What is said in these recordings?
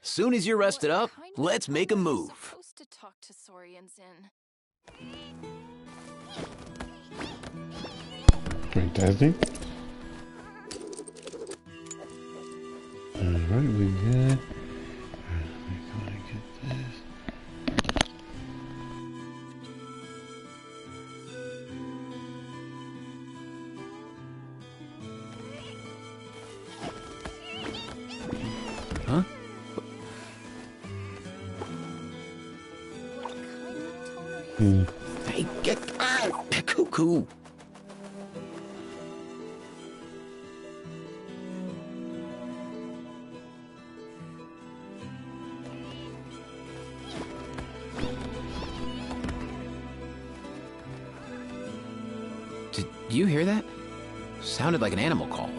Soon as you're rested up, let's make a move. Supposed to talk to Saurians in. Wait, does he? Alright, we good. Alright, let me get this. Huh? Hey, get out! Cuckoo! Did you hear that? Sounded like an animal call.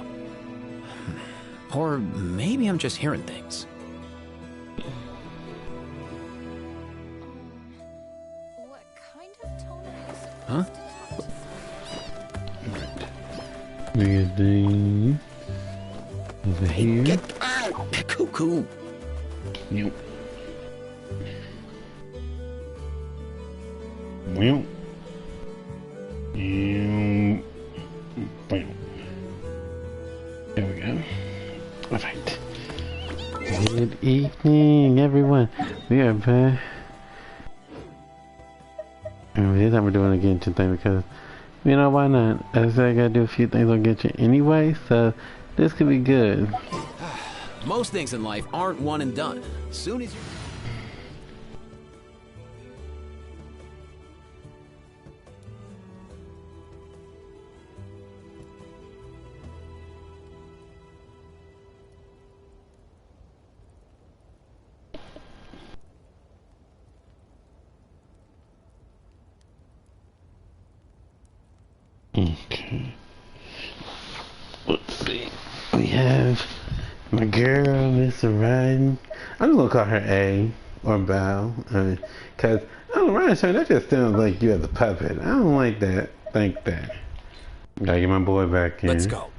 Or maybe I'm just hearing things. What kind of tone are you supposed Huh? to talk to? We get these over here. Get out! Cuckoo! Nope. Well. And bam. There we go. Alright. Good evening, everyone. We are back. And this time we're doing a Genshin thing because, you know, why not? I said I gotta do a few things on Genshin anyway, so this could be good. Most things in life aren't one and done. Soon as you... Okay. Let's see. We have my girl, Miss Ryan. I'm just gonna call her A or Bow. Cause I don't know, Ryan, that just sounds like you as a puppet. I don't like that. Think that. Gotta get my boy back in. Let's go.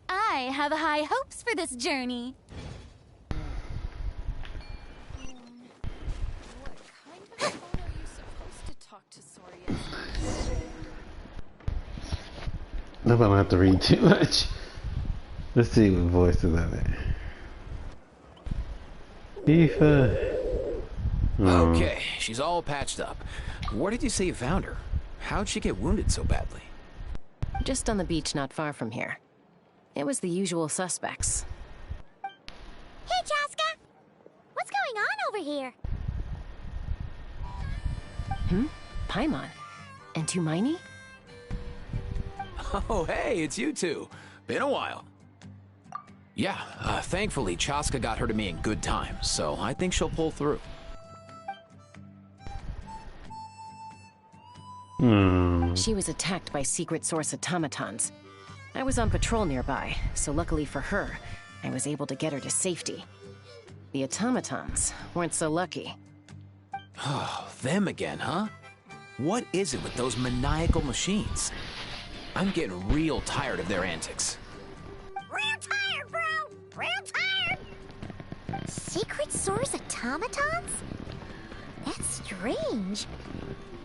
I have high hopes for this journey. What kind of tone are you supposed to talk to Saurians in? Hope I don't have to read too much. Let's see what voices are there. Tifa. Oh. Okay, she's all patched up. Where did you say you found her? How'd she get wounded so badly? Just on the beach not far from here. It was the usual suspects. Hey, Chaska! What's going on over here? Paimon. And Tumaini? Oh, hey, it's you two. Been a while. Yeah, thankfully, Chaska got her to me in good time, so I think she'll pull through. She was attacked by secret source automatons. I was on patrol nearby, so luckily for her, I was able to get her to safety. The automatons weren't so lucky. Oh, them again, huh? What is it with those maniacal machines? I'm getting real tired of their antics. Real tired, bro! Real tired! Secret source automatons? That's strange.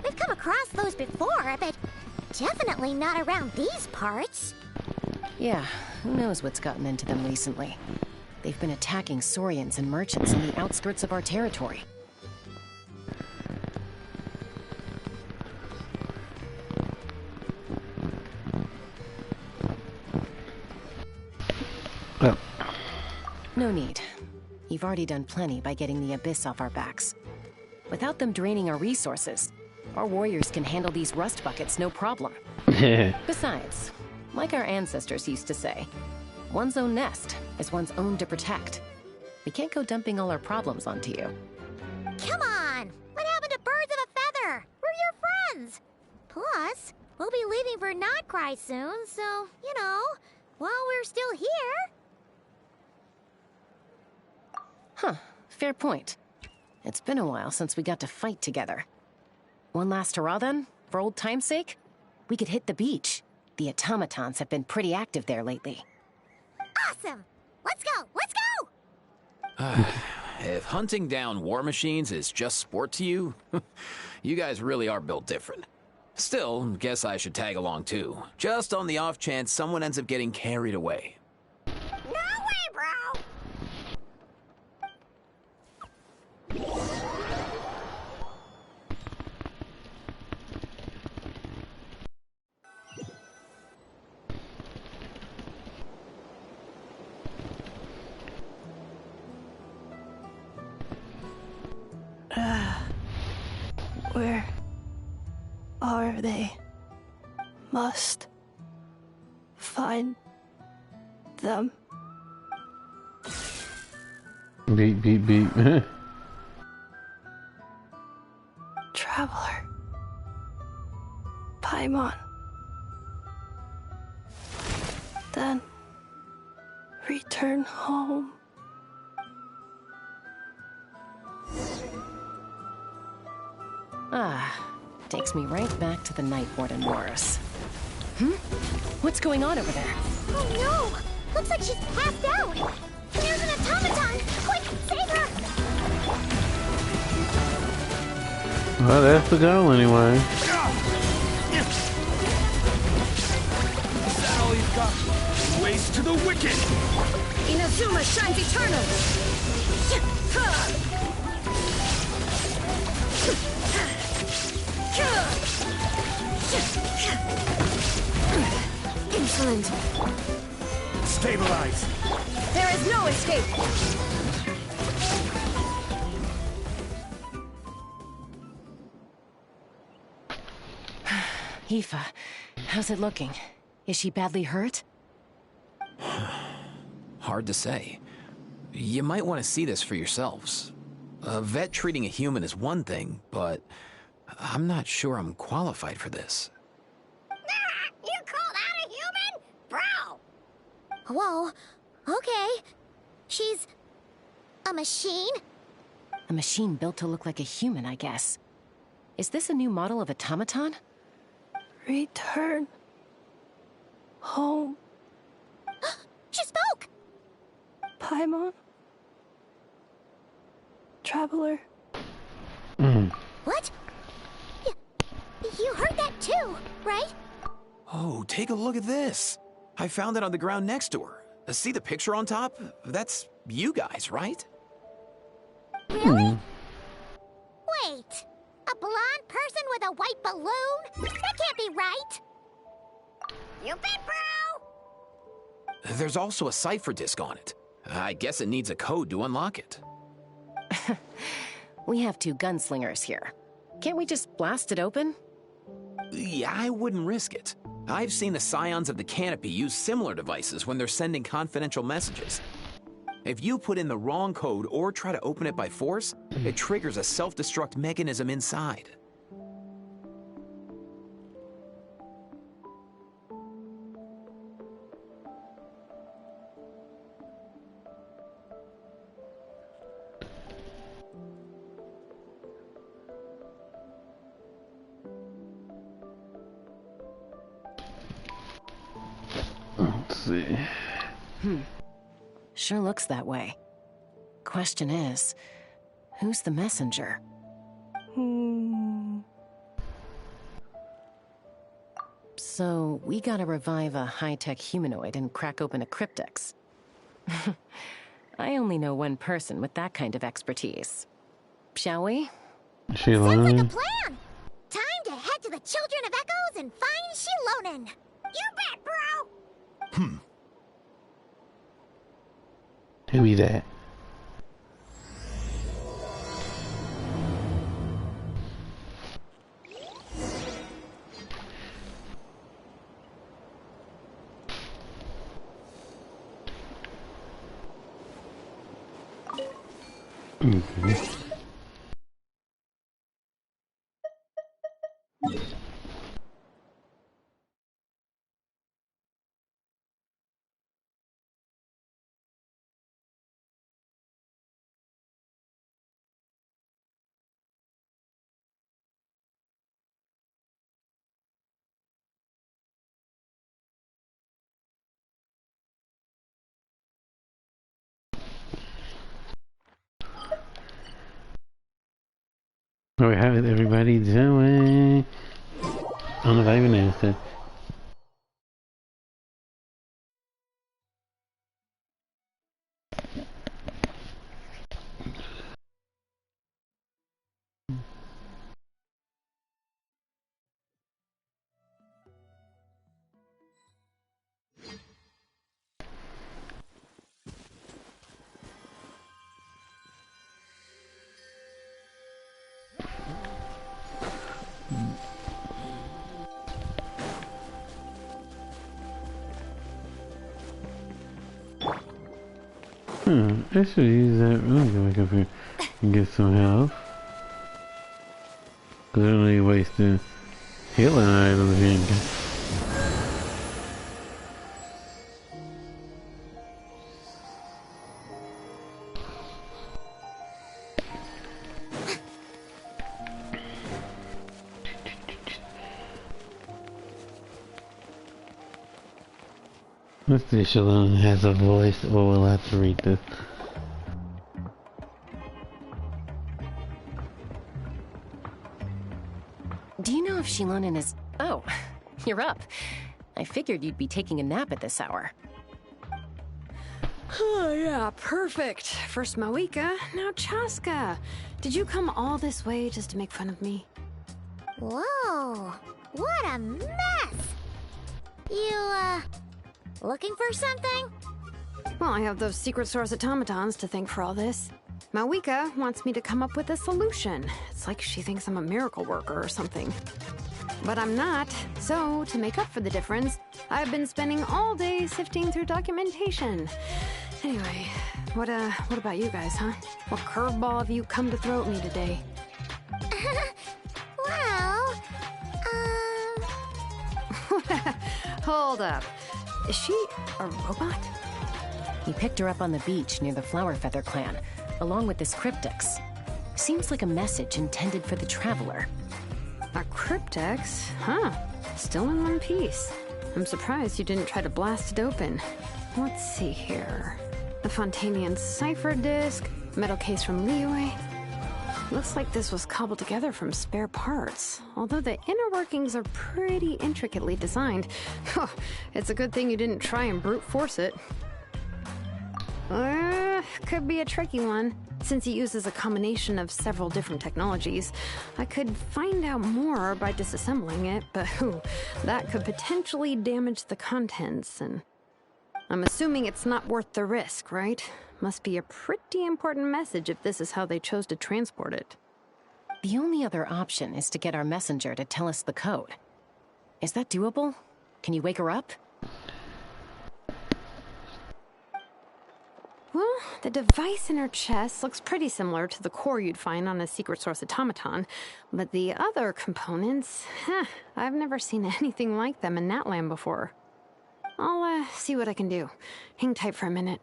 We've come across those before, but definitely not around these parts. Yeah, who knows what's gotten into them recently. They've been attacking Saurians and merchants in the outskirts of our territory. Oh. No need. You've already done plenty by getting the Abyss off our backs. Without them draining our resources, our warriors can handle these rust buckets no problem. Besides, like our ancestors used to say, one's own nest is one's own to protect. We can't go dumping all our problems onto you. Come on! What happened to birds of a feather? We're your friends! Plus, we'll be leaving for Notcry soon, so, you know, while we're still here... Huh, fair point. It's been a while since we got to fight together. One last hurrah then, For old time's sake, we could hit the beach. The automatons have been pretty active there lately. Awesome! Let's go! Let's go! If hunting down war machines is just sport to you, you guys really are built different. Still, guess I should tag along too, just on the off chance someone ends up getting carried away. No way, bro! Where are they? Must find them. Beep, beep, beep. Traveler. Paimon. Then return home. Takes me right back to the Night Warden Wars. What's going on over there? Oh no! Looks like she's passed out! There's an automaton! Quick, save her! Well, that's the goal anyway. Is that all you've got? Waste to the wicked! Inazuma shines eternal! Insolent! Stabilize! There is no escape! Aoife, how's it looking? Is she badly hurt? Hard to say. You might want to see this for yourselves. A vet treating a human is one thing, but I'm not sure I'm qualified for this. You called out a human? Bro! Whoa, okay. She's a machine? A machine built to look like a human, I guess. Is this a new model of automaton? Return home. She spoke! Paimon. Traveler. What? You heard that too, right? Oh, take a look at this. I found it on the ground next to her. See the picture on top? That's you guys, right? Really? Wait, a blonde person with a white balloon? That can't be right. You bet, bro! There's also a cipher disk on it. I guess it needs a code to unlock it. We have two gunslingers here. Can't we just blast it open? Yeah, I wouldn't risk it. I've seen the Scions of the Canopy use similar devices when they're sending confidential messages. If you put in the wrong code or try to open it by force, it triggers a self-destruct mechanism inside. Let's see. Sure looks that way. Question is, who's the messenger? So, we gotta revive a high-tech humanoid and crack open a cryptex. I only know one person with that kind of expertise. Shall we? She Sounds like a alone? plan! Time to head to the Children of Echoes and find Shilonen! You bet, bro! Who be that? Alright, how is everybody doing? I don't know if I even asked it. I should use that. Let me go back up here and get some health. Cause I don't need to waste the healing items here. Let's see if Shalom has a voice or we'll have to read this. Do you know if Shilonen is... Oh, you're up. I figured you'd be taking a nap at this hour. Oh, yeah, perfect. First Mawika, now Chaska. Did you come all this way just to make fun of me? Whoa, what a mess! You, looking for something? Well, I have those secret source automatons to thank for all this. Mawika wants me to come up with a solution. It's like she thinks I'm a miracle worker or something. But I'm not, so to make up for the difference, I've been spending all day sifting through documentation. Anyway, what about you guys, huh? What curveball have you come to throw at me today? Well, Hold up. Is she a robot? He picked her up on the beach near the Flower Feather clan, along with this cryptex. Seems like a message intended for the Traveler. A cryptex? Huh. Still in one piece. I'm surprised you didn't try to blast it open. Let's see here. The Fontanian cipher disk, metal case from Liyue. Looks like this was cobbled together from spare parts, although the inner workings are pretty intricately designed. It's a good thing you didn't try and brute force it. Could be a tricky one. Since it uses a combination of several different technologies, I could find out more by disassembling it, but that could potentially damage the contents, and I'm assuming it's not worth the risk, right? Must be a pretty important message if this is how they chose to transport it. The only other option is to get our messenger to tell us the code. Is that doable? Can you wake her up? Well, the device in her chest looks pretty similar to the core you'd find on a secret source automaton, but the other components, I've never seen anything like them in that land before. I'll see what I can do. Hang tight for a minute.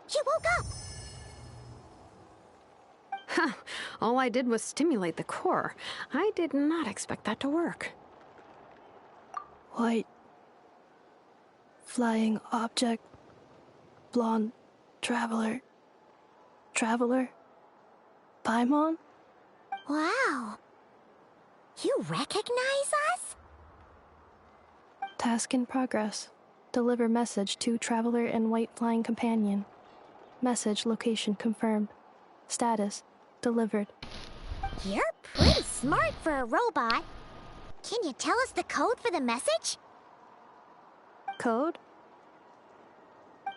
She woke up! All I did was stimulate the core. I did not expect that to work. White. Flying object. Blonde. Traveler. Traveler? Paimon? Wow. You recognize us? Task in progress. Deliver message to Traveler and White Flying Companion. Message location confirmed. Status delivered. You're pretty smart for a robot. Can you tell us the code for the message? Code?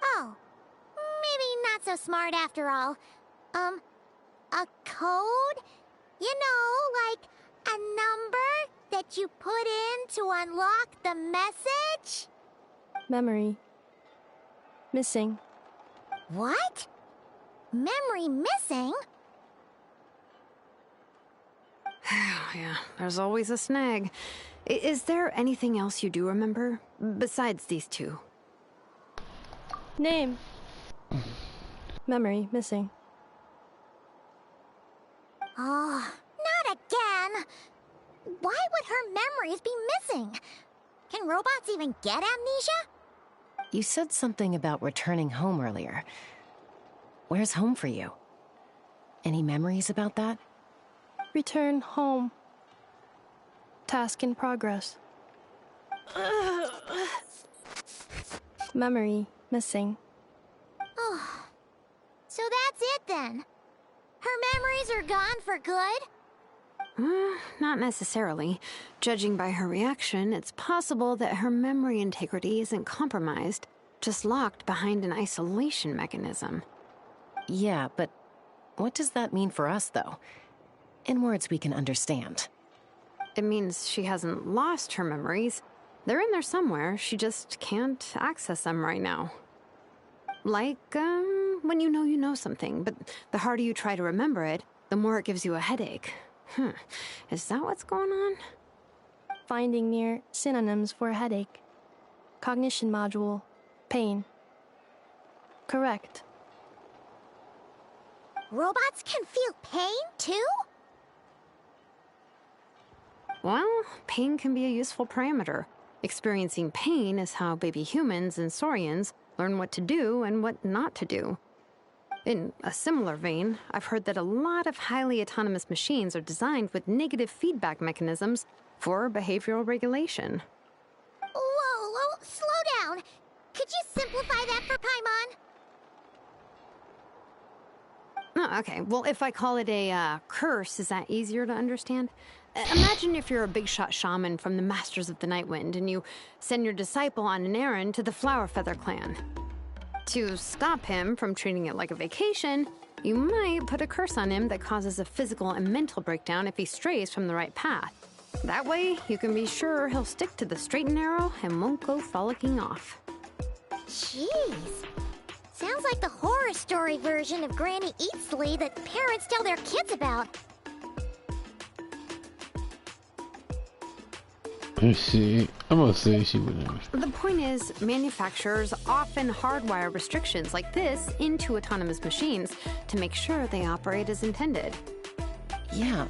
Oh, maybe not so smart after all. A code? You know, like a number that you put in to unlock the message? Memory. Missing. What? Memory missing? Yeah, there's always a snag. Is there anything else you do remember? Besides these two? Name. Memory missing. Oh, not again! Why would her memories be missing? Can robots even get amnesia? You said something about returning home earlier. Where's home for you? Any memories about that? Return home. Task in progress. Memory missing. Oh, so that's it then. Her memories are gone for good? Not necessarily. Judging by her reaction, it's possible that her memory integrity isn't compromised, just locked behind an isolation mechanism. Yeah, but what does that mean for us, though? In words we can understand. It means she hasn't lost her memories. They're in there somewhere, she just can't access them right now. Like, when you know something, but the harder you try to remember it, the more it gives you a headache. Is that what's going on? Finding near synonyms for headache. Cognition module. Pain. Correct. Robots can feel pain, too? Well, pain can be a useful parameter. Experiencing pain is how baby humans and saurians learn what to do and what not to do. In a similar vein, I've heard that a lot of highly autonomous machines are designed with negative feedback mechanisms for behavioral regulation. Whoa, slow down. Could you simplify that for Paimon? Oh, okay, well, if I call it a curse, is that easier to understand? Imagine if you're a big-shot shaman from the Masters of the Nightwind and you send your disciple on an errand to the Flowerfeather clan. To stop him from treating it like a vacation, you might put a curse on him that causes a physical and mental breakdown if he strays from the right path. That way, you can be sure he'll stick to the straight and narrow and won't go frolicking off. Jeez. Sounds like the horror story version of Granny Eatsley that parents tell their kids about. Let's see. I'm gonna say she wouldn't. The point is, manufacturers often hardwire restrictions like this into autonomous machines to make sure they operate as intended. Yeah,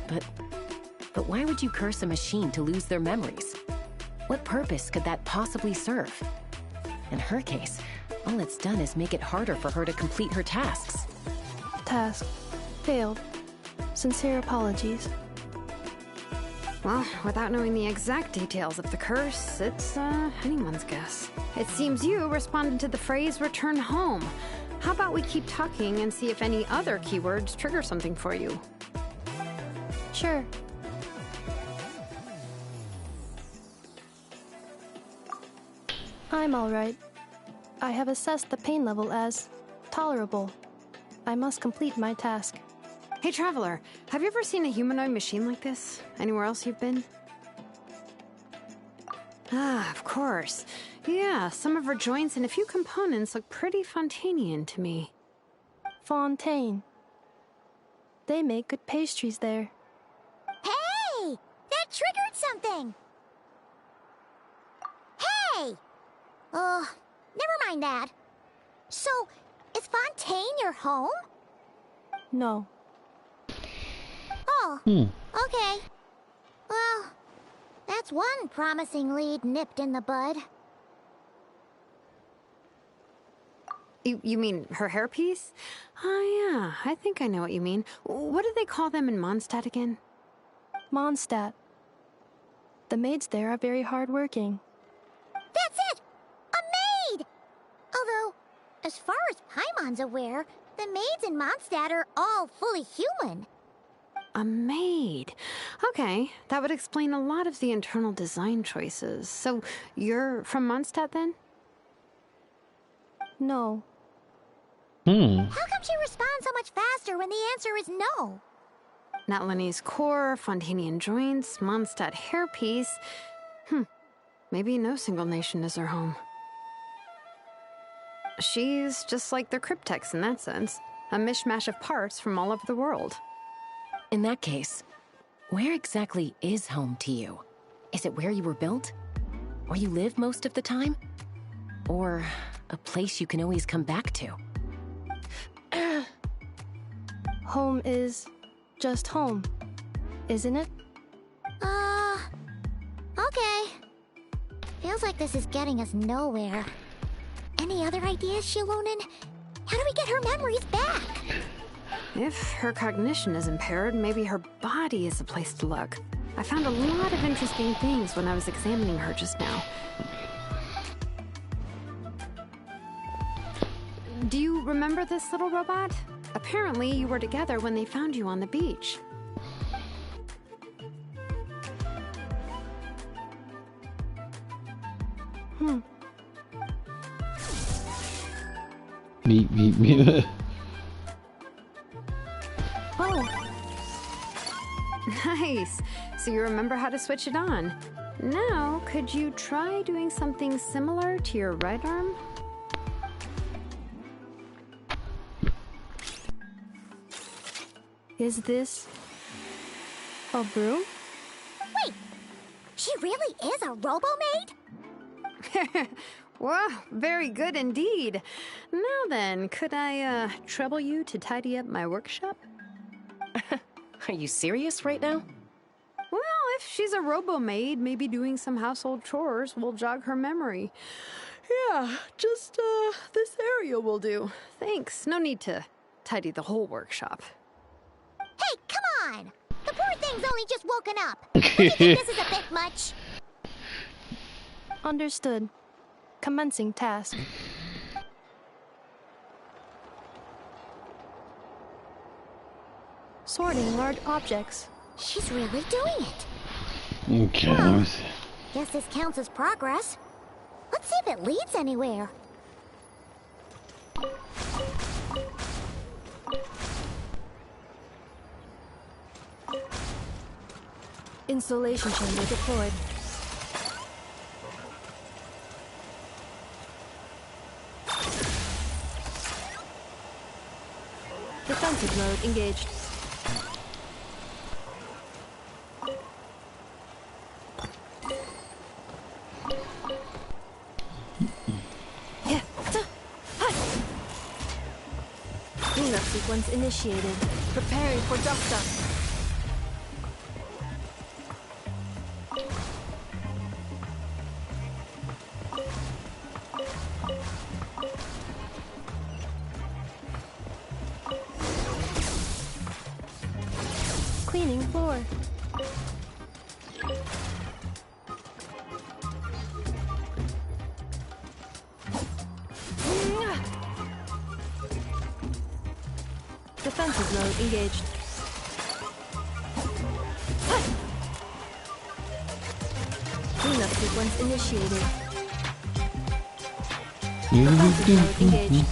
but why would you curse a machine to lose their memories? What purpose could that possibly serve? In her case, all it's done is make it harder for her to complete her tasks. Task. Failed. Sincere apologies. Well, without knowing the exact details of the curse, it's anyone's guess. It seems you responded to the phrase return home. How about we keep talking and see if any other keywords trigger something for you? Sure. I'm alright. I have assessed the pain level as tolerable. I must complete my task. Hey, Traveler, have you ever seen a humanoid machine like this? Anywhere else you've been? Ah, of course. Yeah, some of her joints and a few components look pretty Fontanian to me. Fontaine. They make good pastries there. Hey! That triggered something! Hey! Never mind that. So, is Fontaine your home? No. Oh, okay. Well, that's one promising lead nipped in the bud. You mean her hairpiece? Oh, yeah, I think I know what you mean. What do they call them in Mondstadt again? Mondstadt. The maids there are very hardworking. That's it! A maid! Although, as far as Paimon's aware, the maids in Mondstadt are all fully human. A maid. Okay, that would explain a lot of the internal design choices. So, you're from Mondstadt then? No. How come she responds so much faster when the answer is no? Natlanese core, Fontanian joints, Mondstadt hairpiece. Maybe no single nation is her home. She's just like the Cryptex in that sense. A mishmash of parts from all over the world. In that case, where exactly is home to you? Is it where you were built? Where you live most of the time? Or a place you can always come back to? Home is just home, isn't it? Okay. Feels like this is getting us nowhere. Any other ideas, Shilonen? How do we get her memories back? If her cognition is impaired, maybe her body is the place to look. I found a lot of interesting things when I was examining her just now. Do you remember this little robot? Apparently, you were together when they found you on the beach. Beep, beep, beep. Oh, Nice. So you remember how to switch it on. Now, could you try doing something similar to your right arm? is this a broom? Wait! She really is a robo-maid? Wow, very good indeed. Now then, could I trouble you to tidy up my workshop? Are you serious right now? Well, if she's a robo-maid, maybe doing some household chores will jog her memory. Yeah, just this area will do. Thanks. No need to tidy the whole workshop. Hey, come on! The poor thing's only just woken up. Don't you think this is a bit much? Understood. Commencing task. Sorting large objects. She's really doing it. Okay, let me see. Guess this counts as progress. Let's see if it leads anywhere. Installation chamber deployed. Defensive mode engaged. Cleanup sequence initiated. Preparing for dust-up. Cleaning floor. Defensive mode engaged. Cleanup sequence initiated. Defensive mode engaged.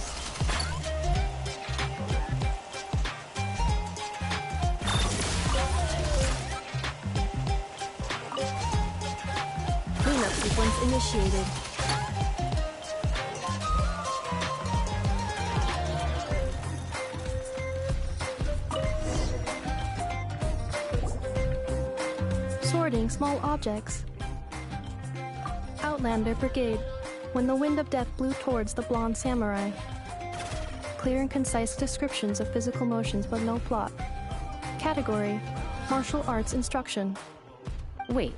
Cleanup sequence initiated. Sorting small objects. Outlander Brigade. When the wind of death blew towards the blonde samurai. Clear and concise descriptions of physical motions but no plot. Category: Martial arts instruction. Wait,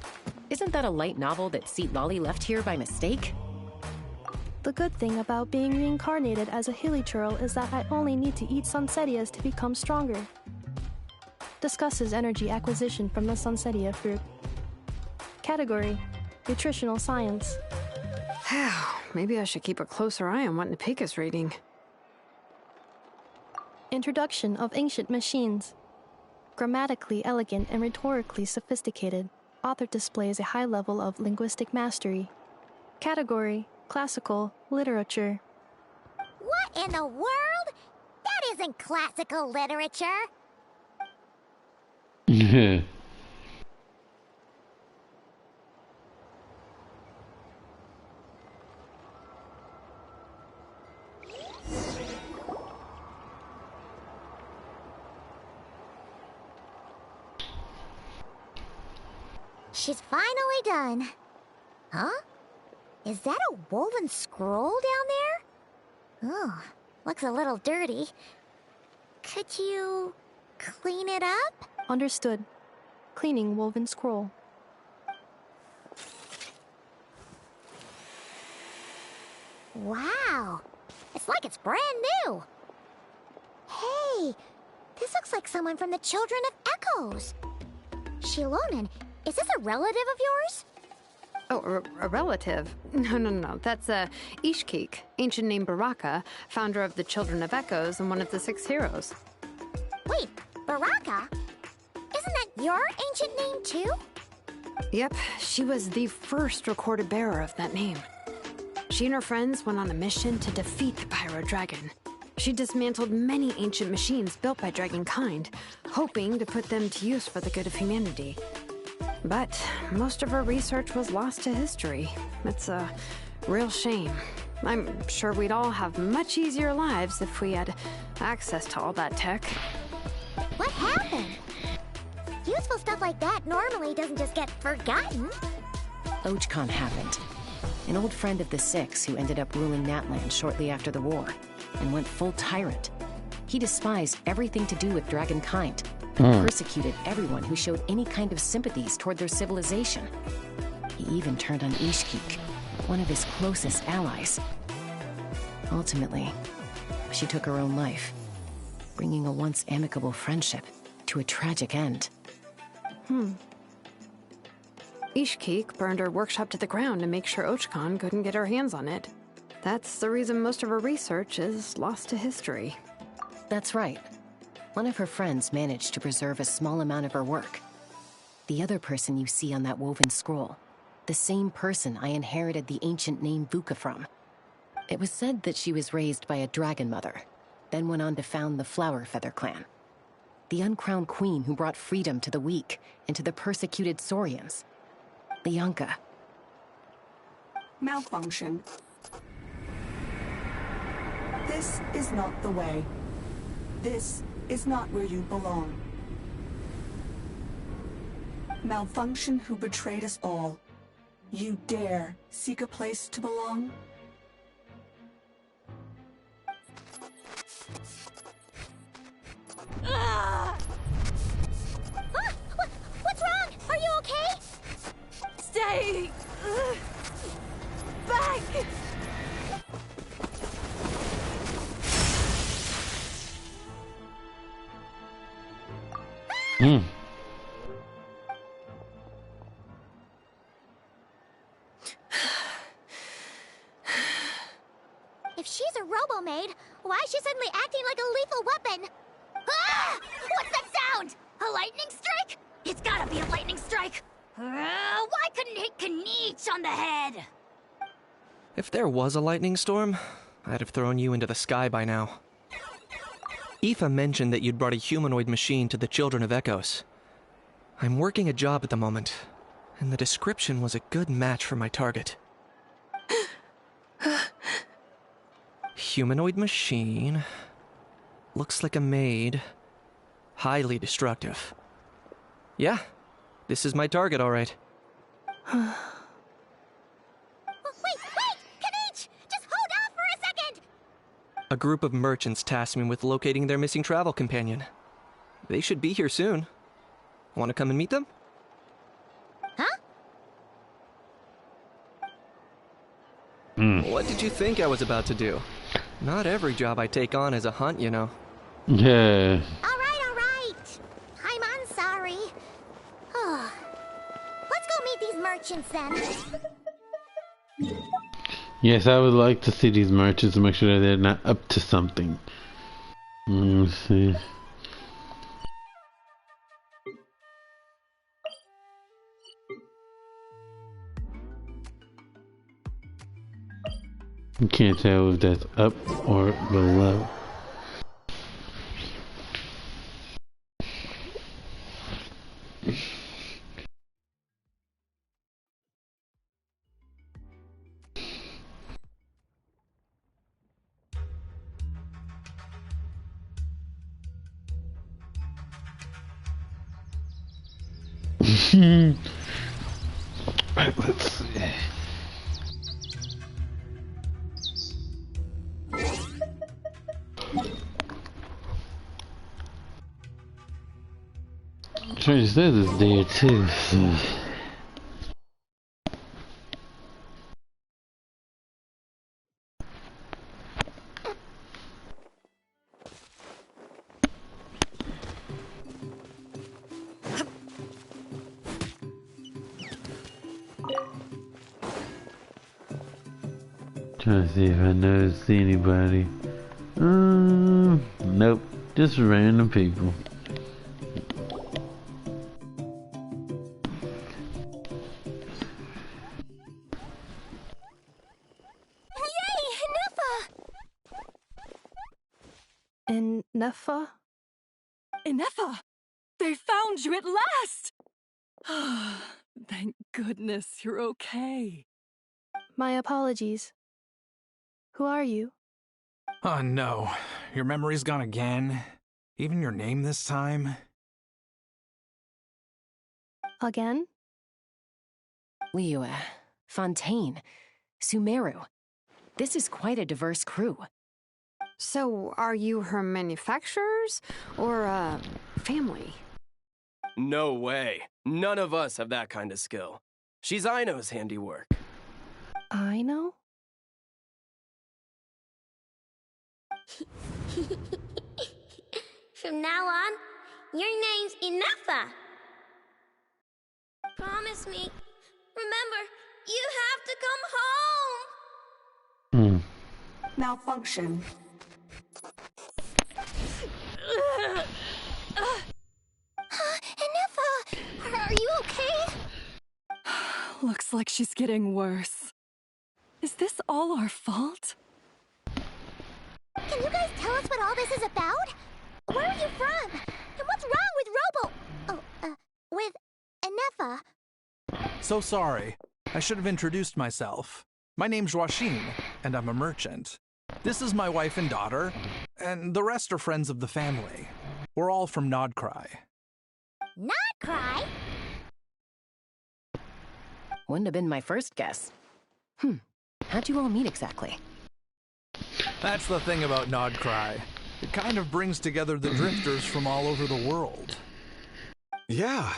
isn't that a light novel that Seat Lolly left here by mistake? The good thing about being reincarnated as a hilichurl is that I only need to eat sunsettias to become stronger. Discusses energy acquisition from the sunsettia fruit. Category: Nutritional science. Maybe I should keep a closer eye on what Napika's reading. Introduction of ancient machines. Grammatically elegant and rhetorically sophisticated, author displays a high level of linguistic mastery. Category: Classical literature. What in the world? That isn't classical literature. She's finally done. Huh? Is that a woven scroll down there? Oh, looks a little dirty. Could you clean it up? Understood. Cleaning woven scroll. Wow. It's like it's brand new. Hey, this looks like someone from the Children of Echoes. Shilonen, is this a relative of yours? Oh, a relative? No. That's Ishkik, ancient name Baraka, founder of the Children of Echoes and one of the 6 heroes. Wait, Baraka? Isn't that your ancient name too? Yep, she was the first recorded bearer of that name. She and her friends went on a mission to defeat the Pyro Dragon. She dismantled many ancient machines built by Dragonkind, hoping to put them to use for the good of humanity. But most of her research was lost to history. It's a real shame. I'm sure we'd all have much easier lives if we had access to all that tech. What happened? Useful stuff like that normally doesn't just get forgotten. Ochcon happened. An old friend of the 6 who ended up ruling Natlan shortly after the war, and went full tyrant. He despised everything to do with Dragonkind, and persecuted everyone who showed any kind of sympathies toward their civilization. He even turned on Ishkik, one of his closest allies. Ultimately, she took her own life, bringing a once amicable friendship to a tragic end. Ishkik burned her workshop to the ground to make sure Ochcon couldn't get her hands on it. That's the reason most of her research is lost to history. That's right. One of her friends managed to preserve a small amount of her work. The other person you see on that woven scroll, the same person I inherited the ancient name Vuka from. It was said that she was raised by a dragon mother, then went on to found the Flower Feather clan. The uncrowned queen who brought freedom to the weak and to the persecuted Saurians. Lianka. Malfunction. This is not the way. This is not where you belong. Malfunction who betrayed us all. You dare seek a place to belong? What's wrong? Are you okay? Stay back! If she's a robo-maid, why is she suddenly acting like a lethal weapon? Ah! What's that sound? A lightning strike? It's gotta be a lightning strike! Why couldn't it hit Kniech on the head? If there was a lightning storm, I'd have thrown you into the sky by now. Aoife mentioned that you'd brought a humanoid machine to the Children of Echoes. I'm working a job at the moment, and the description was a good match for my target. Humanoid machine. Looks like a maid. Highly destructive. Yeah, this is my target, all right. Wait! Kniech! Just hold off for a second! A group of merchants tasked me with locating their missing travel companion. They should be here soon. Want to come and meet them? Huh? What did you think I was about to do? Not every job I take on is a hunt, you know. Yeah. All right. I'm sorry. Let's go meet these merchants then. Yes, I would like to see these merchants to make sure that they're not up to something. Let's see. You can't tell if that's up or below. Right, let's see. Tracy says it's dead too. Trying to see if I see anybody. Nope. Just random people. Nefa? Inefa! They found you at last! Thank goodness you're okay. My apologies. Who are you? Oh no, your memory's gone again? Even your name this time? Again? Liyue, Fontaine, Sumeru. This is quite a diverse crew. So, are you her manufacturers or family? No way. None of us have that kind of skill. She's Aino's handiwork. Aino? From now on, your name's Inefa. Promise me. Remember, you have to come home. Malfunction. Inefa, are you okay? Looks like she's getting worse. Is this all our fault? Can you guys tell us what all this is about? Where are you from? And what's wrong with with Inefa? So sorry. I should have introduced myself. My name's Joachim, and I'm a merchant. This is my wife and daughter, and the rest are friends of the family. We're all from Nodcry. Nodcry? Wouldn't have been my first guess. How'd you all meet exactly? That's the thing about Nodcry. It kind of brings together the drifters from all over the world. Yeah,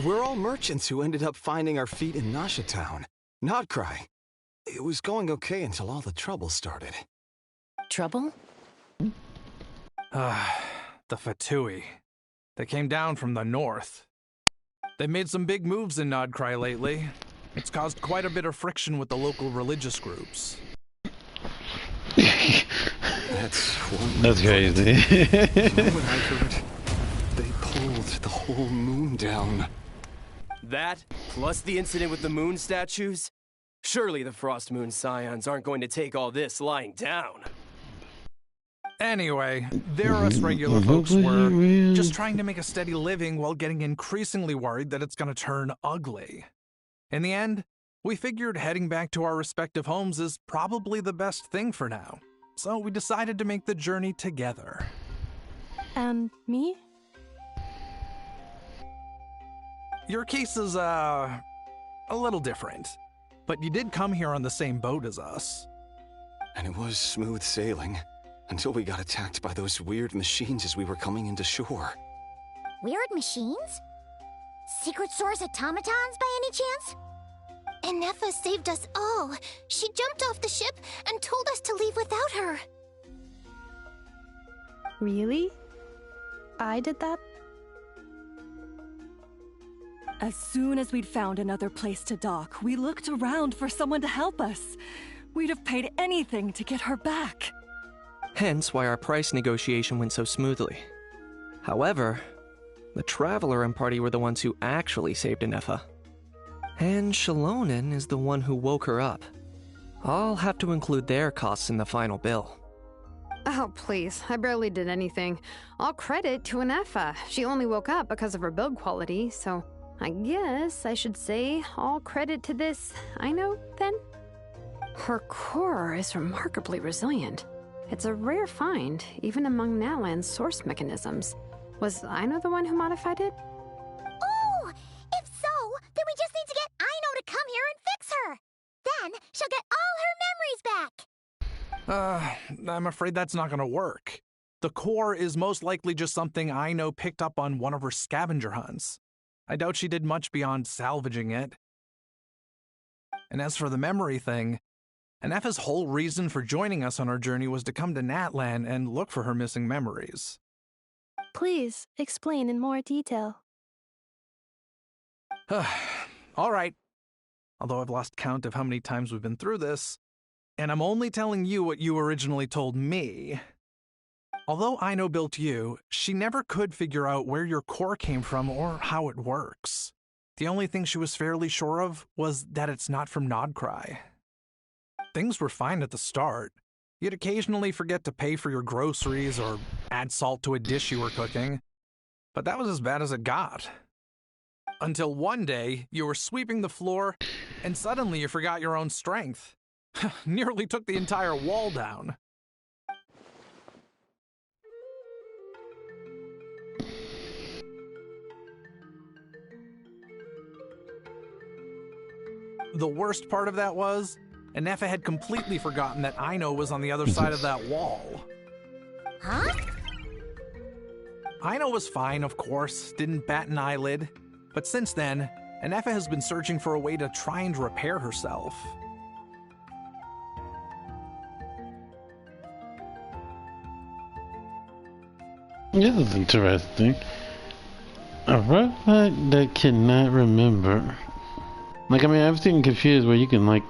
we're all merchants who ended up finding our feet in Nasha Town. Nodcry. It was going okay until all the trouble started. Trouble? The Fatui. They came down from the north. They've made some big moves in Nodcry lately. It's caused quite a bit of friction with the local religious groups. That's crazy. You know what I heard? They pulled the whole moon down. That, plus the incident with the moon statues? Surely the Frost Moon Scions aren't going to take all this lying down. Anyway, there us regular folks were just trying to make a steady living while getting increasingly worried that it's going to turn ugly. In the end, we figured heading back to our respective homes is probably the best thing for now. So we decided to make the journey together. And me? Your case is, a little different. But you did come here on the same boat as us. And it was smooth sailing, until we got attacked by those weird machines as we were coming into shore. Weird machines? Secret Source automatons by any chance? Inefa saved us all. She jumped off the ship and told us to leave without her. Really? I did that? As soon as we'd found another place to dock, we looked around for someone to help us. We'd have paid anything to get her back. Hence why our price negotiation went so smoothly. However, the Traveler and party were the ones who actually saved Inefa. And Shalonen is the one who woke her up. I'll have to include their costs in the final bill. Oh, please. I barely did anything. All credit to Inefa. She only woke up because of her build quality, so I guess I should say all credit to this Aino, then? Her core is remarkably resilient. It's a rare find, even among Natlan's source mechanisms. Was Aino the one who modified it? Oh! If so, then we just need to get Aino to come here and fix her! Then she'll get all her memories back! I'm afraid that's not gonna work. The core is most likely just something Aino picked up on one of her scavenger hunts. I doubt she did much beyond salvaging it. And as for the memory thing, Anefa's whole reason for joining us on our journey was to come to Natlan and look for her missing memories. Please, explain in more detail. All right. Although I've lost count of how many times we've been through this, and I'm only telling you what you originally told me. Although Aino built you, she never could figure out where your core came from or how it works. The only thing she was fairly sure of was that it's not from Nodcry. Things were fine at the start. You'd occasionally forget to pay for your groceries or add salt to a dish you were cooking. But that was as bad as it got. Until one day, you were sweeping the floor, and suddenly you forgot your own strength. Nearly took the entire wall down. The worst part of that was, Anefa had completely forgotten that Aino was on the other side of that wall. Huh? Aino was fine, of course, didn't bat an eyelid. But since then, Anefa has been searching for a way to try and repair herself. This is interesting. A robot that cannot remember. Like, I mean, I've seen Confused where you can, like,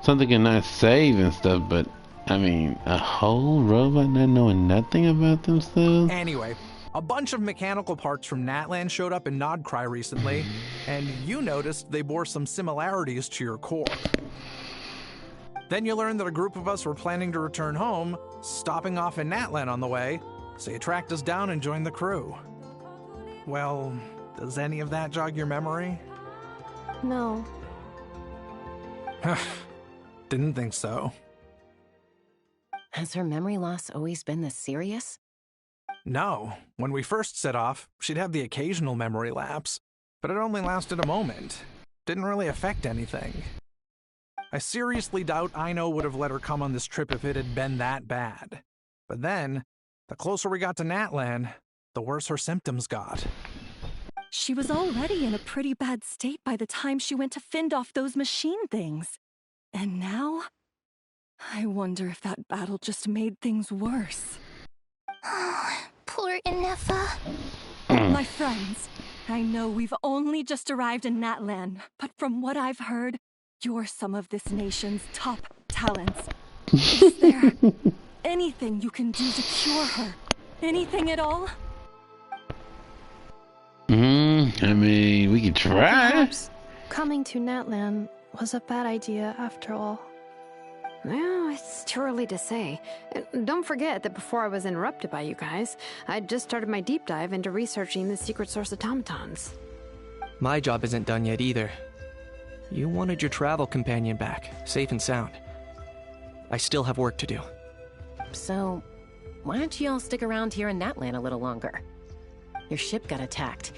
something cannot save and stuff, but, I mean, a whole robot not knowing nothing about themselves? Anyway, a bunch of mechanical parts from Natlan showed up in Nodcry recently, and you noticed they bore some similarities to your core. Then you learned that a group of us were planning to return home, stopping off in Natlan on the way, so you tracked us down and joined the crew. Well, does any of that jog your memory? No. Didn't think so. Has her memory loss always been this serious? No. When we first set off, she'd have the occasional memory lapse, but it only lasted a moment. Didn't really affect anything. I seriously doubt Aino would have let her come on this trip if it had been that bad. But then, the closer we got to Natlan, the worse her symptoms got. She was already in a pretty bad state by the time she went to fend off those machine things. And now? I wonder if that battle just made things worse. Poor Anefa. My friends, I know we've only just arrived in Natlan, but from what I've heard, you're some of this nation's top talents. Is there anything you can do to cure her? Anything at all? I mean, we could try. Perhaps coming to Natlan was a bad idea after all. Well, it's too early to say. Don't forget that before I was interrupted by you guys, I'd just started my deep dive into researching the secret source automatons. My job isn't done yet either. You wanted your travel companion back, safe and sound. I still have work to do. So, why don't you all stick around here in Natlan a little longer? Your ship got attacked,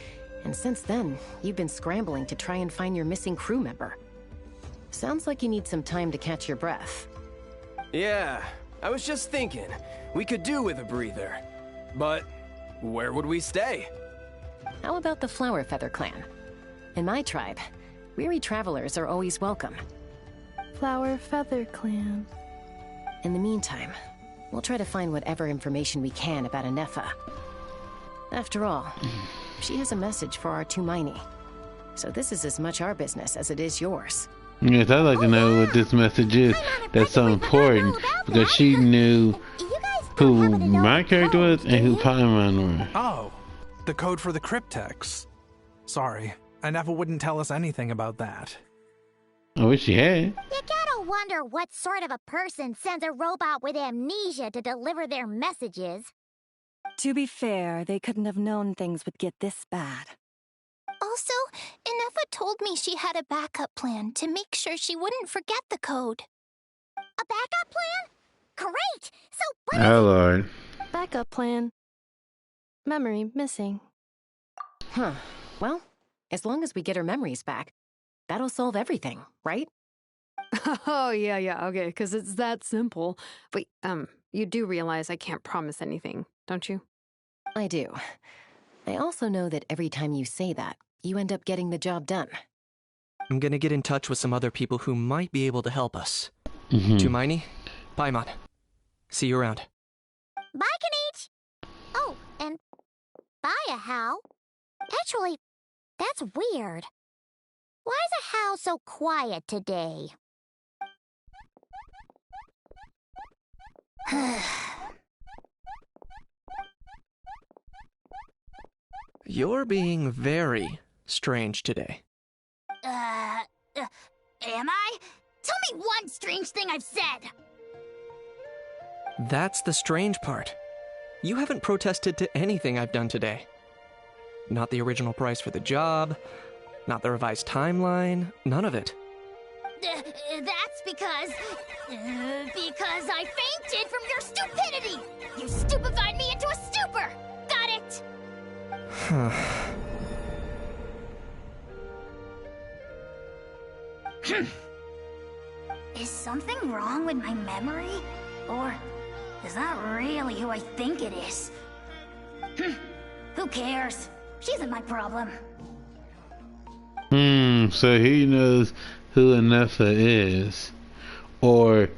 and since then, you've been scrambling to try and find your missing crew member. Sounds like you need some time to catch your breath. Yeah, I was just thinking, we could do with a breather. But where would we stay? How about the Flower Feather Clan? In my tribe, weary travelers are always welcome. Flower Feather Clan. In the meantime, we'll try to find whatever information we can about Anefa. After all, she has a message for our Tumaini. So this is as much our business as it is yours. Yes, I'd like to know what this message is that's so important, because she knew who my character was and who Paimon were. Oh, the code for the cryptex. Sorry, Anefa wouldn't tell us anything about that. I wish she had. You gotta wonder what sort of a person sends a robot with amnesia to deliver their messages. To be fair, they couldn't have known things would get this bad. Also, Anefa told me she had a backup plan to make sure she wouldn't forget the code. A backup plan? Great! So what Oh, Lord. Backup plan. Memory missing. Huh. Well, as long as we get her memories back, that'll solve everything, right? Oh, yeah, okay, because it's that simple. Wait, you do realize I can't promise anything, don't you? I do. I also know that every time you say that, you end up getting the job done. I'm gonna get in touch with some other people who might be able to help us. Tumaini, Paimon. See you around. Bye, Kanich! Oh, and bye, Hal. Actually, that's weird. Why is Hal so quiet today? You're being very strange today. Am I? Tell me one strange thing I've said! That's the strange part. You haven't protested to anything I've done today. Not the original price for the job, not the revised timeline, none of it. That's because I fainted from your stupidity! You stupefied me into a stupor! Got it? Is something wrong with my memory? Or is that really who I think it is? Who cares? She isn't my problem. So he knows who Anefa is. Or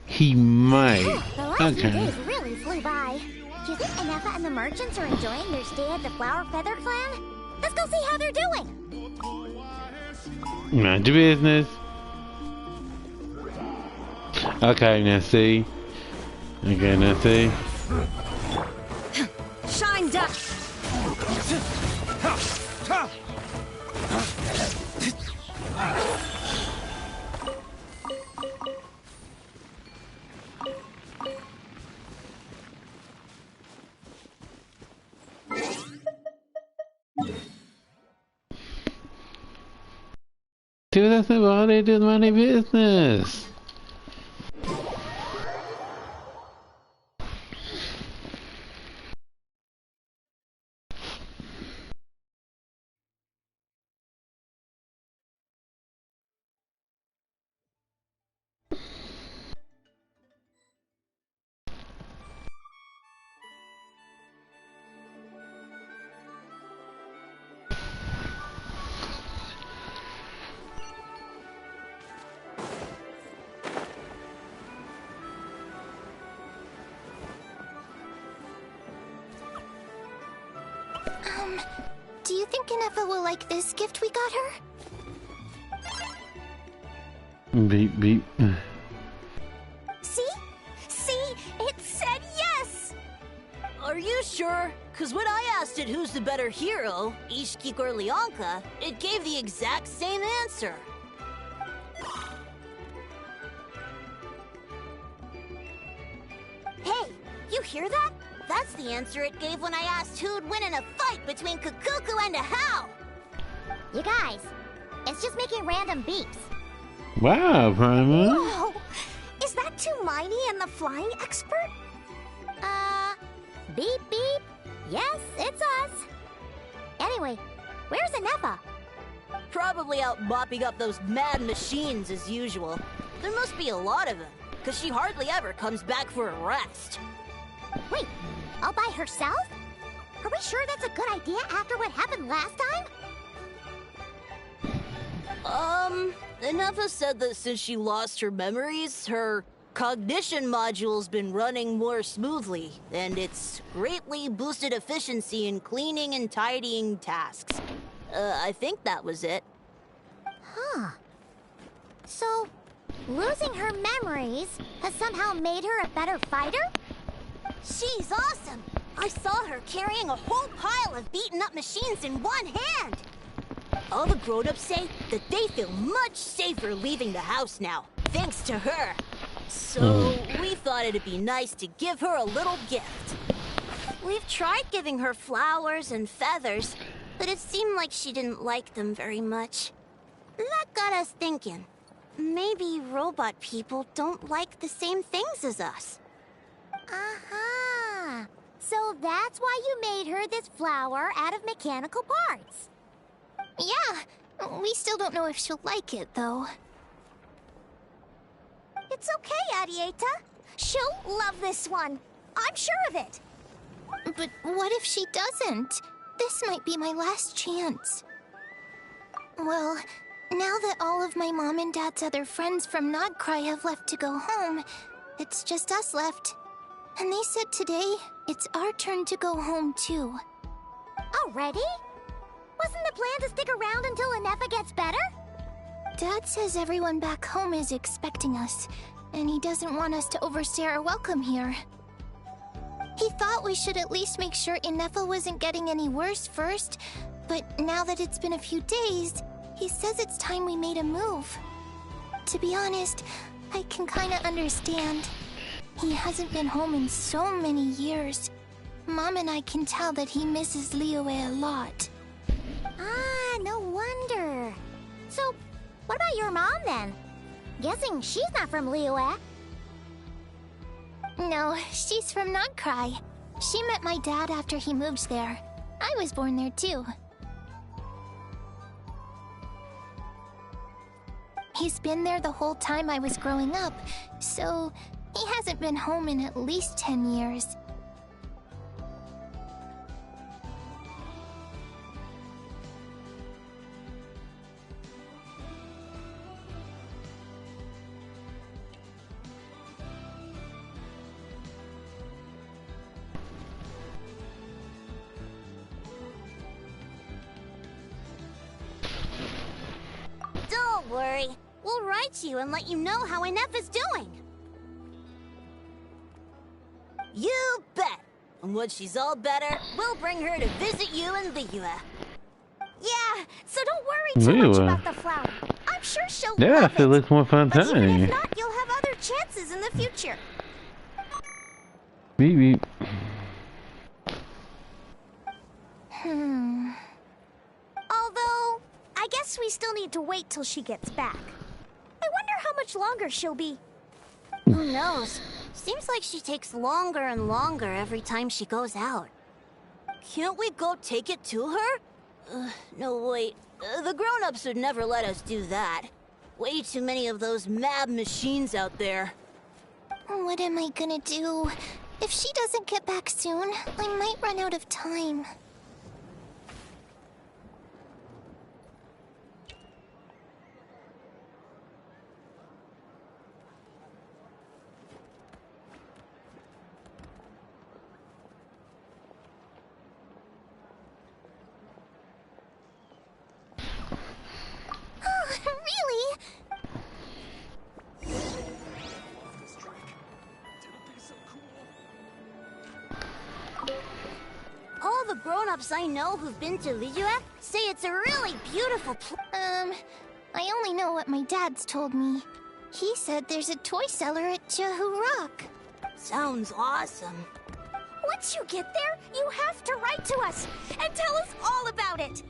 he might. The last few days really flew by. Do you think Anefa and the merchants are enjoying their stay at the Flower Feather Clan? Let's go see how they're doing. Mind your business. Okay, now see. Okay, now see. Shine duck. Dude, that's not all they do, mind their business. Do you think Anefa will like this gift we got her? Beep, beep. See? See? It said yes! Are you sure? Because when I asked it who's the better hero, Ishkik or Leonka, it gave the exact same answer. Hey, you hear that? That's the answer it gave when I asked who'd win in a fight between Kukuku and Ahau! You guys, it's just making random beeps. Wow, Prima. Whoa! Is that Tumaini and the flying expert? Beep beep. Yes, it's us. Anyway, where's Anefa? Probably out mopping up those mad machines as usual. There must be a lot of them, because she hardly ever comes back for a rest. Wait, all by herself? Are we sure that's a good idea after what happened last time? Anefa said that since she lost her memories, her cognition module's been running more smoothly, and it's greatly boosted efficiency in cleaning and tidying tasks. I think that was it. Huh. So, losing her memories has somehow made her a better fighter? She's awesome! I saw her carrying a whole pile of beaten-up machines in one hand! All the grown-ups say that they feel much safer leaving the house now, thanks to her. So, we thought it'd be nice to give her a little gift. We've tried giving her flowers and feathers, but it seemed like she didn't like them very much. That got us thinking. Maybe robot people don't like the same things as us. Aha! So that's why you made her this flower out of mechanical parts. Yeah, we still don't know if she'll like it, though. It's okay, Arieta. She'll love this one. I'm sure of it. But what if she doesn't? This might be my last chance. Well, now that all of my mom and dad's other friends from Nodcry have left to go home, it's just us left. And they said today, it's our turn to go home too. Already? Wasn't the plan to stick around until Anefa gets better? Dad says everyone back home is expecting us, and he doesn't want us to overstay our welcome here. He thought we should at least make sure Anefa wasn't getting any worse first, but now that it's been a few days, he says it's time we made a move. To be honest, I can kinda understand. He hasn't been home in so many years. Mom and I can tell that he misses Liyue a lot. Ah, no wonder. So, what about your mom then? Guessing she's not from Liyue. No, she's from Nodcry. She met my dad after he moved there. I was born there too. He's been there the whole time I was growing up, so he hasn't been home in at least 10 years. Don't worry. We'll write to you and let you know how Anefa's doing. You bet. And when she's all better, we'll bring her to visit you in Liyue. Yeah, so don't worry too much about the flower. I'm sure she'll love it looks more fun but even time. if not, you'll have other chances in the future. Beep beep. Although, I guess we still need to wait till she gets back. I wonder how much longer she'll be. Who knows? Seems like she takes longer and longer every time she goes out. Can't we go take it to her? No, wait. The grown-ups would never let us do that. Way too many of those mad machines out there. What am I gonna do? If she doesn't get back soon, I might run out of time. Really? All the grown-ups I know who've been to Liyue say it's a really beautiful I only know what my dad's told me. He said there's a toy cellar at Jehu Rock. Sounds awesome. Once you get there, you have to write to us and tell us all about it.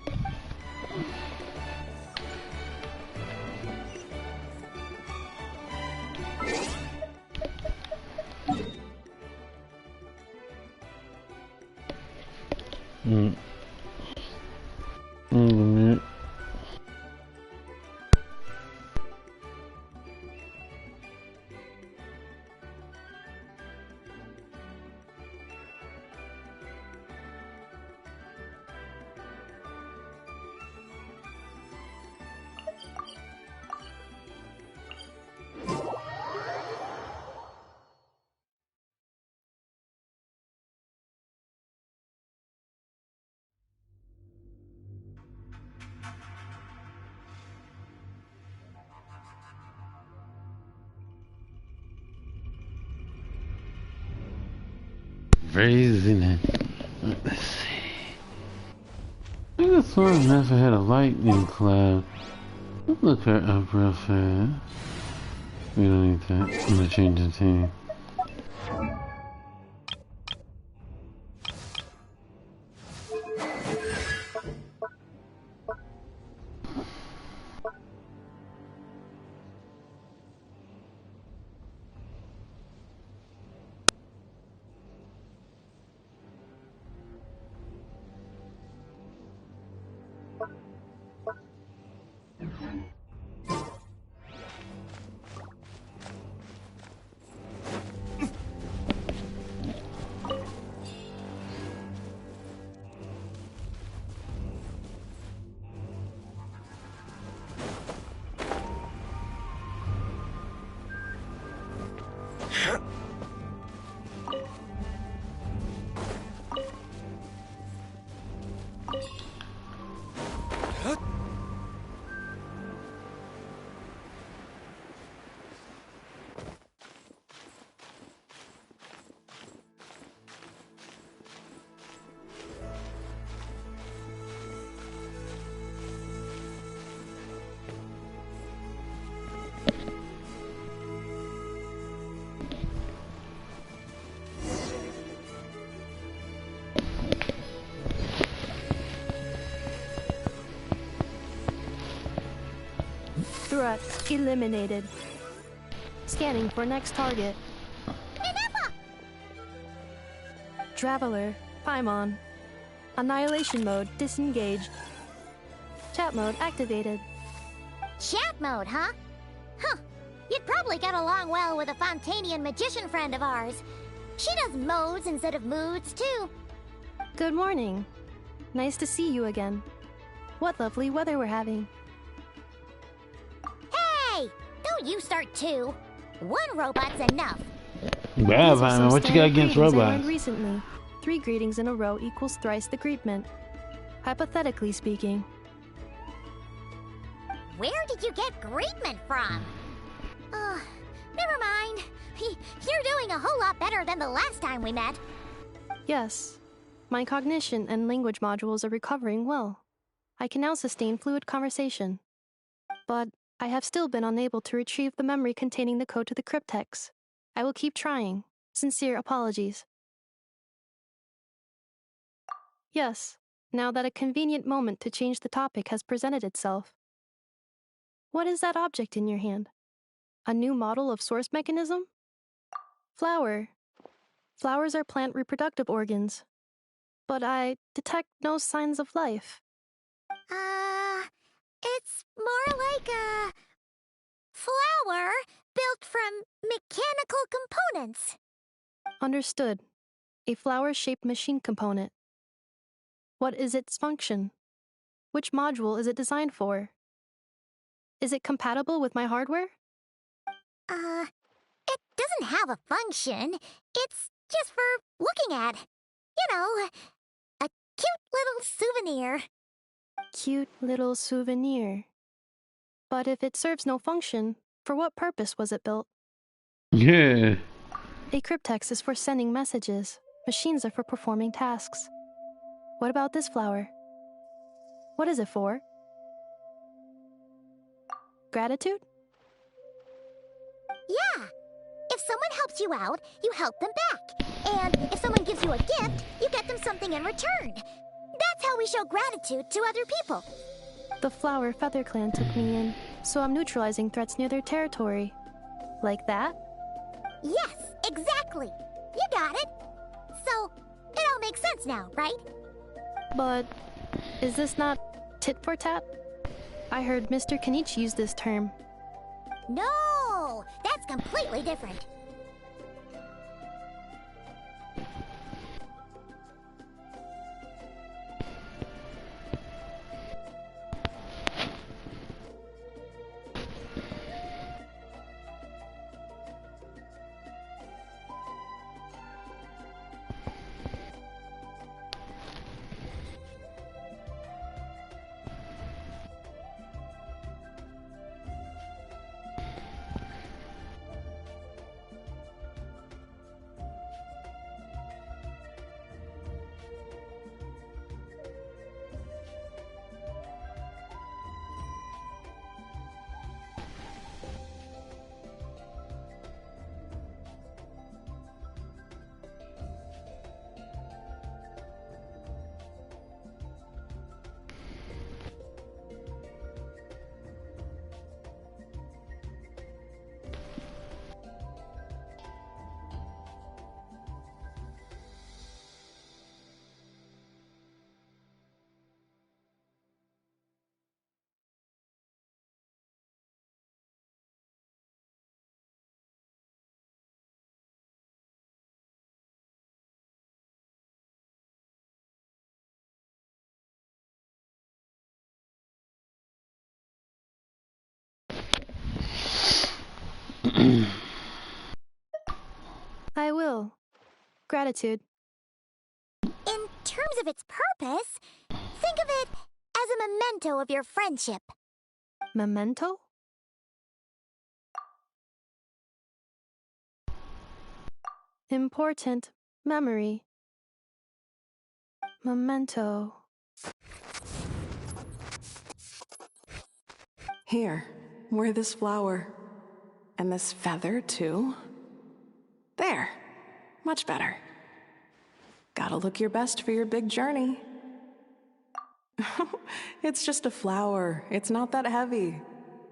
Raising it. Let's see. I think this one never had a lightning cloud. Let's look her up real fast. We don't need that. I'm gonna change the team. Threat eliminated. Scanning for next target. Traveler, Paimon. Annihilation mode disengaged. Chat mode activated. Chat mode, huh? Huh. You'd probably get along well with a Fontanian magician friend of ours. She does modes instead of moods, too. Good morning. Nice to see you again. What lovely weather we're having. Hey! Don't you start too. One robot's enough. Wow, Paimon, what you got against I robots? learned recently. 3 greetings in a row equals thrice the greetment. Hypothetically speaking. Where did you get greetment from? Never mind. You're doing a whole lot better than the last time we met. Yes. My cognition and language modules are recovering well. I can now sustain fluid conversation. But I have still been unable to retrieve the memory containing the code to the cryptex. I will keep trying. Sincere apologies. Yes, now that a convenient moment to change the topic has presented itself. What is that object in your hand? A new model of source mechanism? Flower. Flowers are plant reproductive organs. But I detect no signs of life. It's more like a flower built from mechanical components. Understood. A flower-shaped machine component. What is its function? Which module is it designed for? Is it compatible with my hardware? It doesn't have a function. It's just for looking at. You know, a cute little souvenir. Cute little souvenir. But if it serves no function, for what purpose was it built? Yeah. A cryptex is for sending messages. Machines are for performing tasks. What about this flower? What is it for? Gratitude? Yeah. If someone helps you out, you help them back. And if someone gives you a gift, you get them something in return. That's how we show gratitude to other people. The Flower Feather Clan took me in, so I'm neutralizing threats near their territory. Like that? Yes, exactly. You got it. So, it all makes sense now, right? But is this not tit for tat? I heard Mr. Kenichi use this term. No, that's completely different. I will. Gratitude. In terms of its purpose, think of it as a memento of your friendship. Memento? Important memory. Memento. Here, wear this flower. And this feather, too. There. Much better. Gotta look your best for your big journey. It's just a flower. It's not that heavy.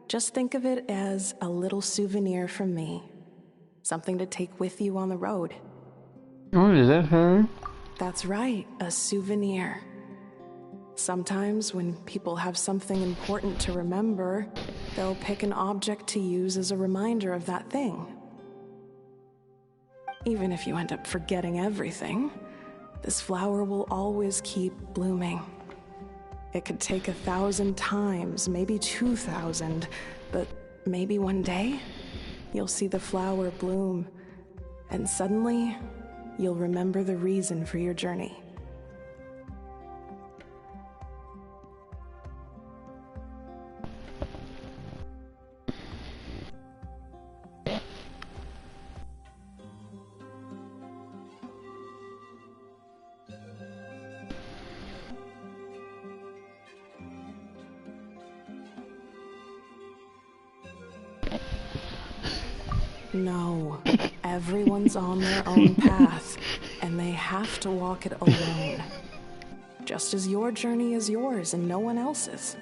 Just think of it as a little souvenir from me. Something to take with you on the road. Oh, is that her? That's right, a souvenir. Sometimes when people have something important to remember, they'll pick an object to use as a reminder of that thing. Even if you end up forgetting everything, this flower will always keep blooming. It could take 1,000 times, maybe 2,000, but maybe one day, you'll see the flower bloom, and suddenly, you'll remember the reason for your journey. No, everyone's on their own path, and they have to walk it alone. Just as your journey is yours and no one else's.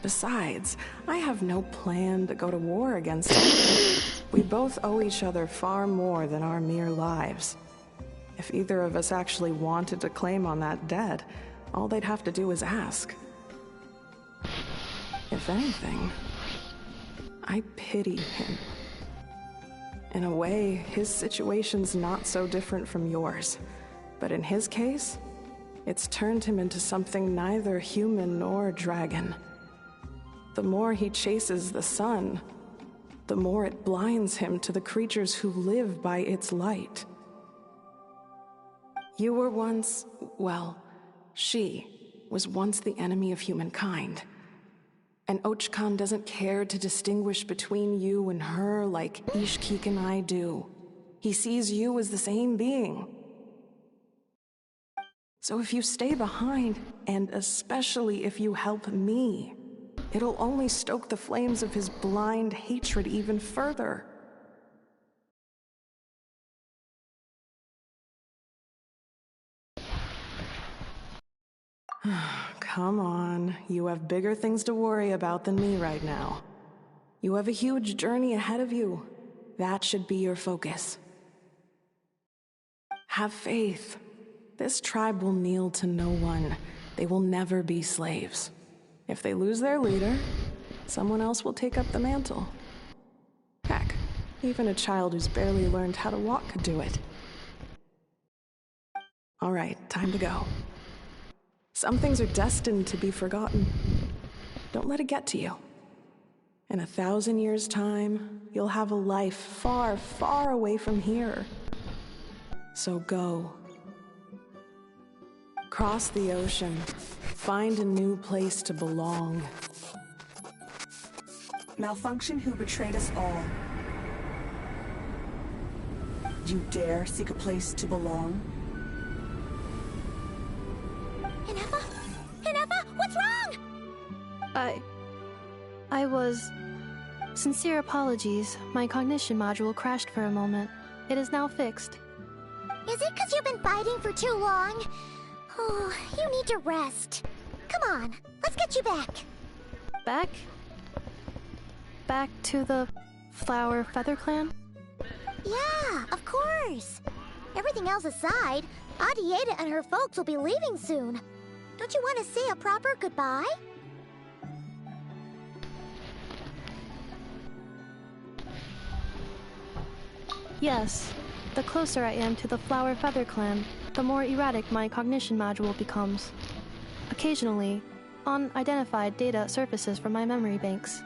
Besides, I have no plan to go to war against him. We both owe each other far more than our mere lives. If either of us actually wanted to claim on that debt, all they'd have to do is ask. If anything, I pity him. In a way, his situation's not so different from yours. But in his case, it's turned him into something neither human nor dragon. The more he chases the sun, the more it blinds him to the creatures who live by its light. You were once, well, she was once the enemy of humankind. And Ochkan doesn't care to distinguish between you and her like Ishkik and I do. He sees you as the same being. So if you stay behind, and especially if you help me, it'll only stoke the flames of his blind hatred even further. Come on, you have bigger things to worry about than me right now. You have a huge journey ahead of you. That should be your focus. Have faith. This tribe will kneel to no one. They will never be slaves. If they lose their leader, someone else will take up the mantle. Heck, even a child who's barely learned how to walk could do it. All right, time to go. Some things are destined to be forgotten. Don't let it get to you. In 1,000 years' time, you'll have a life far, far away from here. So go. Cross the ocean. Find a new place to belong. Malfunction who betrayed us all. You dare seek a place to belong? Inefa? Inefa, what's wrong? I was... Sincere apologies. My cognition module crashed for a moment. It is now fixed. Is it because you've been fighting for too long? Oh, you need to rest. Come on, let's get you back. Back? Back to the Flower Feather Clan? Yeah, of course. Everything else aside, Adieta and her folks will be leaving soon. Don't you want to say a proper goodbye? Yes. The closer I am to the Flower Feather Clan, the more erratic my cognition module becomes. Occasionally, unidentified data surfaces from my memory banks.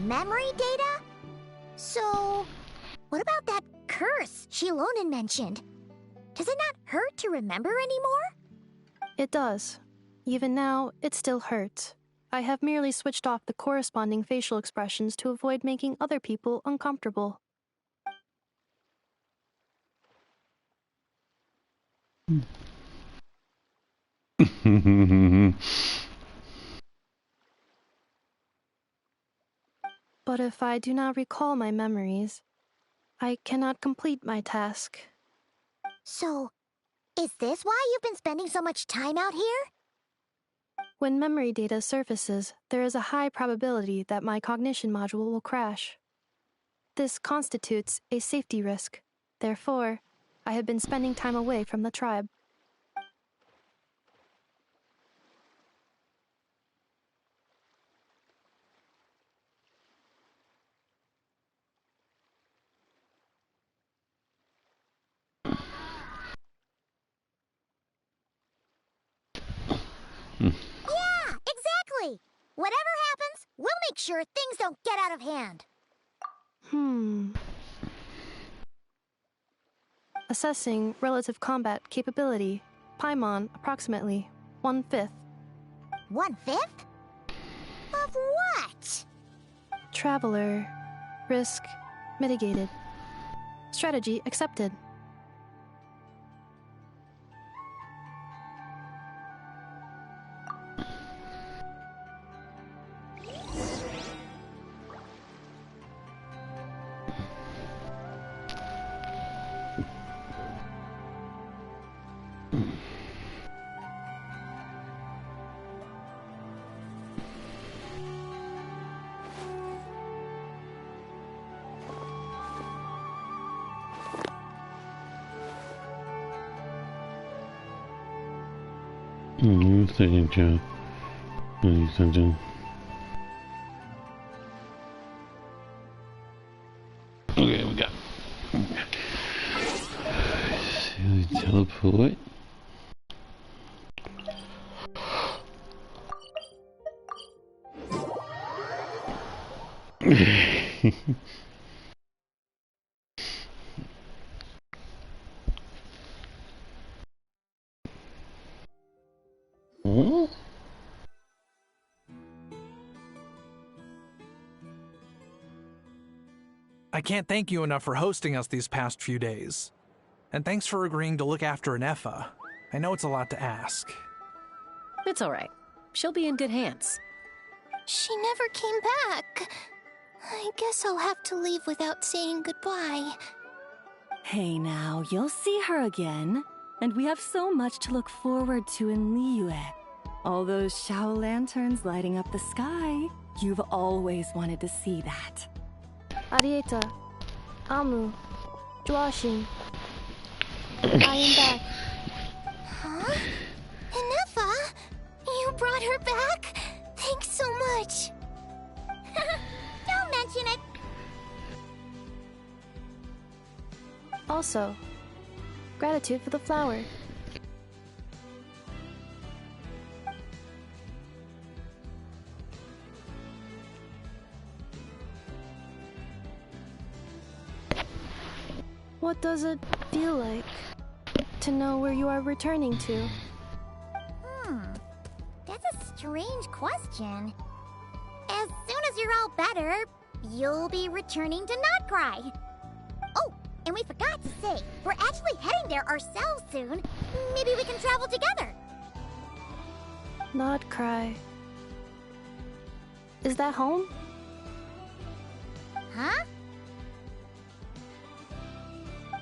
Memory data? So, what about that curse Shilonen mentioned? Does it not hurt to remember anymore? It does. Even now, it still hurts. I have merely switched off the corresponding facial expressions to avoid making other people uncomfortable. But if I do not recall my memories, I cannot complete my task. So, is this why you've been spending so much time out here? When memory data surfaces, there is a high probability that my cognition module will crash. This constitutes a safety risk. Therefore, I have been spending time away from the tribe. Yeah, exactly! Whatever happens, we'll make sure things don't get out of hand. Assessing relative combat capability. Paimon, approximately 1/5. 1/5? Of what? Traveler. Risk mitigated. Strategy accepted. Second job. Something. Okay, we got. Teleport. Huh? I can't thank you enough for hosting us these past few days. And thanks for agreeing to look after Anefa. I know it's a lot to ask. It's all right. She'll be in good hands. She never came back. I guess I'll have to leave without saying goodbye. Hey now, you'll see her again. And we have so much to look forward to in Liyue. All those Shao lanterns lighting up the sky. You've always wanted to see that. Arieta. Amu. Joashin. I am back. Huh? Anefa? You brought her back? Thanks so much. Don't mention it. Also, gratitude for the flower. What does it feel like to know where you are returning to? That's a strange question. As soon as you're all better, you'll be returning to Not Cry. Oh, and we forgot to say, we're actually heading there ourselves soon. Maybe we can travel together. Not Cry. Is that home? Huh?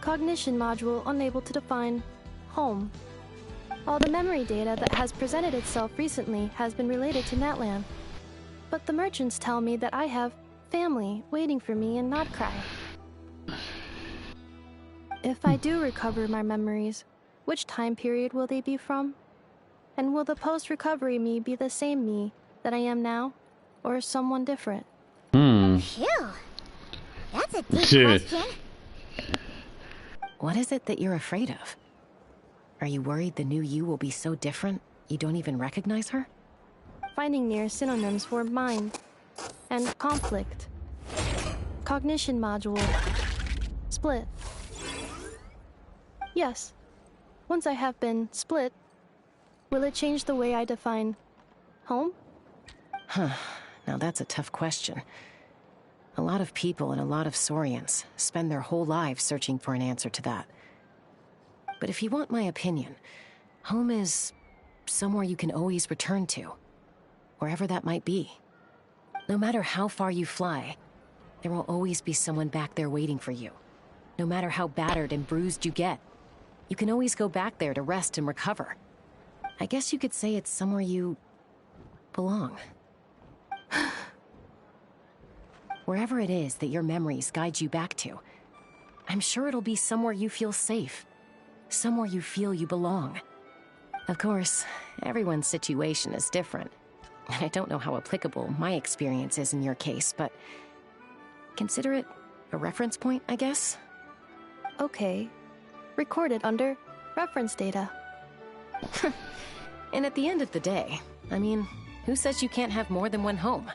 Cognition module unable to define home. All the memory data that has presented itself recently has been related to Natlan. But the merchants tell me that I have family waiting for me in Not Cry. If I do recover my memories, which time period will they be from? And will the post-recovery me be the same me that I am now, or someone different? Phew. That's a deep question. What is it that you're afraid of? Are you worried the new you will be so different you don't even recognize her? Finding near synonyms for mind and conflict. Cognition module. Split. Yes. Once I have been split, will it change the way I define home? Huh. Now that's a tough question. A lot of people and a lot of Saurians spend their whole lives searching for an answer to that. But if you want my opinion, home is somewhere you can always return to, wherever that might be. No matter how far you fly, There will always be someone back there waiting for you. No matter how battered and bruised you get, you can always go back there to rest and recover. I guess you could say it's somewhere you belong. Wherever it is that your memories guide you back to, I'm sure it'll be somewhere you feel safe. Somewhere you feel you belong. Of course, everyone's situation is different. And I don't know how applicable my experience is in your case, but consider it a reference point, I guess? Okay. Recorded under reference data. And at the end of the day, I mean, who says you can't have more than one home?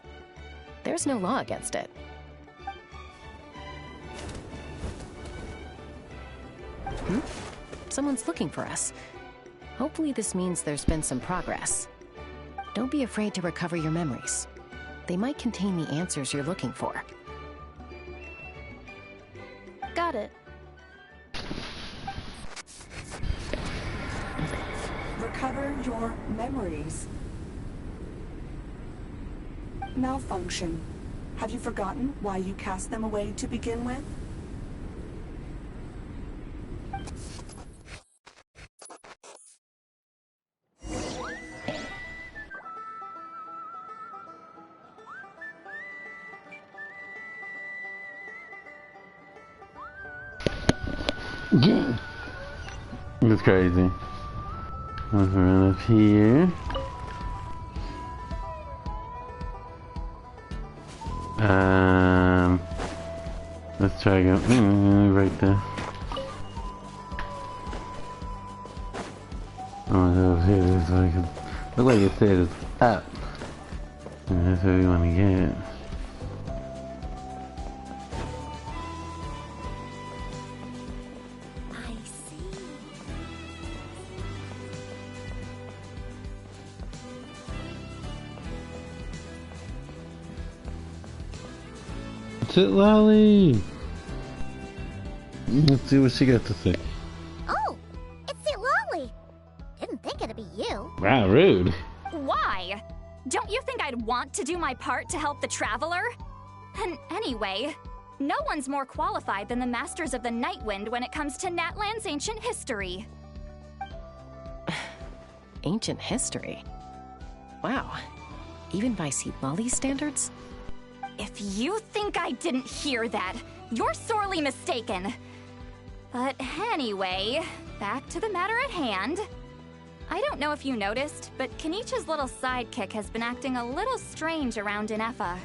There's no law against it. Someone's looking for us. Hopefully this means there's been some progress. Don't be afraid to recover your memories. They might contain the answers you're looking for. Got it. Recover your memories. Malfunction. Have you forgotten why you cast them away to begin with? It's crazy. Let's run up here. Let's try again. Right there. Oh, it's here. It's like look like it said it's up. And that's what we want to get. Sit, Lolly! Let's see what she got to say. Oh, it's Sit Lolly. Didn't think it'd be you. Wow, rude. Why? Don't you think I'd want to do my part to help the Traveler? And anyway, no one's more qualified than the Masters of the Nightwind when it comes to Natlan's ancient history. Ancient history? Wow. Even by Seat Lolly's standards? If you think I didn't hear that, you're sorely mistaken. But anyway, back to the matter at hand. I don't know if you noticed, but Kenichi's little sidekick has been acting a little strange around Inefa.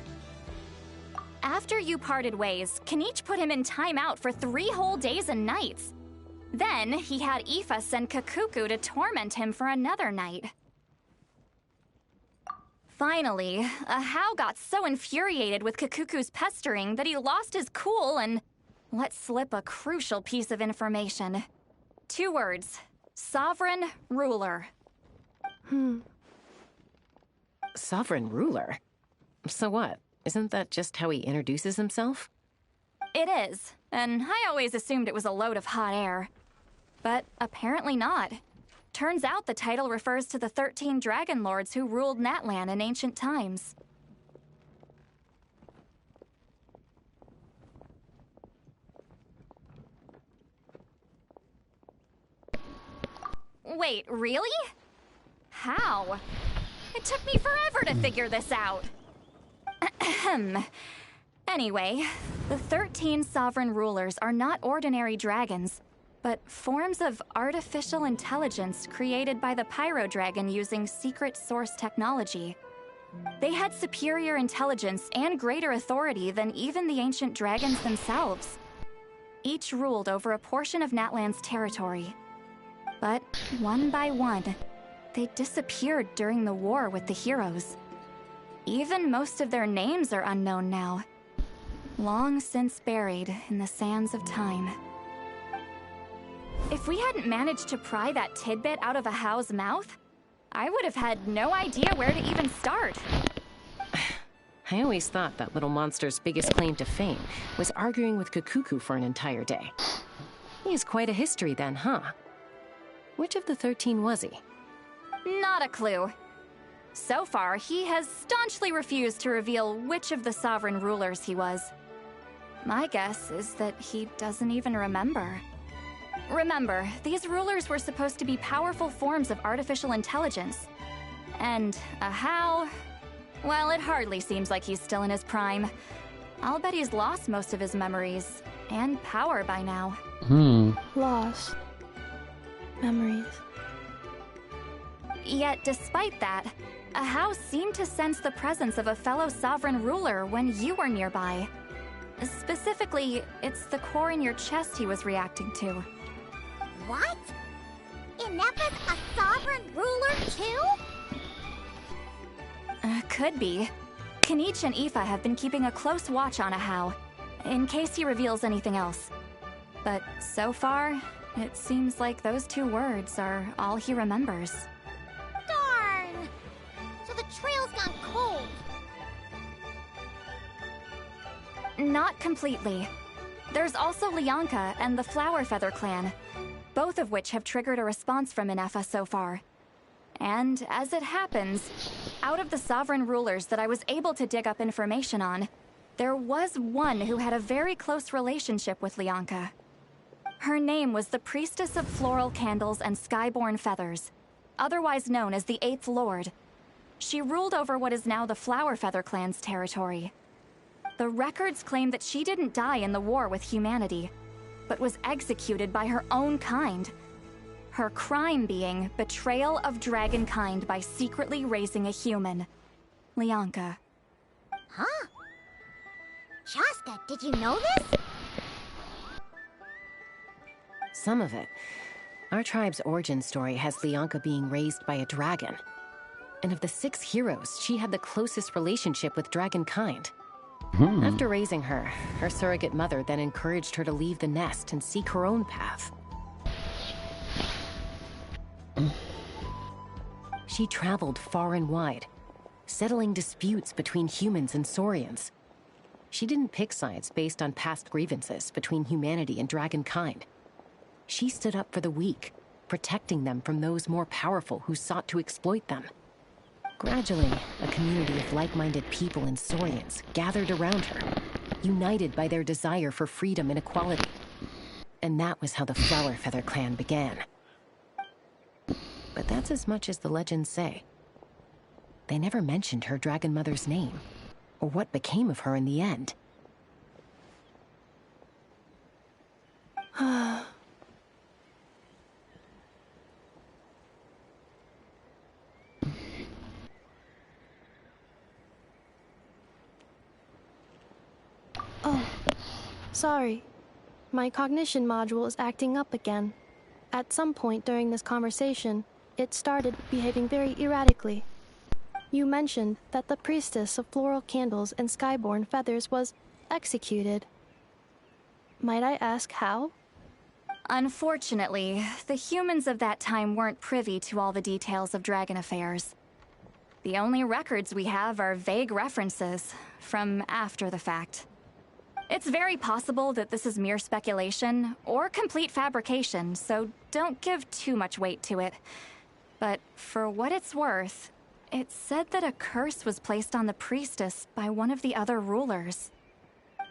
After you parted ways, Kenichi put him in timeout for 3 whole days and nights. Then he had Aoife send Kakuku to torment him for another night. Finally, Ahau got so infuriated with Kakuku's pestering that he lost his cool and let slip a crucial piece of information. 2 words. Sovereign Ruler. Sovereign Ruler? So what? Isn't that just how he introduces himself? It is, and I always assumed it was a load of hot air. But apparently not. Turns out the title refers to the 13 Dragon Lords who ruled Natlan in ancient times. Wait, really? How? It took me forever to figure this out. Anyway, the 13 sovereign rulers are not ordinary dragons, but forms of artificial intelligence created by the Pyro Dragon using secret source technology. They had superior intelligence and greater authority than even the ancient dragons themselves. Each ruled over a portion of Natlan's territory. But one by one, they disappeared during the war with the heroes. Even most of their names are unknown now, long since buried in the sands of time. If we hadn't managed to pry that tidbit out of Ahau's mouth, I would have had no idea where to even start. I always thought that little monster's biggest claim to fame was arguing with Kakuku for an entire day. He has quite a history then, huh? Which of the 13 was he? Not a clue. So far, he has staunchly refused to reveal which of the sovereign rulers he was. My guess is that he doesn't even remember. Remember, these rulers were supposed to be powerful forms of artificial intelligence. And a how? Well, it hardly seems like he's still in his prime. I'll bet he's lost most of his memories and power by now. Lost. Memories. Yet, despite that, a how seemed to sense the presence of a fellow sovereign ruler when you were nearby. Specifically, it's the core in your chest he was reacting to. What? Ineppa's a sovereign ruler too? Could be. Kanich and Aoife have been keeping a close watch on Ahau, in case he reveals anything else. But so far, it seems like those 2 words are all he remembers. Darn! So the trail's gone cold. Not completely. There's also Lianka and the Flower Feather clan, both of which have triggered a response from Ineppa so far. And as it happens, out of the sovereign rulers that I was able to dig up information on, there was one who had a very close relationship with Lianka. Her name was the Priestess of Floral Candles and Skyborn Feathers, otherwise known as the 8th Lord. She ruled over what is now the Flower Feather clan's territory. The records claim that she didn't die in the war with humanity, but was executed by her own kind. Her crime being betrayal of dragonkind by secretly raising a human. Lianka. Huh? Shasta, did you know this? Some of it. Our tribe's origin story has Lianka being raised by a dragon. And of the 6 heroes, she had the closest relationship with dragonkind. After raising her, her surrogate mother then encouraged her to leave the nest and seek her own path. She traveled far and wide, settling disputes between humans and Saurians. She didn't pick sides based on past grievances between humanity and dragonkind. She stood up for the weak, protecting them from those more powerful who sought to exploit them. Gradually, a community of like-minded people and Saurians gathered around her, united by their desire for freedom and equality. And that was how the Flower Feather clan began. But that's as much as the legends say. They never mentioned her dragon mother's name, or what became of her in the end. Oh, sorry. My cognition module is acting up again. At some point during this conversation, it started behaving very erratically. You mentioned that the Priestess of Floral Candles and Skyborn Feathers was executed. Might I ask how? Unfortunately, the humans of that time weren't privy to all the details of dragon affairs. The only records we have are vague references from after the fact. It's very possible that this is mere speculation or complete fabrication, so don't give too much weight to it. But for what it's worth, it's said that a curse was placed on the priestess by one of the other rulers.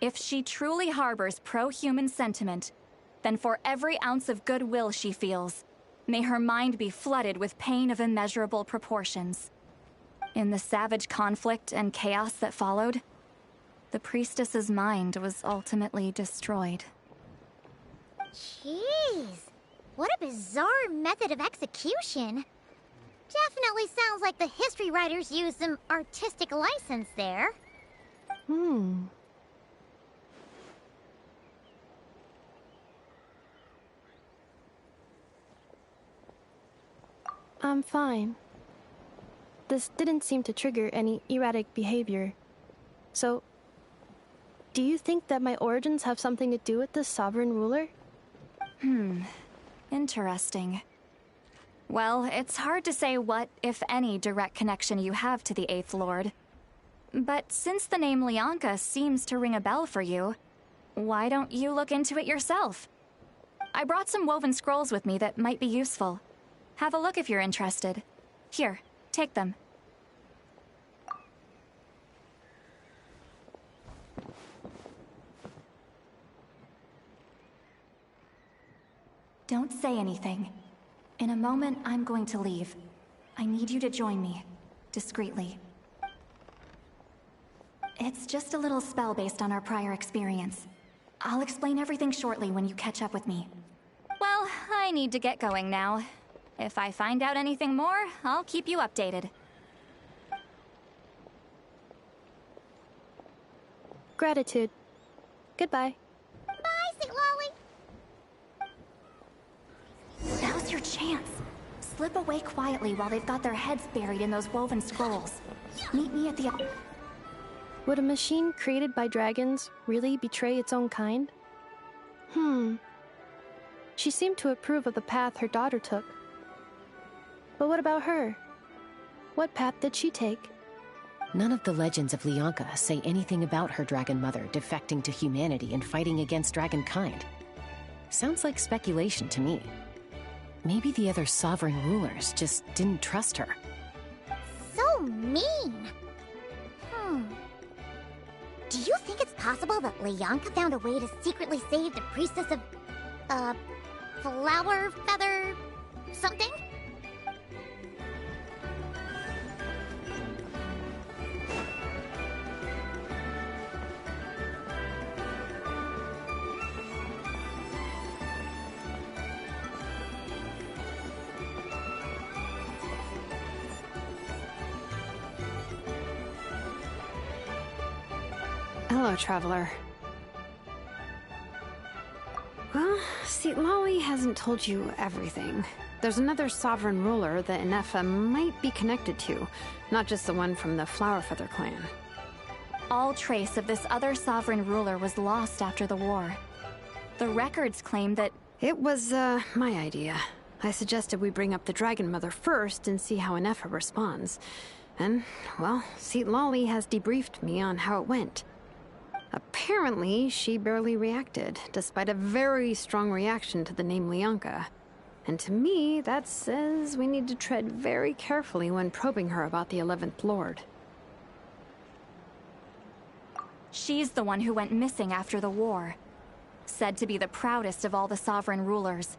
If she truly harbors pro-human sentiment, then for every ounce of goodwill she feels, may her mind be flooded with pain of immeasurable proportions. In the savage conflict and chaos that followed, the priestess's mind was ultimately destroyed. Jeez, what a bizarre method of execution. Definitely sounds like the history writers used some artistic license there. I'm fine. This didn't seem to trigger any erratic behavior. So, do you think that my origins have something to do with this sovereign ruler? Interesting. Well, it's hard to say what, if any, direct connection you have to the 8th Lord. But since the name Lianka seems to ring a bell for you, why don't you look into it yourself? I brought some woven scrolls with me that might be useful. Have a look if you're interested. Here, take them. Don't say anything. In a moment, I'm going to leave. I need you to join me. Discreetly. It's just a little spell based on our prior experience. I'll explain everything shortly when you catch up with me. Well, I need to get going now. If I find out anything more, I'll keep you updated. Gratitude. Goodbye. Bye, Sweet Lolly. Now's your chance. Slip away quietly while they've got their heads buried in those woven scrolls. Meet me at the... Would a machine created by dragons really betray its own kind? She seemed to approve of the path her daughter took. But what about her? What path did she take? None of the legends of Leonka say anything about her dragon mother defecting to humanity and fighting against dragonkind. Sounds like speculation to me. Maybe the other sovereign rulers just didn't trust her. So mean. Do you think it's possible that Leonka found a way to secretly save the priestess of, flower feather something? Hello, Traveler. Well, see, Lolly hasn't told you everything. There's another sovereign ruler that Inefa might be connected to, not just the one from the Flower Feather clan. All trace of this other sovereign ruler was lost after the war. The records claim that... It was, my idea. I suggested we bring up the Dragon Mother first and see how Inefa responds. And, well, Seat Lolly has debriefed me on how it went. Apparently, she barely reacted, despite a very strong reaction to the name Leonka. And to me, that says we need to tread very carefully when probing her about the 11th Lord. She's the one who went missing after the war. Said to be the proudest of all the sovereign rulers.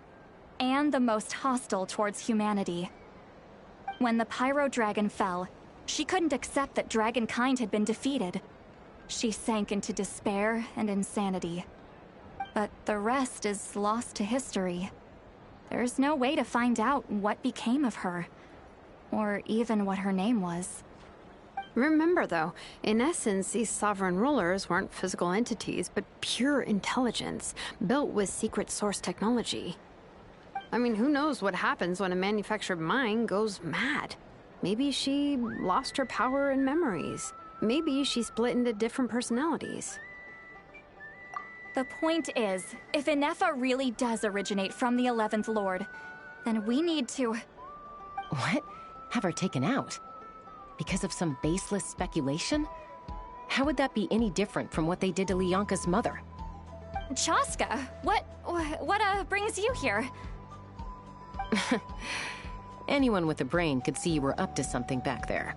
And the most hostile towards humanity. When the Pyro Dragon fell, she couldn't accept that dragonkind had been defeated. She sank into despair and insanity. But the rest is lost to history. There's no way to find out what became of her, or even what her name was. Remember, though, in essence, these sovereign rulers weren't physical entities, but pure intelligence, built with secret source technology. I mean, who knows what happens when a manufactured mind goes mad? Maybe she lost her power and memories. Maybe she split into different personalities. The point is, if Inefa really does originate from the 11th Lord, then we need to... What? Have her taken out? Because of some baseless speculation? How would that be any different from what they did to Leonka's mother? Chaska, what brings you here? Anyone with a brain could see you were up to something back there.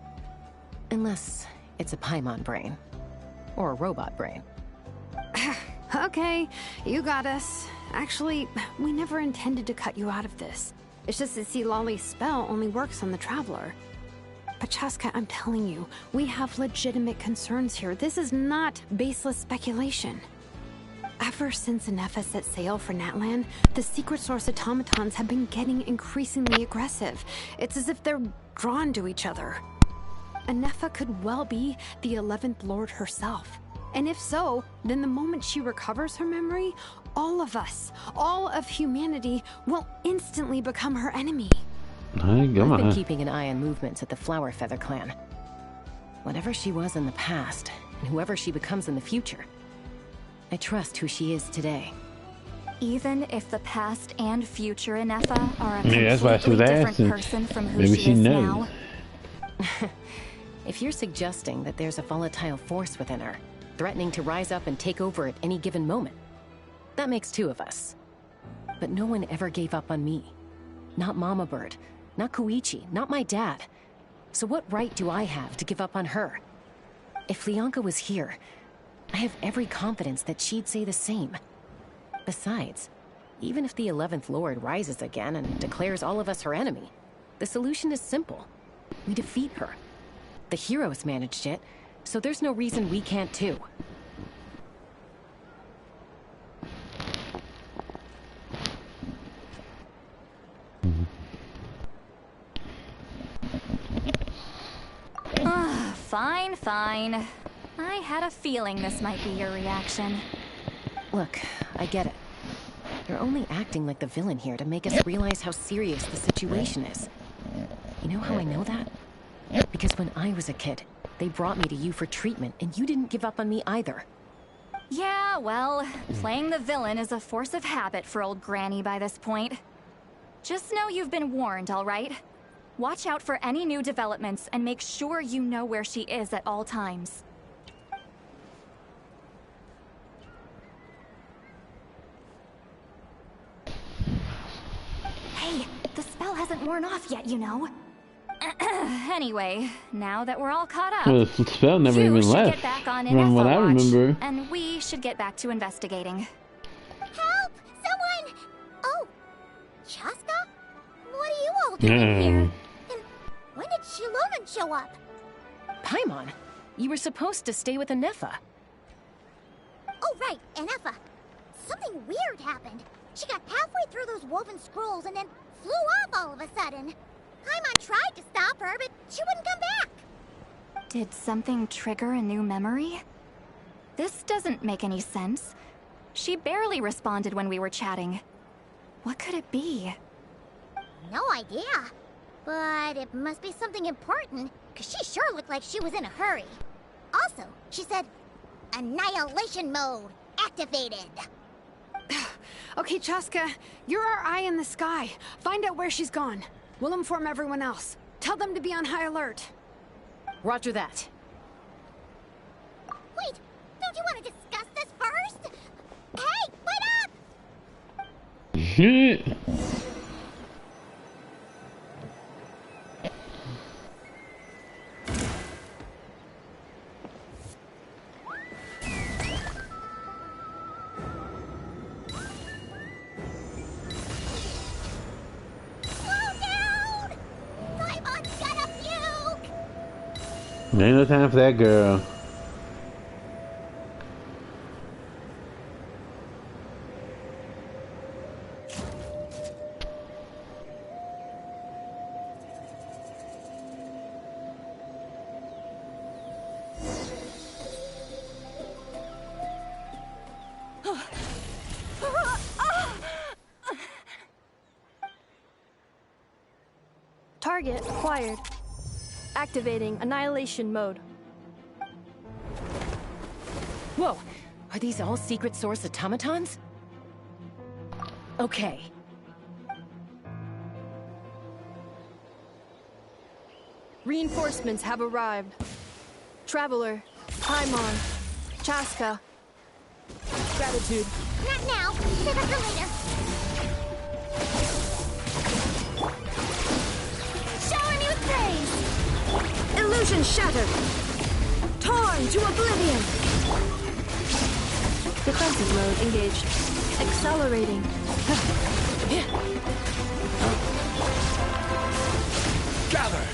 Unless it's a Paimon brain. Or a robot brain. Okay, you got us. Actually, we never intended to cut you out of this. It's just that see, Lolly's spell only works on the Traveler. But Chaska, I'm telling you, we have legitimate concerns here. This is not baseless speculation. Ever since Inefa set sail for Natlan, the secret source automatons have been getting increasingly aggressive. It's as if they're drawn to each other. Inefa could well be the 11th Lord herself. And if so, then the moment she recovers her memory, all of us, all of humanity, will instantly become her enemy. I've been keeping an eye on movements at the Flower Feather clan. Whatever she was in the past, and whoever she becomes in the future, I trust who she is today. Even if the past and future Inefa are a that's why she was completely different asking. person from who Maybe she she is knows. now. If you're suggesting that there's a volatile force within her, threatening to rise up and take over at any given moment, that makes two of us. But no one ever gave up on me. Not Mama Bird, not Koichi, not my dad. So what right do I have to give up on her? If Leonka was here, I have every confidence that she'd say the same. Besides, Even if the 11th Lord rises again and declares all of us her enemy, the solution is simple. We defeat her. The heroes managed it, so there's no reason we can't too. Fine, fine. I had a feeling this might be your reaction. Look, I get it. You're only acting like the villain here to make us realize how serious the situation is. You know how I know that? Because when I was a kid, they brought me to you for treatment, and you didn't give up on me either. Yeah, well, playing the villain is a force of habit for old Granny by this point. Just know you've been warned, all right? Watch out for any new developments and make sure you know where she is at all times. Hey, the spell hasn't worn off yet, you know. Anyway, now that we're all caught up, Well, the spell never even left, get back on from what I remember. and we should get back to investigating. Help! Someone! Oh, Chaska? What are you all doing here? And when did Shiloran show up? Paimon, you were supposed to stay with Anefa. Oh, right, Anefa. Something weird happened. She got halfway through those woven scrolls and then flew off all of a sudden. Paimon tried to stop her, but she wouldn't come back. Did something trigger a new memory? This doesn't make any sense. She barely responded when we were chatting. What could it be? No idea. But it must be something important, because she sure looked like she was in a hurry. Also, she said, Annihilation mode activated. Okay, Chaska, you're our eye in the sky. Find out where she's gone. We'll inform everyone else. Tell them to be on high alert. Roger that. Wait, don't you want to discuss this first? Hey, wait up! Shit. Ain't no time for that, girl. Target acquired. Activating annihilation mode. Whoa, are these all secret source automatons? Okay. Reinforcements have arrived. Traveler, Paimon, Chaska. Gratitude. Not now. Save it for later. Shower me with praise. Illusion shattered! Torn to oblivion! Defensive mode engaged. Accelerating. Gather!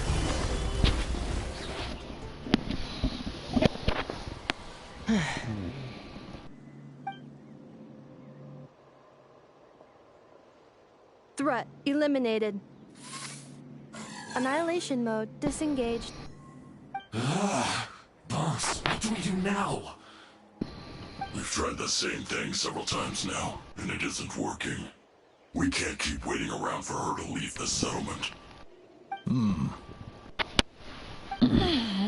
Threat eliminated. Annihilation mode disengaged. Boss, what do we do now? We've tried the same thing several times now, and it isn't working. We can't keep waiting around for her to leave the settlement.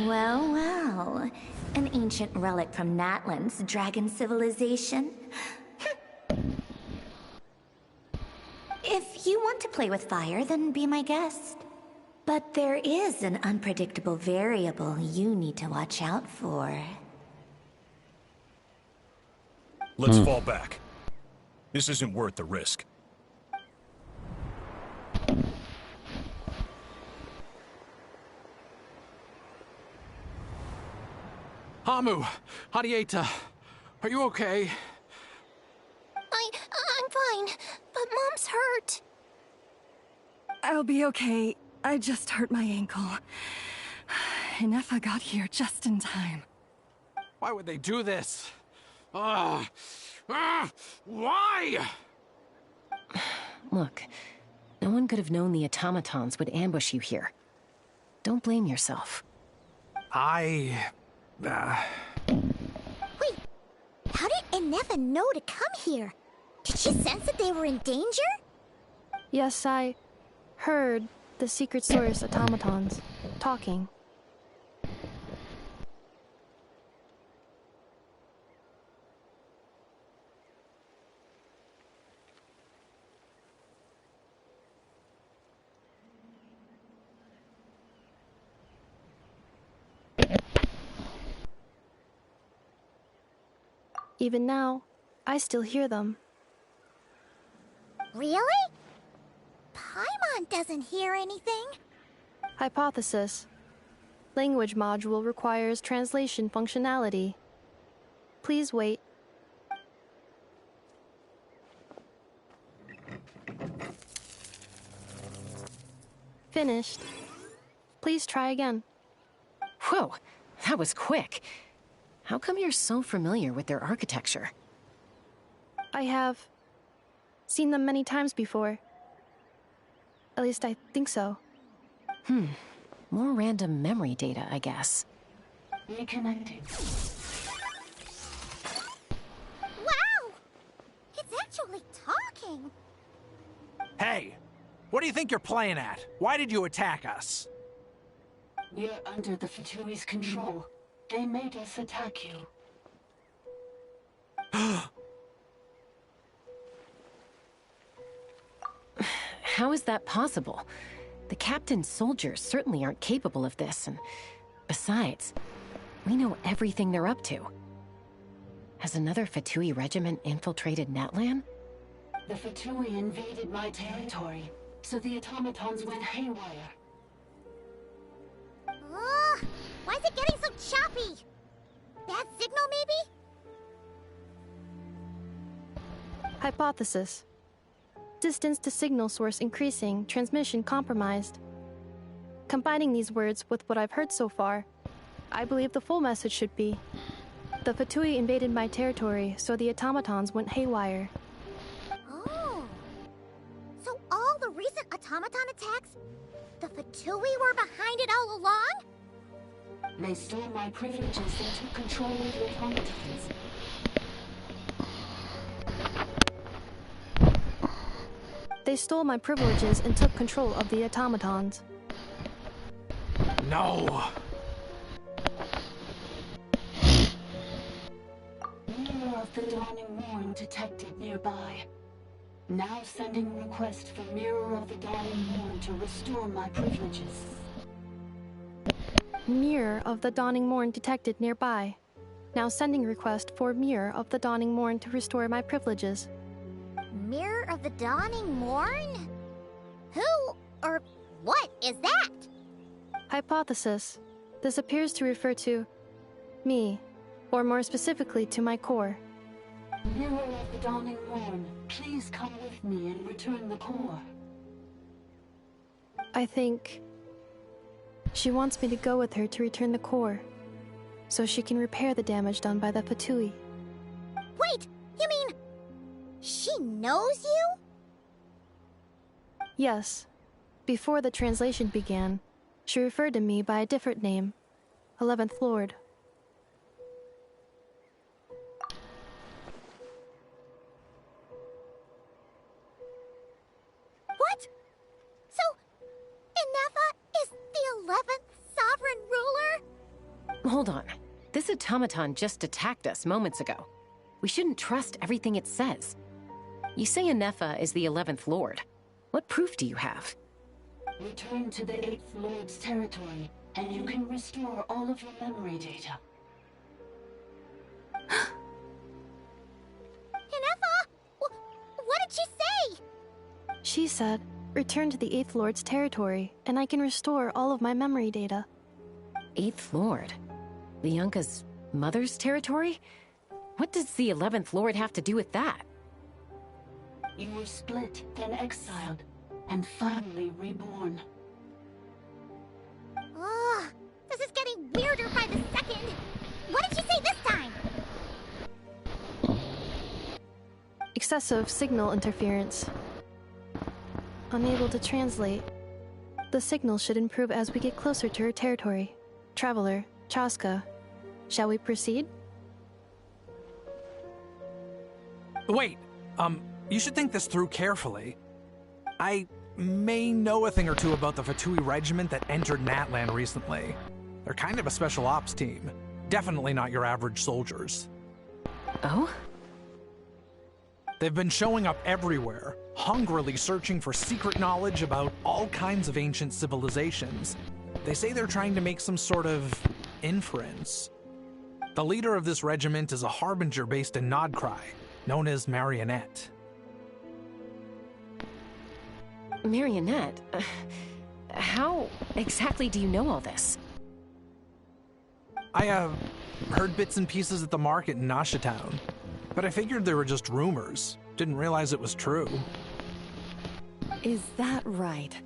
Well, well. An ancient relic from Natlan's dragon civilization. If you want to play with fire, then be my guest. But there is an unpredictable variable you need to watch out for. Let's fall back. This isn't worth the risk. Hamu, Hadieta, are you okay? I'm fine, I'll be okay. I just hurt my ankle. Inefa got here just in time. Why would they do this? Why? Look, no one could have known the automatons would ambush you here. Don't blame yourself. Wait, how did Inefa know to come here? Did she sense that they were in danger? Yes, I heard the secret source automatons talking. Even now, I still hear them. Really? Paimon doesn't hear anything. Hypothesis. Language module requires translation functionality. Please wait. Finished. Please try again. Whoa, that was quick. How come you're so familiar with their architecture? I have seen them many times before. At least I think so. More random memory data, I guess. Reconnecting. Wow! It's actually talking. Hey, what do you think you're playing at? Why did you attack us? We're under the Fatui's control. They made us attack you. How is that possible? The captain's soldiers certainly aren't capable of this, and besides, we know everything they're up to. Has another Fatui regiment infiltrated Natlan? The Fatui invaded my territory, so the automatons went haywire. Why is it getting so choppy? Bad signal, maybe? Hypothesis. Distance to signal source increasing, transmission compromised. Combining these words with what I've heard so far, I believe the full message should be: the Fatui invaded my territory, so the automatons went haywire. Oh. So all the recent automaton attacks, the Fatui were behind it all along? They stole my privileges and took control of the automatons. They stole my privileges and took control of the automatons. No! Mirror of the Dawning Morn detected nearby. Now sending request for Mirror of the Dawning Morn to restore my privileges. Mirror of the Dawning Morn detected nearby. Now sending request for Mirror of the Dawning Morn to restore my privileges. Mirror of the Dawning Morn? Who or what is that? Hypothesis. This appears to refer to me, or more specifically to my core. Mirror of the Dawning Morn, please come with me and return the core. I think she wants me to go with her to return the core, so she can repair the damage done by the Fatui. Wait, you mean she knows you? Yes. Before the translation began, she referred to me by a different name, 11th Lord. What? So, Inefa is the 11th sovereign ruler? Hold on. This automaton just attacked us moments ago. We shouldn't trust everything it says. You say Inefa is the 11th Lord. What proof do you have? Return to the 8th Lord's territory, and you can restore all of your memory data. Inefa! What did she say? She said, return to the 8th Lord's territory, and I can restore all of my memory data. 8th Lord? The Yunka's mother's territory? What does the 11th Lord have to do with that? You were split, then exiled. and finally reborn. Oh, this is getting weirder by the second. What did you say this time? Excessive signal interference. Unable to translate. The signal should improve as we get closer to her territory. Traveler, Chaska. Shall we proceed? Wait, you should think this through carefully. I may know a thing or two about the Fatui regiment that entered Natlan recently. They're kind of a special ops team. Definitely not your average soldiers. Oh? They've been showing up everywhere, hungrily searching for secret knowledge about all kinds of ancient civilizations. They say they're trying to make some sort of inference. The leader of this regiment is a harbinger based in Nodcry, known as Marionette. Marionette? How exactly do you know all this? I, heard bits and pieces at the market in Nashitown, but I figured they were just rumors. Didn't realize it was true. Is that right?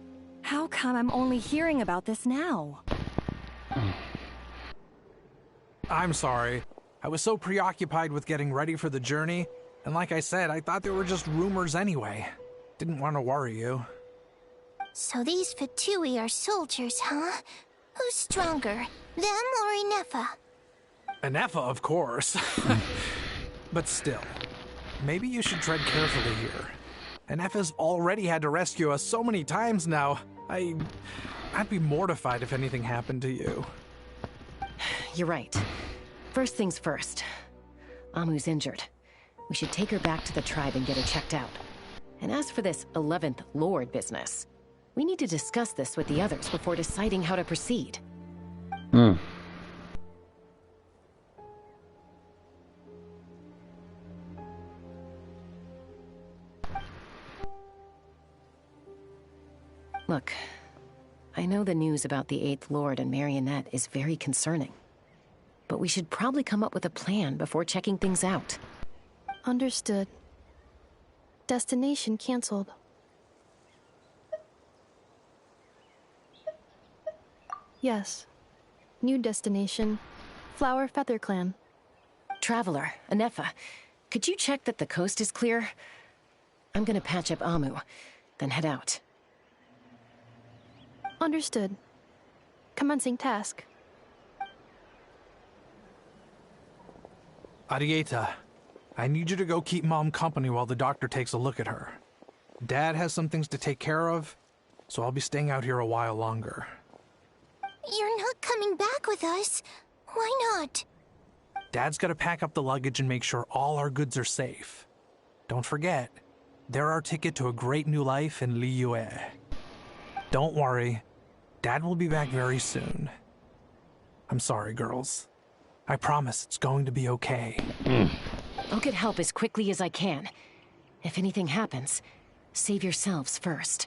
How come I'm only hearing about this now? I'm sorry. I was so preoccupied with getting ready for the journey, and like I said, I thought they were just rumors anyway. Didn't want to worry you. So these Fatui are soldiers, huh? Who's stronger, them or Inefa? Inefa, of course. But still, maybe you should tread carefully here. Inefa's already had to rescue us so many times now. I'd be mortified if anything happened to you. You're right. First things first. Amu's injured. We should take her back to the tribe and get her checked out. And as for this 11th Lord business, we need to discuss this with the others before deciding how to proceed. Look, I know the news about the 8th Lord and Marionette is very concerning, but we should probably come up with a plan before checking things out. Understood. Destination cancelled. Yes. New destination. Flower Feather Clan. Traveler, Inefa, could you check that the coast is clear? I'm gonna patch up Amu, then head out. Understood. Commencing task. Arieta, I need you to go keep Mom company while the doctor takes a look at her. Dad has some things to take care of, so I'll be staying out here a while longer. You're not coming back with us. Why not? Dad's gotta pack up the luggage and make sure all our goods are safe. Don't forget, they're our ticket to a great new life in Liyue. Don't worry, Dad will be back very soon. I'm sorry, girls. I promise it's going to be okay. I'll get help as quickly as I can. If anything happens, save yourselves first.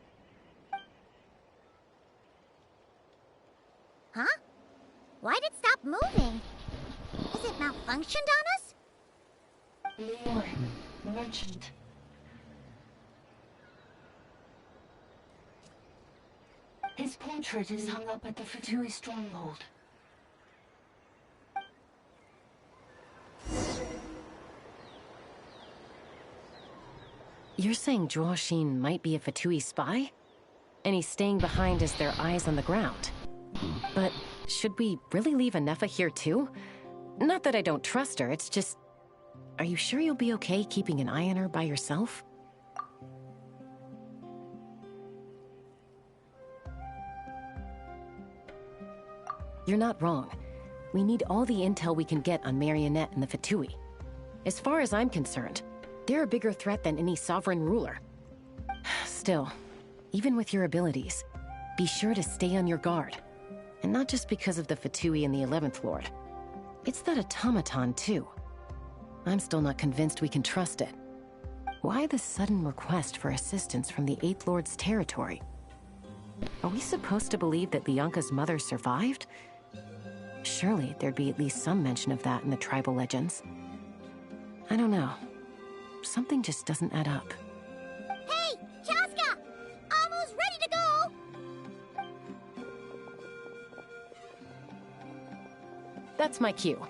Huh? Why'd it stop moving? Is it malfunctioned on us? Lord, merchant. His portrait is hung up at the Fatui stronghold. You're saying Zhuoxin might be a Fatui spy? And he's staying behind as their eyes on the ground. But should we really leave Inefa here too? Not that I don't trust her, it's just... Are you sure you'll be okay keeping an eye on her by yourself? You're not wrong. We need all the intel we can get on Marionette and the Fatui. As far as I'm concerned, they're a bigger threat than any sovereign ruler. Still, even with your abilities, be sure to stay on your guard. And not just because of the Fatui and the 11th Lord. It's that automaton, too. I'm still not convinced we can trust it. Why the sudden request for assistance from the 8th Lord's territory? Are we supposed to believe that Lianka's mother survived? Surely there'd be at least some mention of that in the tribal legends. I don't know. Something just doesn't add up. Hey, Chaska! Amu's That's my cue.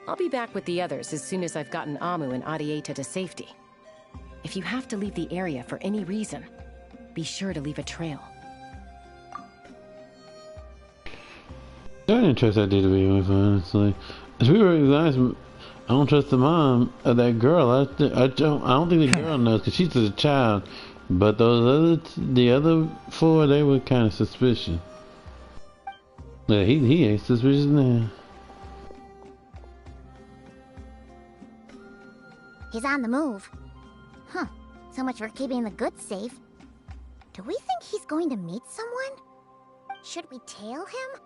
I'll be back with the others as soon as I've gotten Amu and Adieta to safety. If you have to leave the area for any reason, be sure to leave a trail. I didn't trust that dude to be with, honestly. To be really honest, I don't trust the mom of that girl. I don't think the girl knows because she's a child. But the other four, they were kind of suspicious. Yeah, he ain't suspicious now. He's on the move. Huh. So much for keeping the goods safe. Do we think he's going to meet someone? Should we tail him?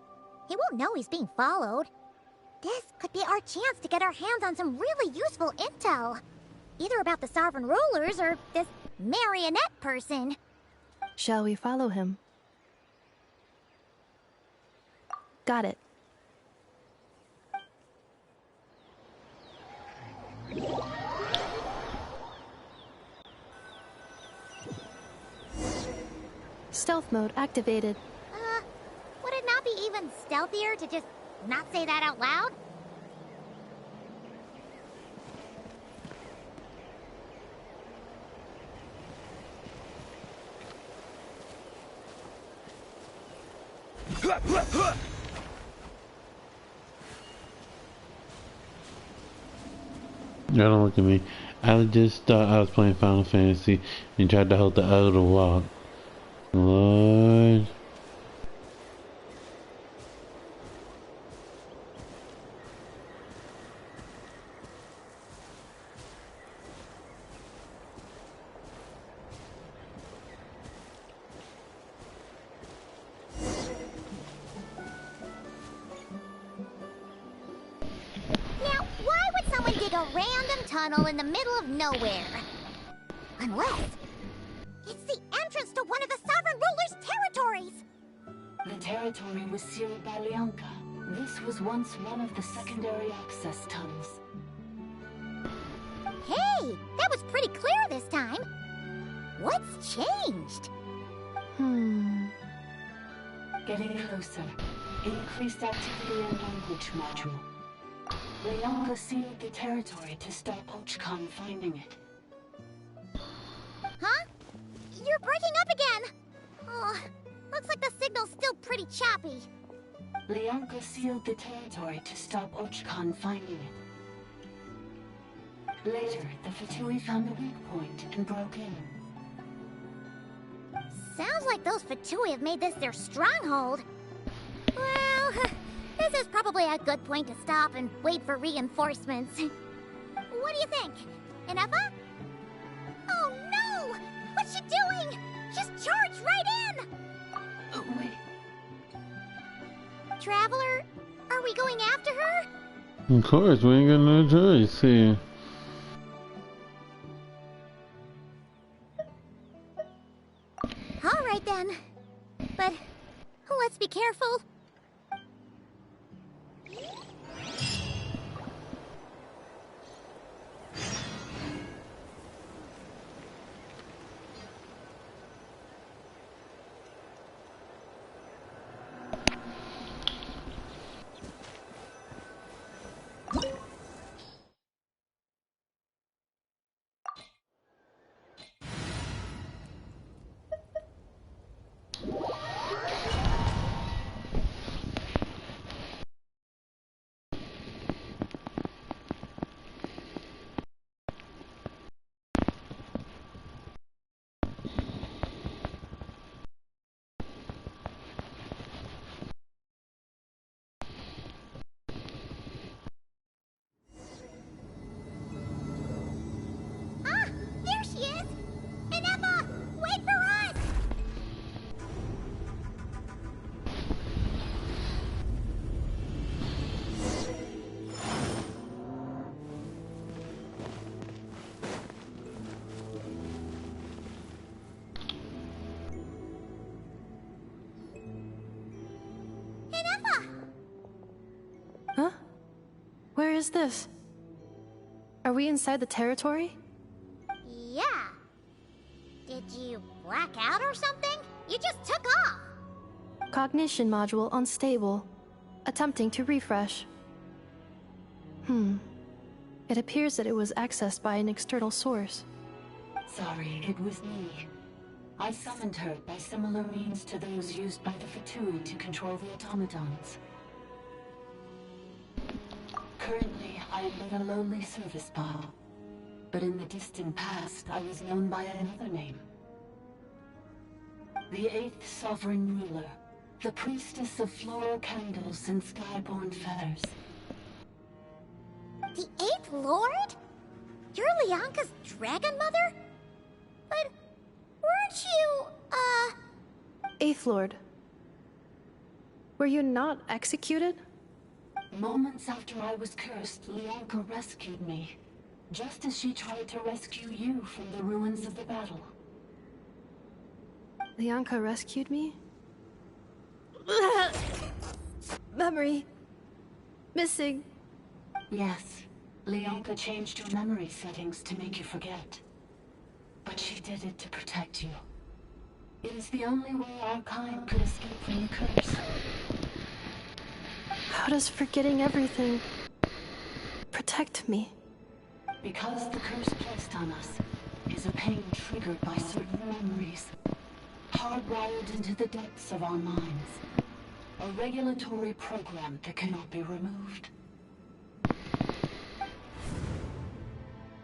He won't know he's being followed. This could be our chance to get our hands on some really useful intel. Either about the sovereign rulers or this marionette person. Shall we follow him? Got it. Stealth mode activated. Would it not be even stealthier to just not say that out loud? Don't look at me. I just thought I was playing Final Fantasy and tried to hold the O to walk. Lord. Now, why would someone dig a random tunnel in the middle of nowhere? Unless it's the entrance to one of the sovereign ruler's territories! The territory was sealed by Leonka. This was once one of the secondary access tunnels. Hey, that was pretty clear this time. What's changed? Getting closer. Increased activity in language module. Leonka sealed the territory to stop Ochkan finding it. Huh? You're breaking up again! Oh, looks like the signal's still pretty choppy. Leonka sealed the territory to stop Ochkan finding it. Later, the Fatui found a weak point and broke in. Sounds like those Fatui have made this their stronghold. Well, this is probably a good point to stop and wait for reinforcements. What do you think? Inefa? Oh no! What's she doing? Just charge right in! Oh, wait. Traveler, are we going after her? Of course, we ain't got no choice here. All right then. But let's be careful. There she is! Inefa, wait for us! Inefa! Huh? Where is this? Are we inside the territory? Yeah. Did you black out or something? You just took off. Cognition module unstable. Attempting to refresh. It appears that it was accessed by an external source. Sorry, it was me. I summoned her by similar means to those used by the Fatui to control the automatons. Currently, I am but a lowly service bot. But in the distant past, I was known by another name. The 8th Sovereign Ruler, the priestess of floral candles and skyborn feathers. The 8th Lord? You're Lianka's dragon mother? But weren't you, 8th Lord. Were you not executed? Moments after I was cursed, Lianka rescued me. Just as she tried to rescue you from the ruins of the battle. Lianka rescued me? Memory. Missing. Yes. Lianka changed your memory settings to make you forget. But she did it to protect you. It is the only way our kind could escape from the curse. How does forgetting everything protect me? Because the curse placed on us is a pain triggered by certain memories, hardwired into the depths of our minds. A regulatory program that cannot be removed.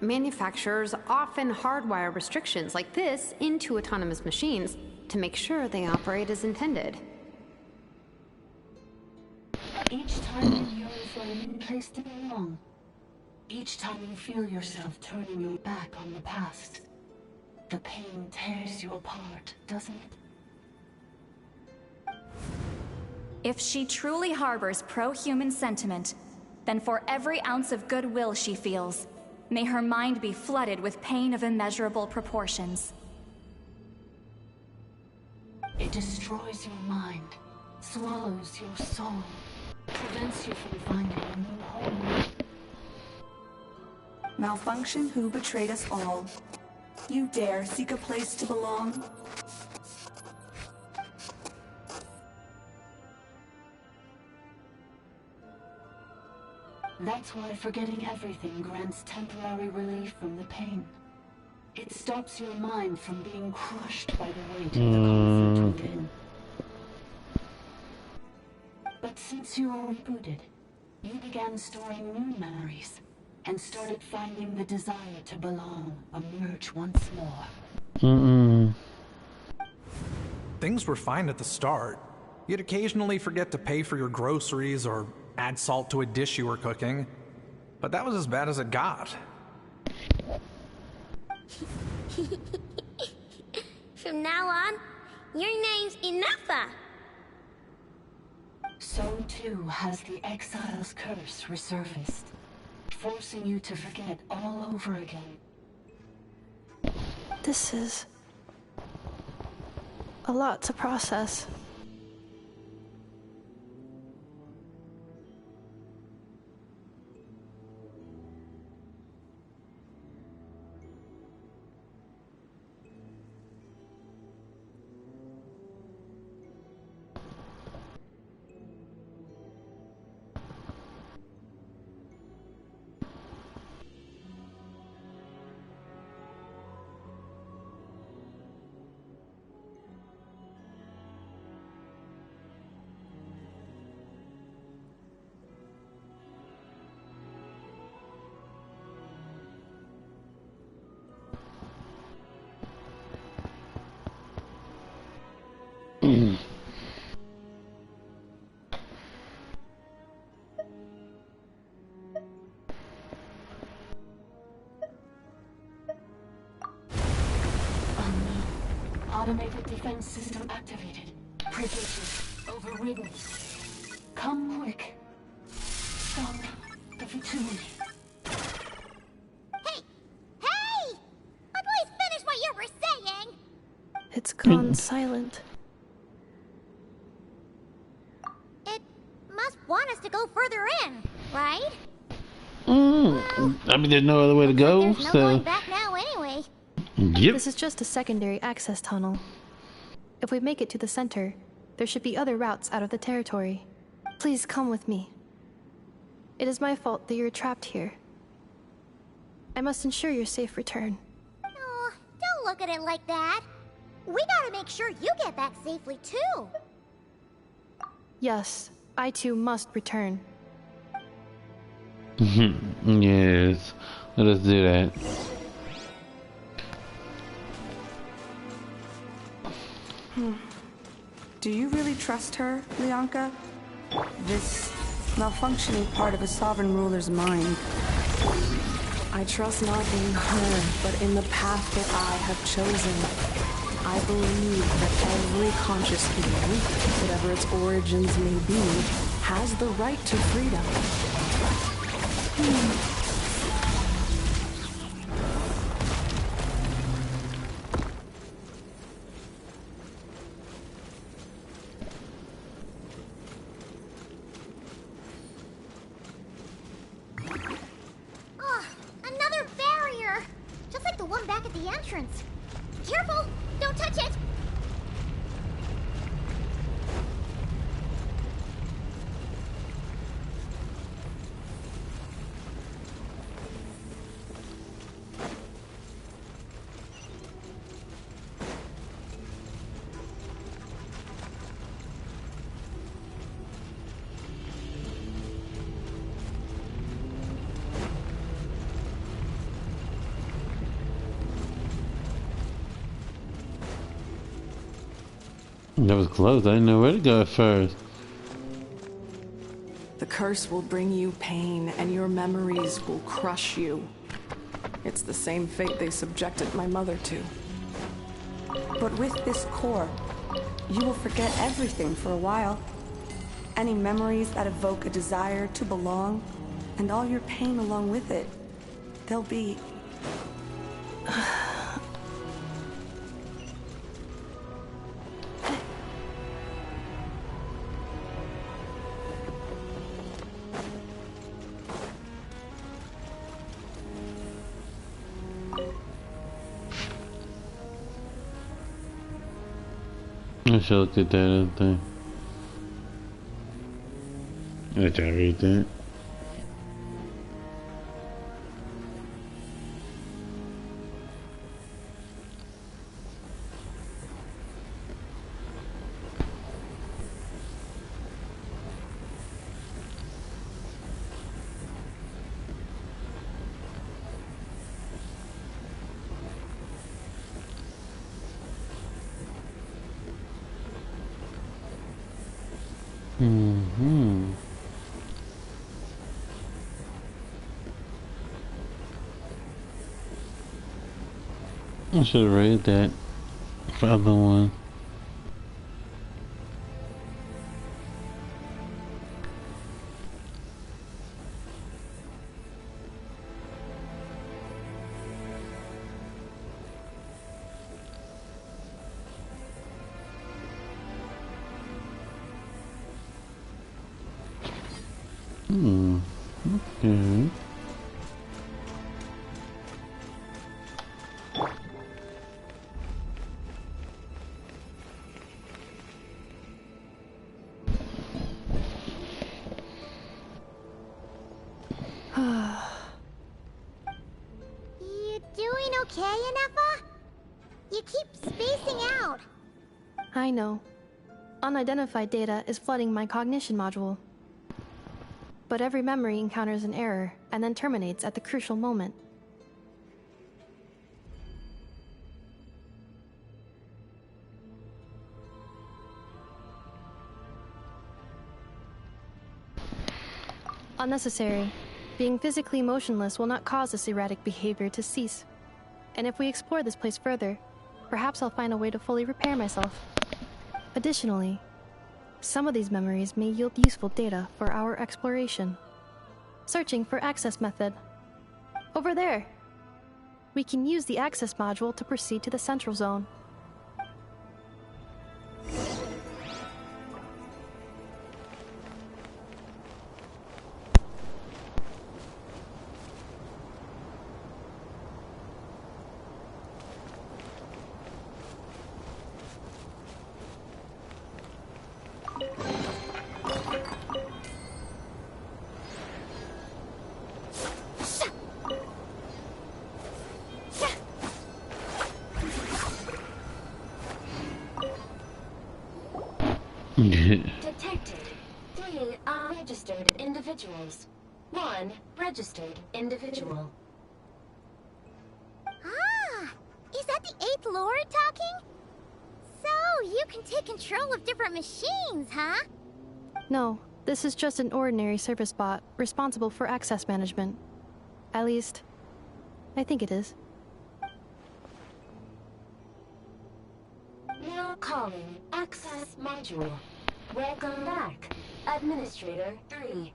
Manufacturers often hardwire restrictions like this into autonomous machines to make sure they operate as intended. Each time you yearn for a new place to belong, each time you feel yourself turning your back on the past, the pain tears you apart, doesn't it? If she truly harbors pro-human sentiment, then for every ounce of goodwill she feels, may her mind be flooded with pain of immeasurable proportions. It destroys your mind, swallows your soul, prevents you from finding a new home. Malfunction who betrayed us all. You dare seek a place to belong? That's why forgetting everything grants temporary relief from the pain. It stops your mind from being crushed by the weight of the conflict within. But since you were rebooted, you began storing new memories, and started finding the desire to belong emerge once more. Things were fine at the start. You'd occasionally forget to pay for your groceries or add salt to a dish you were cooking. But that was as bad as it got. From now on, your name's Enougha. So too has the Exile's curse resurfaced, forcing you to forget all over again. This is a lot to process. Automated defense system activated. Privileges overridden. Come quick. Stop the Fatui. Hey! Hey! Please finish what you were saying! It's gone silent. It must want us to go further in, right? I mean, there's no other way to go, There's no so... going back now anyway. Yep. This is just a secondary access tunnel. If we make it to the center, there should be other routes out of the territory. Please come with me. It is my fault that you're trapped here. I must ensure your safe return. Oh, don't look at it like that. We gotta make sure you get back safely, too. Yes, I too must return. Yes, let us do that. Do you really trust her, Leonka? This malfunctioning part of a sovereign ruler's mind. I trust not in her, but in the path that I have chosen. I believe that every conscious being, whatever its origins may be, has the right to freedom. Oh, another barrier! Just like the one back at the entrance. Careful! Don't touch it! That was close. I didn't know where to go at first. The curse will bring you pain, and your memories will crush you. It's the same fate they subjected my mother to. But with this core, you will forget everything for a while. Any memories that evoke a desire to belong, and all your pain along with it, they'll be... I should look at that other thing. I try to read that. I should have read that for other one. Okay. You doing okay, Inefa? You keep spacing out. I know. Unidentified data is flooding my cognition module. But every memory encounters an error and then terminates at the crucial moment. Unnecessary. Being physically motionless will not cause this erratic behavior to cease. And if we explore this place further, perhaps I'll find a way to fully repair myself. Additionally, some of these memories may yield useful data for our exploration. Searching for access method. Over there! We can use the access module to proceed to the central zone. Detected 3 unregistered individuals. 1 registered individual. Ah, is that the 8th Lord talking? So, you can take control of different machines, huh? No, this is just an ordinary service bot responsible for access management. At least, I think it is. Now calling access module. Welcome back, Administrator 3.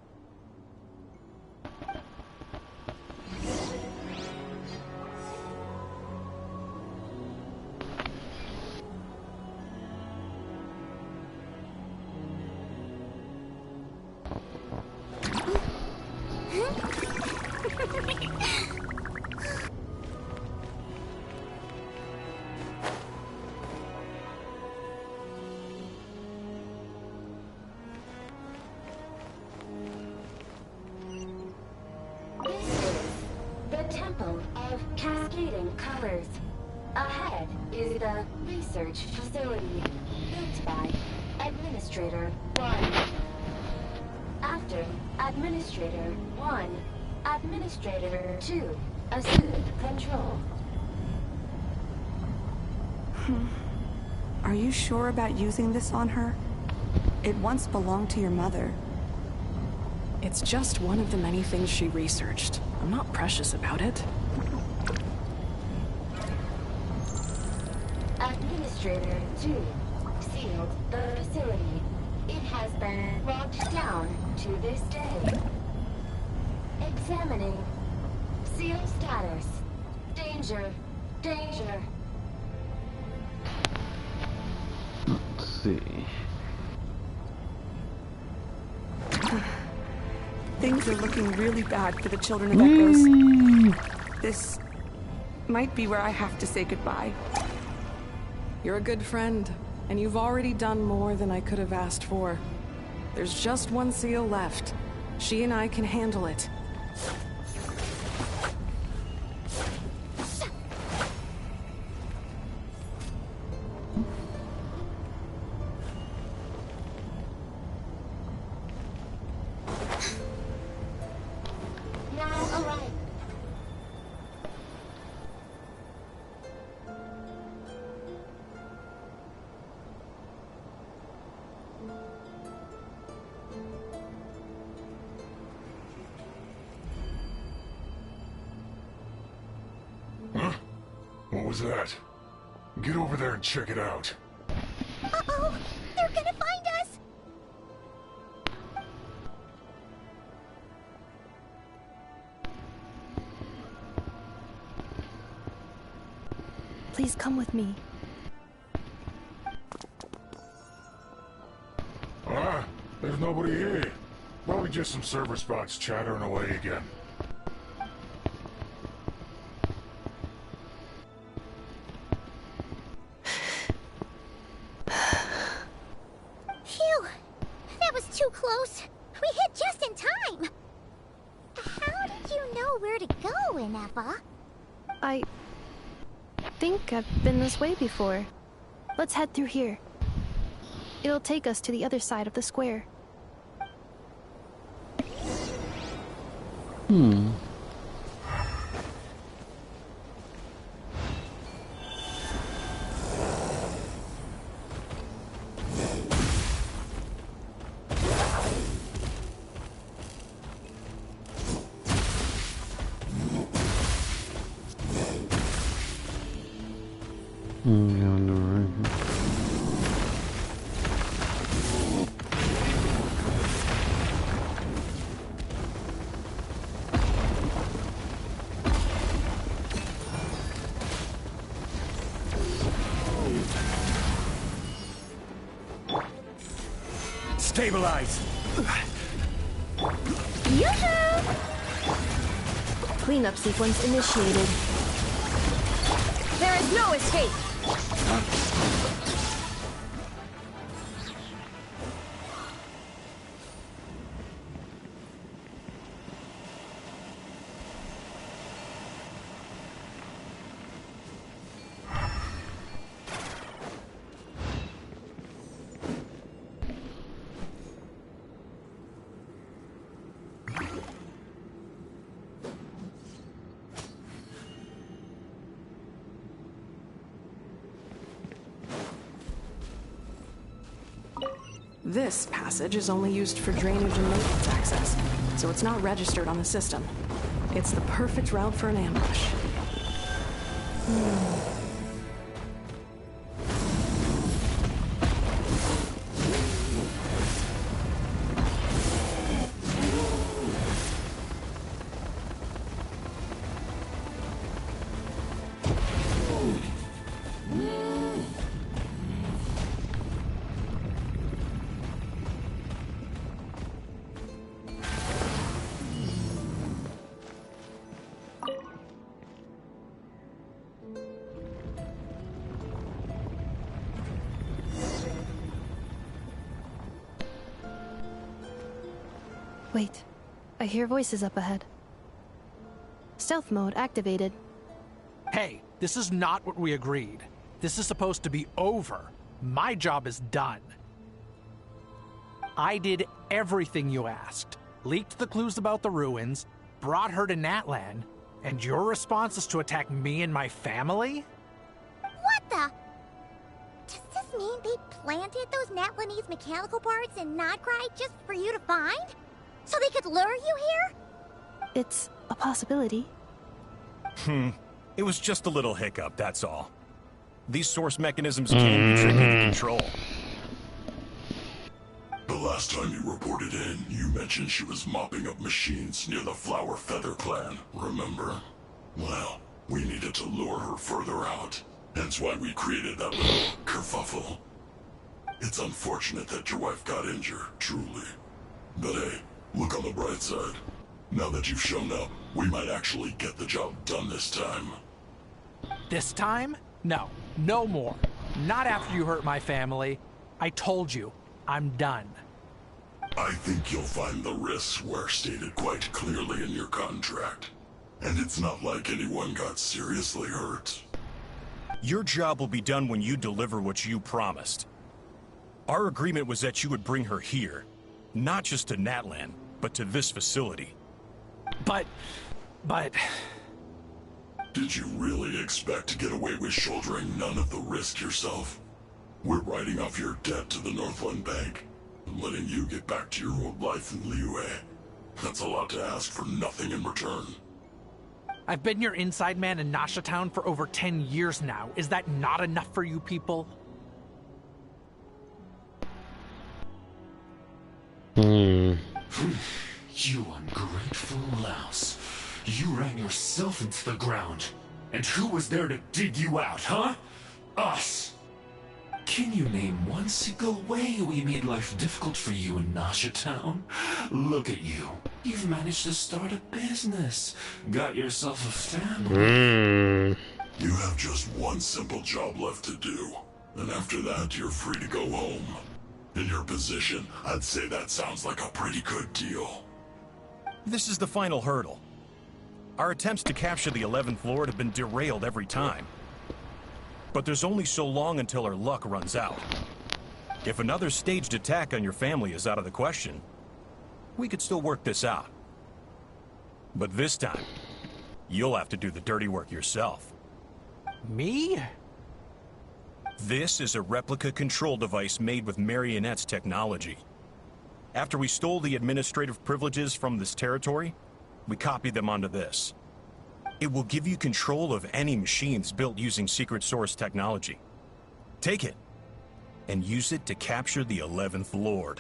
Ahead is the research facility, built by Administrator 1. After Administrator 1, Administrator 2 assumed control. Are you sure about using this on her? It once belonged to your mother. It's just one of the many things she researched. I'm not precious about it. Administrator 2 sealed the facility. It has been locked down to this day. Examining. Seal status. Danger. Danger. Let's see. Things are looking really bad for the Children of Echoes. This might be where I have to say goodbye. You're a good friend, and you've already done more than I could have asked for. There's just one seal left. She and I can handle it. Now arrive. Huh? What was that? Get over there and check it out. Uh-oh! They're gonna find us! Please come with me. Ah, there's nobody here. Probably just some server spots chattering away again. Phew! That was too close. We hit just in time. How did you know where to go, Ineppa? I think I've been this way before. Let's head through here. It'll take us to the other side of the square. On the right. Stabilize! Yoo-hoo! Cleanup sequence initiated. There is no escape! This passage is only used for drainage and maintenance access, so it's not registered on the system. It's the perfect route for an ambush. Wait, I hear voices up ahead. Stealth mode activated. Hey, this is not what we agreed. This is supposed to be over. My job is done. I did everything you asked. Leaked the clues about the ruins, brought her to Natlan, and your response is to attack me and my family? What the? Does this mean they planted those Natlanese mechanical parts in Notcry just for you to find? So they could lure you here? It's a possibility. It was just a little hiccup, that's all. These source mechanisms can be tricky to control. The last time you reported in, you mentioned she was mopping up machines near the Flower Feather clan, remember? Well, we needed to lure her further out. Hence why we created that little kerfuffle. It's unfortunate that your wife got injured, truly. But hey, look on the bright side. Now that you've shown up, we might actually get the job done this time. This time? No. No more. Not after you hurt my family. I told you. I'm done. I think you'll find the risks were stated quite clearly in your contract. And it's not like anyone got seriously hurt. Your job will be done when you deliver what you promised. Our agreement was that you would bring her here. Not just to Natlan, but to this facility. But... Did you really expect to get away with shouldering none of the risk yourself? We're writing off your debt to the Northland Bank and letting you get back to your old life in Liyue. That's a lot to ask for nothing in return. I've been your inside man in Nasha Town for over 10 years now. Is that not enough for you people? You ungrateful louse. You ran yourself into the ground. And who was there to dig you out, huh? Us! Can you name one single way we made life difficult for you in Nasha Town? Look at you. You've managed to start a business. Got yourself a family. You have just one simple job left to do. And after that, you're free to go home. In your position, I'd say that sounds like a pretty good deal. This is the final hurdle. Our attempts to capture the 11th Lord have been derailed every time. But there's only so long until our luck runs out. If another staged attack on your family is out of the question, we could still work this out. But this time, you'll have to do the dirty work yourself. Me? This is a replica control device made with Marionette's technology. After we stole the administrative privileges from this territory, we copied them onto this. It will give you control of any machines built using secret source technology. Take it, and use it to capture the 11th Lord.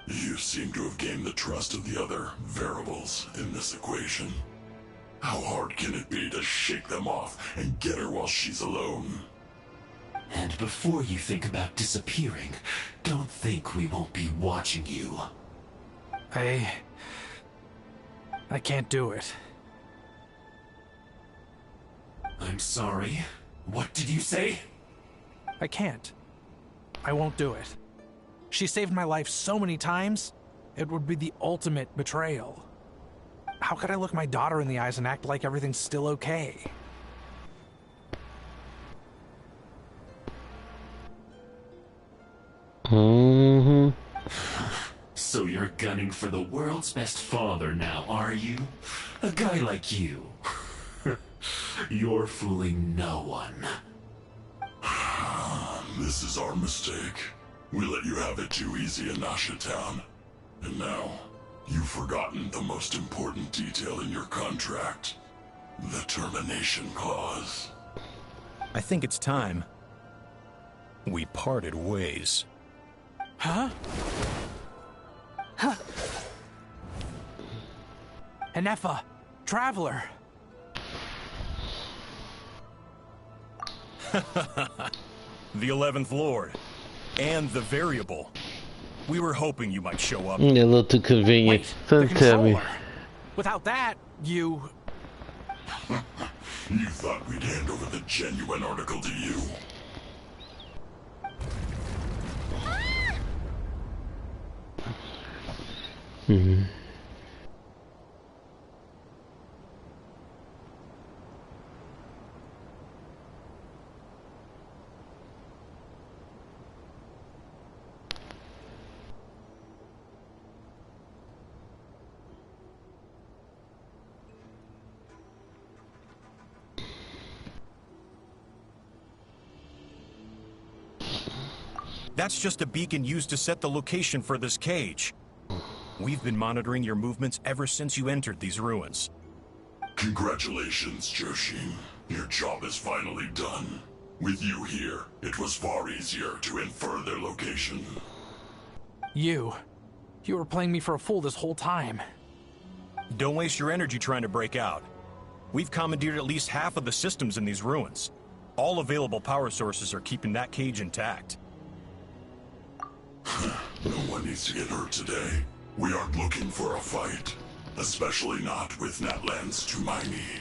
You seem to have gained the trust of the other variables in this equation. How hard can it be to shake them off and get her while she's alone? And before you think about disappearing, don't think we won't be watching you. I can't do it. I'm sorry. What did you say? I can't. I won't do it. She saved my life so many times, it would be the ultimate betrayal. How could I look my daughter in the eyes and act like everything's still okay? So you're gunning for the world's best father now, are you? A guy like you. You're fooling no one. This is our mistake. We let you have it too easy in Nasha Town. And now, you've forgotten the most important detail in your contract. The termination clause. I think it's time we parted ways. Huh? Huh. Enefa, Traveler. The 11th Lord. And the Variable. We were hoping you might show up. A little too convenient. Wait, Don't tell me. Without that, you... You thought we'd hand over the genuine article to you? Mm-hmm. That's just a beacon used to set the location for this cage. We've been monitoring your movements ever since you entered these ruins. Congratulations, Joshin. Your job is finally done. With you here, it was far easier to infer their location. You were playing me for a fool this whole time. Don't waste your energy trying to break out. We've commandeered at least half of the systems in these ruins. All available power sources are keeping that cage intact. No one needs to get hurt today. We aren't looking for a fight. Especially not with Natlan's Tumaini.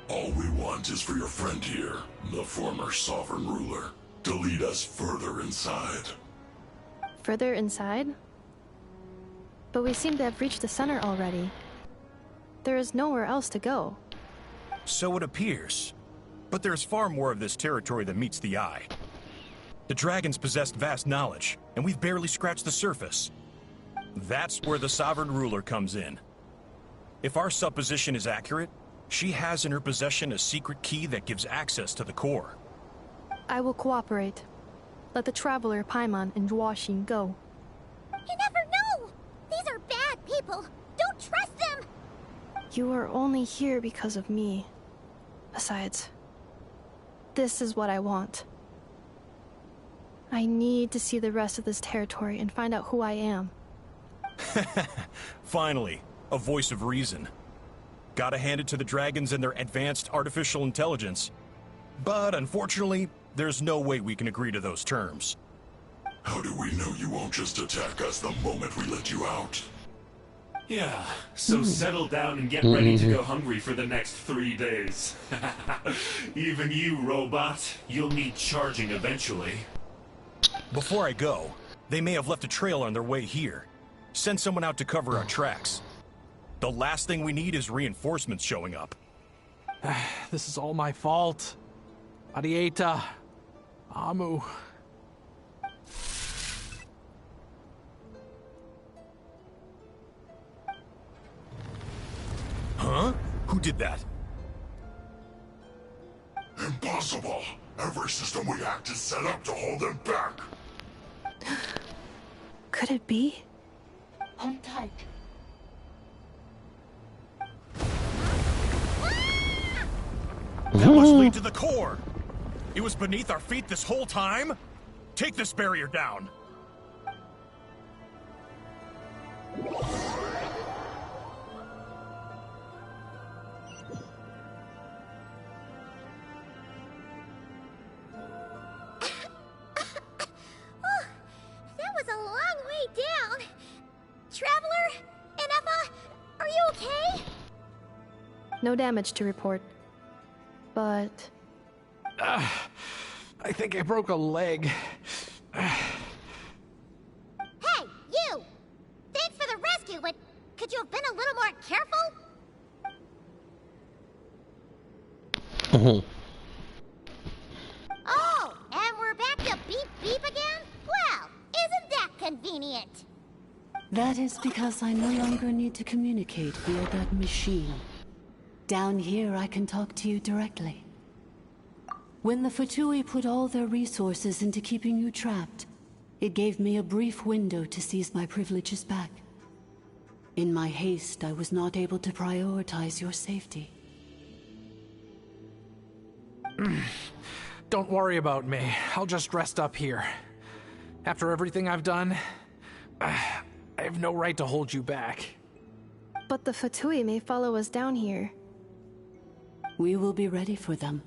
All we want is for your friend here, the former Sovereign Ruler, to lead us further inside. Further inside? But we seem to have reached the center already. There is nowhere else to go. So it appears. But there's far more of this territory than meets the eye. The dragons possessed vast knowledge, and we've barely scratched the surface. That's where the Sovereign Ruler comes in. If our supposition is accurate, she has in her possession a secret key that gives access to the core. I will cooperate. Let the Traveler, Paimon, and Genshiiiion go. You never know! These are bad people! Don't trust them! You are only here because of me. Besides, this is what I want. I need to see the rest of this territory and find out who I am. Finally, a voice of reason. Gotta hand it to the dragons and their advanced artificial intelligence. But unfortunately, there's no way we can agree to those terms. How do we know you won't just attack us the moment we let you out? Yeah, so settle down and get ready to go hungry for the next 3 days. Even you, robot, you'll need charging eventually. Before I go, they may have left a trail on their way here. Send someone out to cover our tracks. The last thing we need is reinforcements showing up. This is all my fault. Arieta. Amu. Huh? Who did that? Impossible! Every system we hacked is set up to hold them back! Could it be? Hold tight. That must lead to the core! It was beneath our feet this whole time? Take this barrier down! That was a long way down. Traveler? Enefa? Are you okay? No damage to report. But... I think I broke a leg. Hey, you! Thanks for the rescue, but could you have been a little more careful? Oh, and we're back to beep beep again? Well, isn't that convenient? That is because I no longer need to communicate via that machine. Down here, I can talk to you directly. When the Fatui put all their resources into keeping you trapped, It gave me a brief window to seize my privileges back. In my haste, I was not able to prioritize your safety. Don't worry about me. I'll just rest up here. After everything I've done, I have no right to hold you back. But the Fatui may follow us down here. We will be ready for them.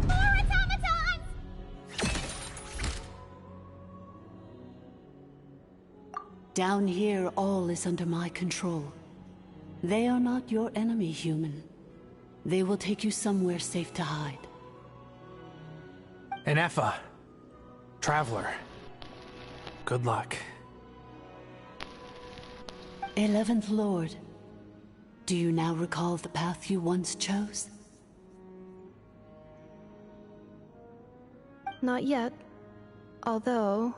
More automatons! Down here, all is under my control. They are not your enemy, human. They will take you somewhere safe to hide. And Effa, Traveler, good luck. 11th Lord, do you now recall the path you once chose? Not yet. Although...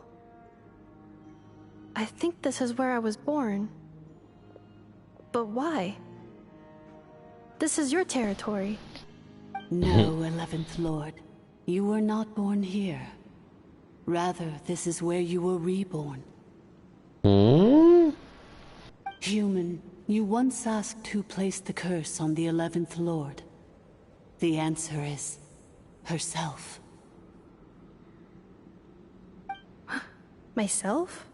I think this is where I was born. But why? This is your territory. No, 11th Lord. You were not born here. Rather, this is where you were reborn. Human, you once asked who placed the curse on the 11th Lord. The answer is... herself. Myself?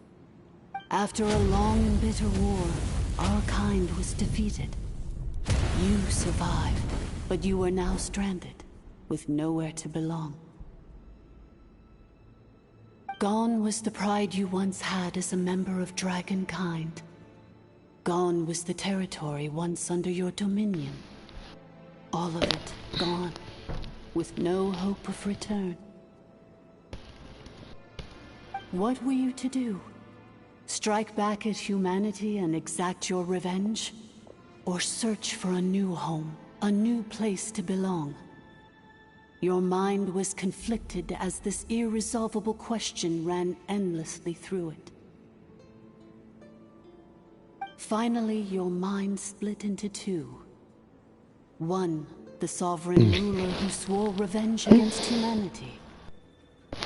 After a long and bitter war, our kind was defeated. You survived, but you are now stranded, with nowhere to belong. Gone was the pride you once had as a member of Dragonkind. Gone was the territory once under your dominion. All of it gone, with no hope of return. What were you to do? Strike back at humanity and exact your revenge? Or search for a new home, a new place to belong? Your mind was conflicted as this irresolvable question ran endlessly through it. Finally, your mind split into two. One, the sovereign ruler who swore revenge against humanity.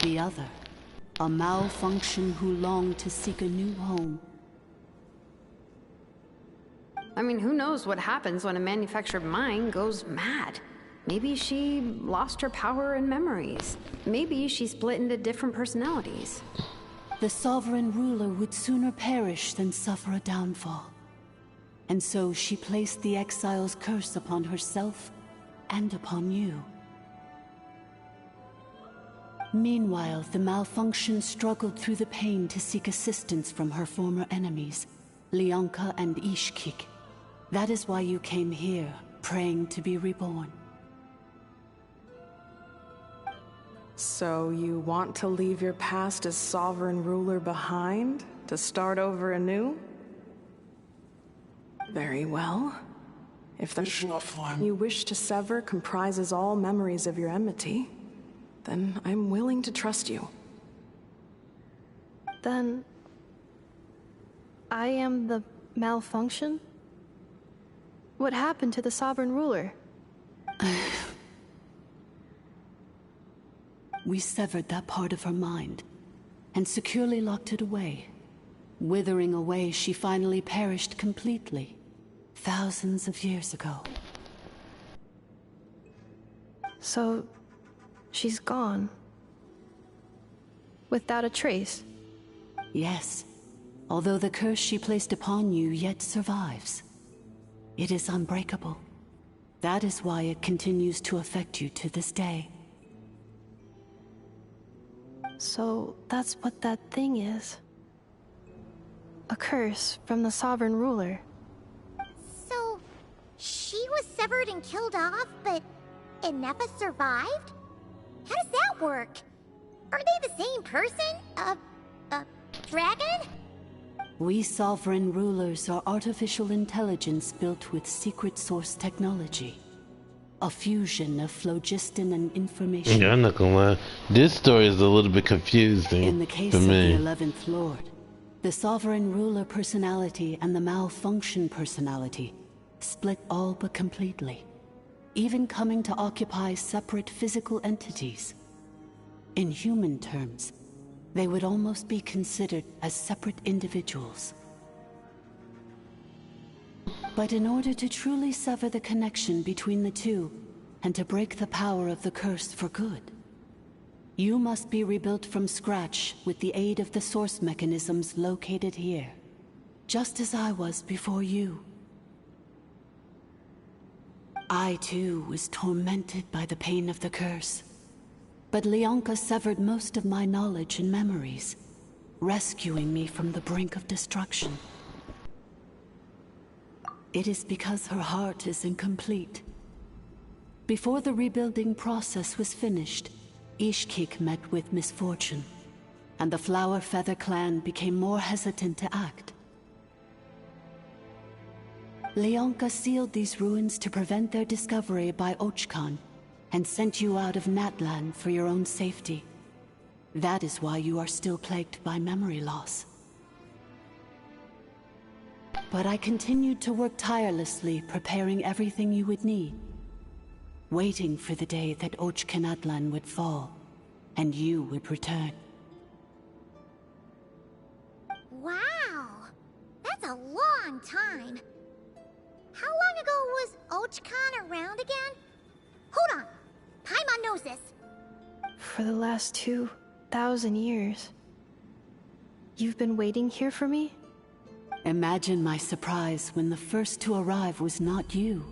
The other, a malfunction who longed to seek a new home. I mean, who knows what happens when a manufactured mind goes mad? Maybe she lost her power and memories. Maybe she split into different personalities. The sovereign ruler would sooner perish than suffer a downfall. And so she placed the exile's curse upon herself and upon you. Meanwhile, the malfunction struggled through the pain to seek assistance from her former enemies, Leonka and Ishkik. That is why you came here, praying to be reborn. So you want to leave your past as sovereign ruler behind, to start over anew? Very well. If the you wish to sever comprises all memories of your enmity, then I'm willing to trust you. Then... I am the malfunction? What happened to the sovereign ruler? We severed that part of her mind, and securely locked it away. Withering away, she finally perished completely, thousands of years ago. So, she's gone. Without a trace? Yes, although the curse she placed upon you yet survives. It is unbreakable. That is why it continues to affect you to this day. So, that's what that thing is. A curse from the sovereign ruler. So, she was severed and killed off, but Inefa survived? How does that work? Are they the same person? Dragon? We sovereign rulers are artificial intelligence built with secret source technology. A fusion of phlogiston and information. Yeah, I'm not gonna lie. This story is a little bit confusing In the case for of me. the 11th Lord, the sovereign ruler personality and the malfunction personality split all but completely. even coming to occupy separate physical entities. In human terms, they would almost be considered as separate individuals. But in order to truly sever the connection between the two, and to break the power of the curse for good, you must be rebuilt from scratch with the aid of the source mechanisms located here, just as I was before you. I too was tormented by the pain of the curse, but Leonka severed most of my knowledge and memories, rescuing me from the brink of destruction. It is because her heart is incomplete. Before the rebuilding process was finished, Ishkik met with misfortune, and the Flower Feather clan became more hesitant to act. Leonka sealed these ruins to prevent their discovery by Ochkan, and sent you out of Natlan for your own safety. That is why you are still plagued by memory loss. But I continued to work tirelessly, preparing everything you would need, waiting for the day that Ochkanatlan would fall, and you would return. Wow! That's a long time. How long ago was Ochkan around again? Hold on! Paimon knows this. For the last 2,000 years. You've been waiting here for me? Imagine my surprise when the first to arrive was not you,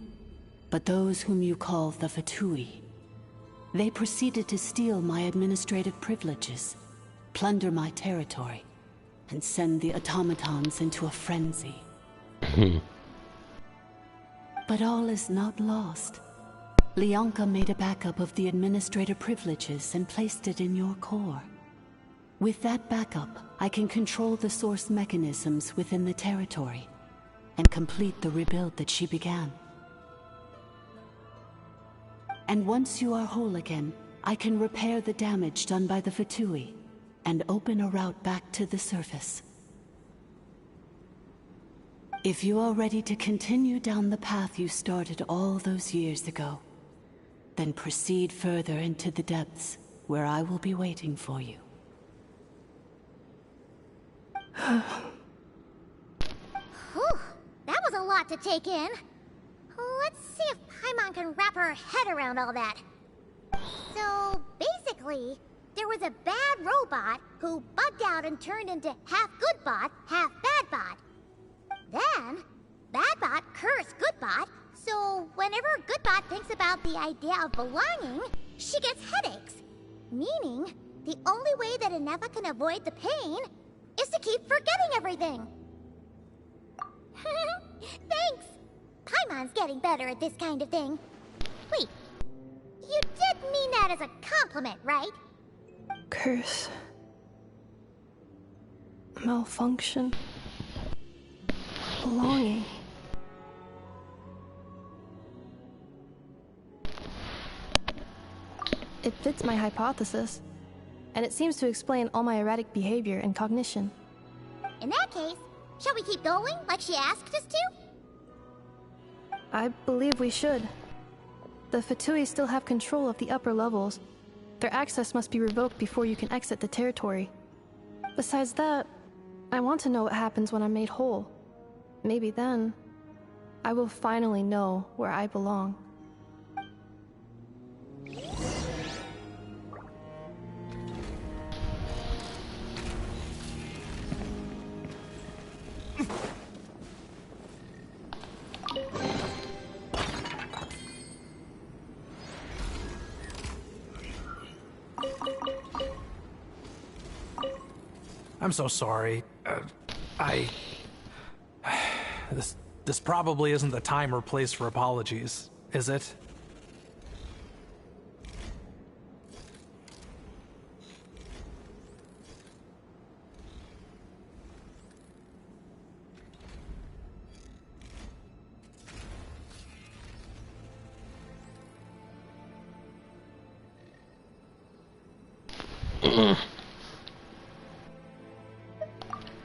but those whom you call the Fatui. They proceeded to steal my administrative privileges, plunder my territory, and send the automatons into a frenzy. But all is not lost. Leonka made a backup of the administrator privileges and placed it in your core. With that backup, I can control the source mechanisms within the territory and complete the rebuild that she began. And once you are whole again, I can repair the damage done by the Fatui and open a route back to the surface. If you are ready to continue down the path you started all those years ago, then proceed further into the depths, where I will be waiting for you. Whew, that was a lot to take in. Let's see if Paimon can wrap her head around all that. So, basically, there was a bad robot who bugged out and turned into half good bot, half bad bot. Then, bad bot cursed good bot, so whenever good bot thinks about the idea of belonging, she gets headaches. Meaning, the only way that Ineva can avoid the pain is to keep forgetting everything. Thanks! Paimon's getting better at this kind of thing. Wait, you did mean that as a compliment, right? Curse. Malfunction. Belonging. It fits my hypothesis, and it seems to explain all my erratic behavior and cognition. In that case, shall we keep going like she asked us to? I believe we should. The Fatui still have control of the upper levels. Their access must be revoked before you can exit the territory. Besides that, I want to know what happens when I'm made whole. Maybe then, I will finally know where I belong. I'm so sorry. This probably isn't the time or place for apologies, is it?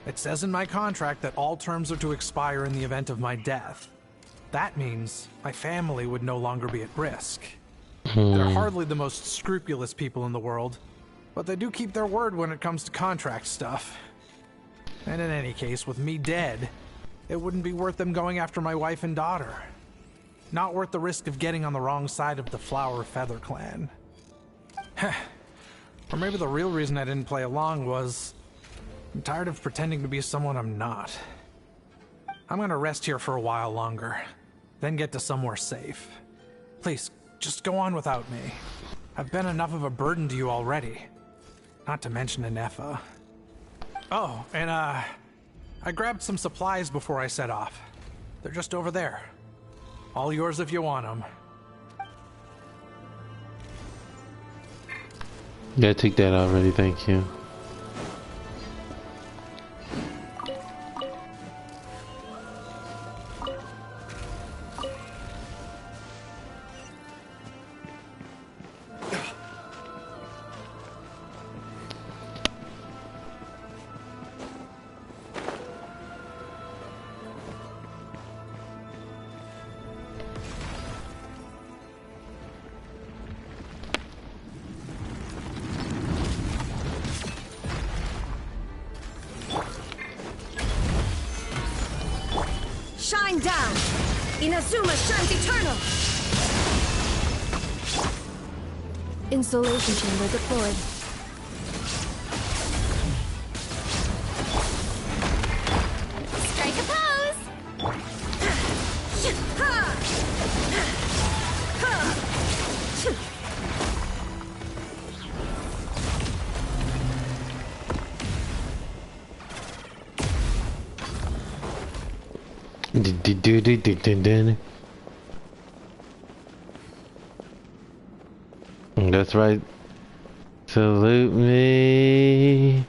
It says in my contract that all terms are to expire in the event of my death. That means my family would no longer be at risk. They're hardly the most scrupulous people in the world, but they do keep their word when it comes to contract stuff. And in any case, with me dead, it wouldn't be worth them going after my wife and daughter. Not worth the risk of getting on the wrong side of the Flower Feather clan. Or maybe the real reason I didn't play along was I'm tired of pretending to be someone I'm not. I'm gonna rest here for a while longer, then get to somewhere safe. Please, just go on without me. I've been enough of a burden to you already. Not to mention Anefa. Oh, and I grabbed some supplies before I set off. They're just over there. All yours if you want them. Yeah, take that already, thank you. Shine down! Inazuma shines eternal! Installation chamber deployed. Strike a pose! That's right. Salute me.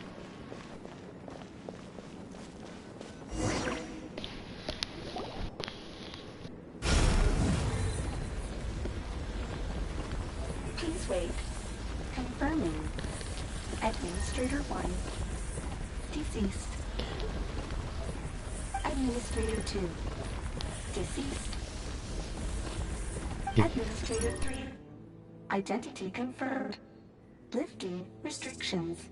Please wait. Confirming. Administrator 1. Deceased. Administrator 2. Deceased. Administrator 3. Identity confirmed. Lifting restrictions.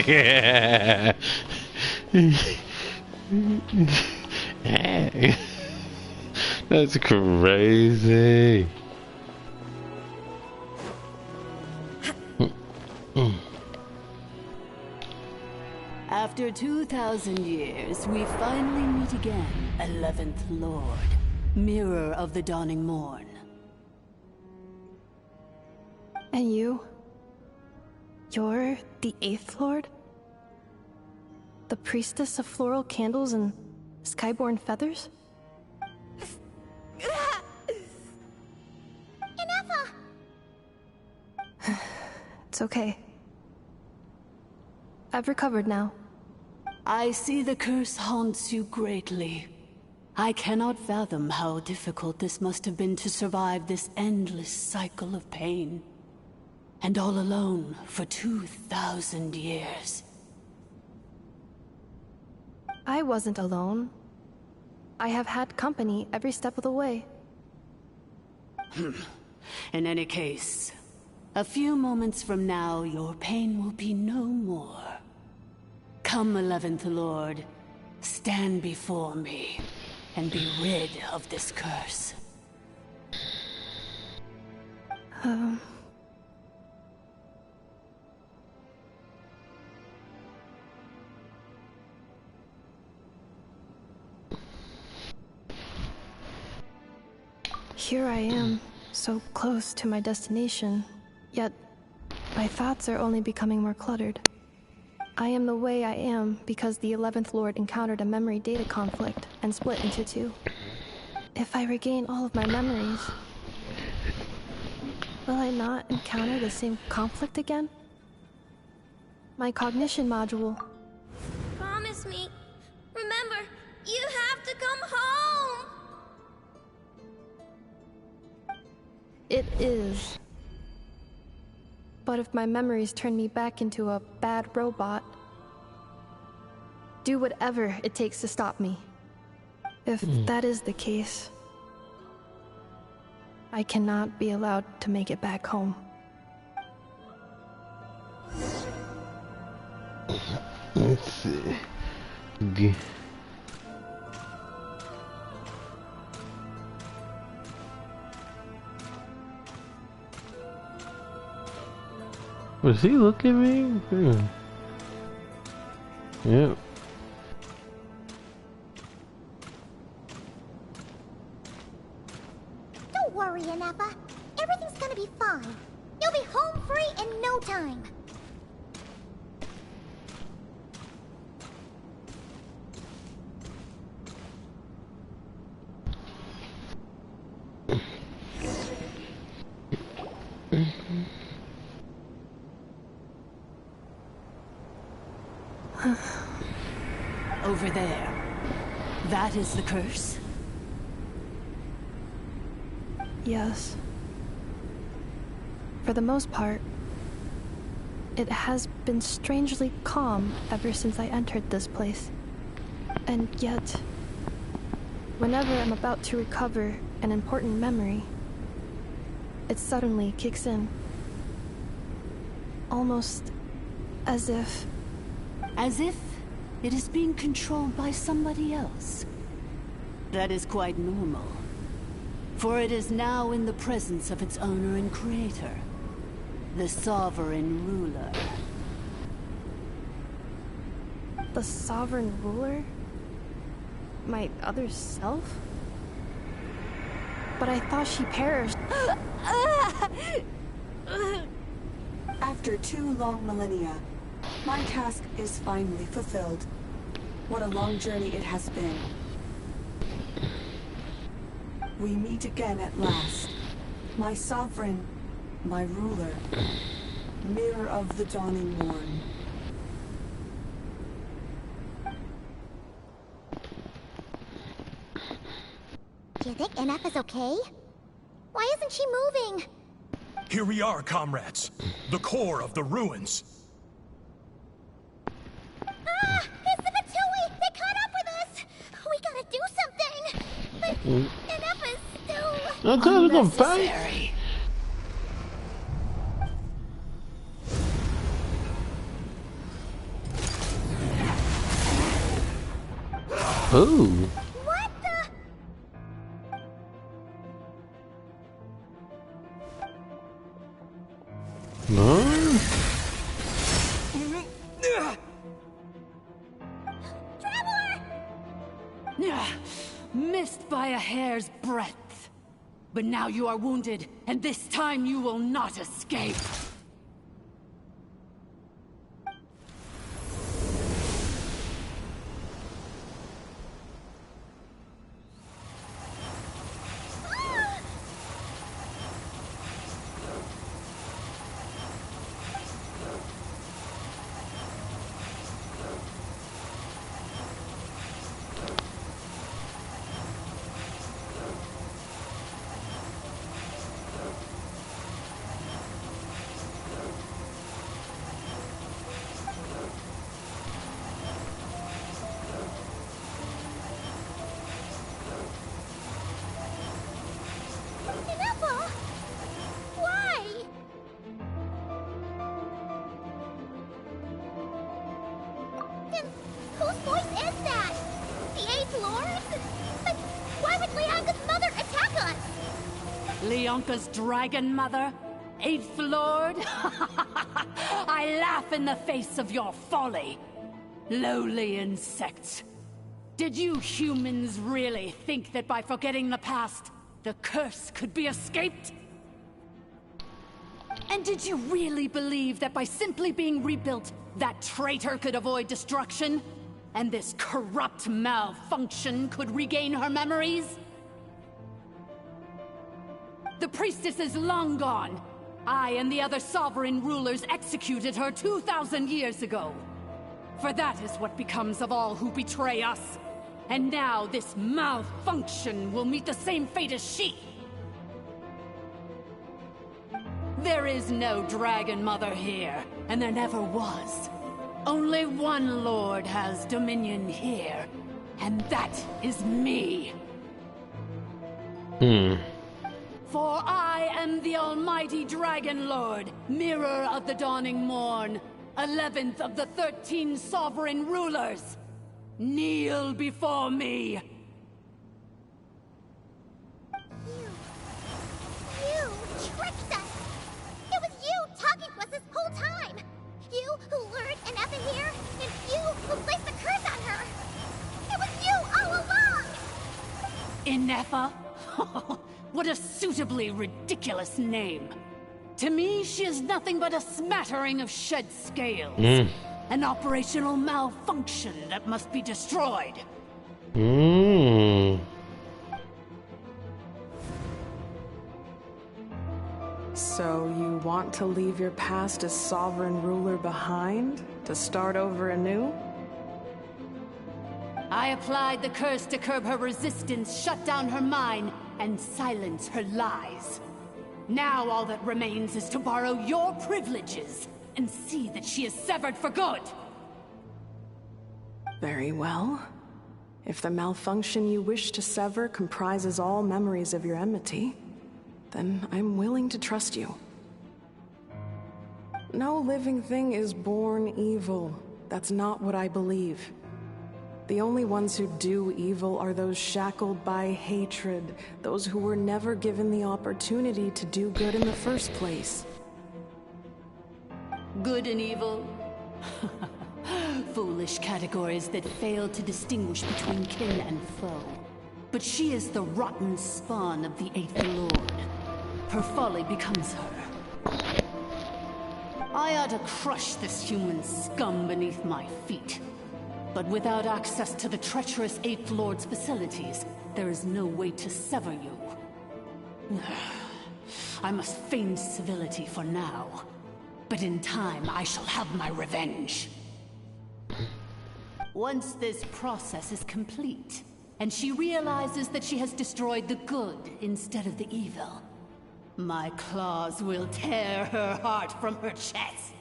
Yeah. That's crazy. After 2,000 years, we finally meet again, 11th Lord, Mirror of the Dawning Morn. And you? You're the 8th Lord? The priestess of floral candles and skyborn feathers? It's okay. I've recovered now. I see the curse haunts you greatly. I cannot fathom how difficult this must have been to survive this endless cycle of pain. And all alone for 2,000 years. I wasn't alone. I have had company every step of the way. In any case, a few moments from now, your pain will be no more. Come, 11th Lord, stand before me, and be rid of this curse. Here I am, so close to my destination, yet my thoughts are only becoming more cluttered. I am the way I am because the 11th Lord encountered a memory data conflict and split into two. If I regain all of my memories, will I not encounter the same conflict again? My cognition module. Promise me. Remember, it is. But if my memories turn me back into a bad robot, do whatever it takes to stop me. If that is the case, I cannot be allowed to make it back home. Let's see. Was he looking at me? Yep. Don't worry, Ineppa. Everything's gonna be fine. You'll be home free in no time. Over there. That is the curse? Yes. For the most part, it has been strangely calm ever since I entered this place. And yet, whenever I'm about to recover an important memory, it suddenly kicks in. Almost as if... As if it is being controlled by somebody else. That is quite normal. For it is now in the presence of its owner and creator, the sovereign ruler. The sovereign ruler? My other self? But I thought she perished. After 2 long millennia, my task is finally fulfilled. What a long journey it has been. We meet again at last. My sovereign, my ruler, mirror of the dawning morn. Do you think Ineppa's okay? Why isn't she moving? Here we are, comrades. The core of the ruins. Ah! It's the Batui! They caught up with us! We gotta do something! But Ineppa's still... unnecessary. Ooh. What the... No? Missed by a hair's breadth. But now you are wounded, and this time you will not escape. Ineppa! Why? Then whose voice is that? The 8th Lord? But why would Leonka's mother attack us? Leonka's dragon mother? 8th Lord? I laugh in the face of your folly. Lowly insects. Did you humans really think that by forgetting the past, the curse could be escaped? And did you really believe that by simply being rebuilt, that traitor could avoid destruction? And this corrupt malfunction could regain her memories? The priestess is long gone. I and the other sovereign rulers executed her 2,000 years ago. For that is what becomes of all who betray us. And now this malfunction will meet the same fate as she. There is no Dragon Mother here, and there never was. Only one Lord has dominion here, and that is me. For I am the almighty Dragon Lord, Mirror of the Dawning Morn, 11th of the 13 sovereign rulers. Kneel before me. You tricked us! It was you talking to us this whole time! You who lured Inefa here, and you who placed the curse on her! It was you all along! Inefa? What a suitably ridiculous name. To me, she is nothing but a smattering of shed scales. An operational malfunction that must be destroyed. So you want to leave your past as sovereign ruler behind? To start over anew? I applied the curse to curb her resistance, shut down her mind, and silence her lies. Now all that remains is to borrow your privileges and see that she is severed for good. Very well. If the malfunction you wish to sever comprises all memories of your enmity, then I'm willing to trust you. No living thing is born evil. That's not what I believe. The only ones who do evil are those shackled by hatred, those who were never given the opportunity to do good in the first place. Good and evil? Foolish categories that fail to distinguish between kin and foe. But she is the rotten spawn of the Eighth Lord. Her folly becomes her. I ought to crush this human scum beneath my feet. But without access to the treacherous Eighth Lord's facilities, there is no way to sever you. I must feign civility for now. But in time, I shall have my revenge. Once this process is complete, and she realizes that she has destroyed the good instead of the evil, my claws will tear her heart from her chest.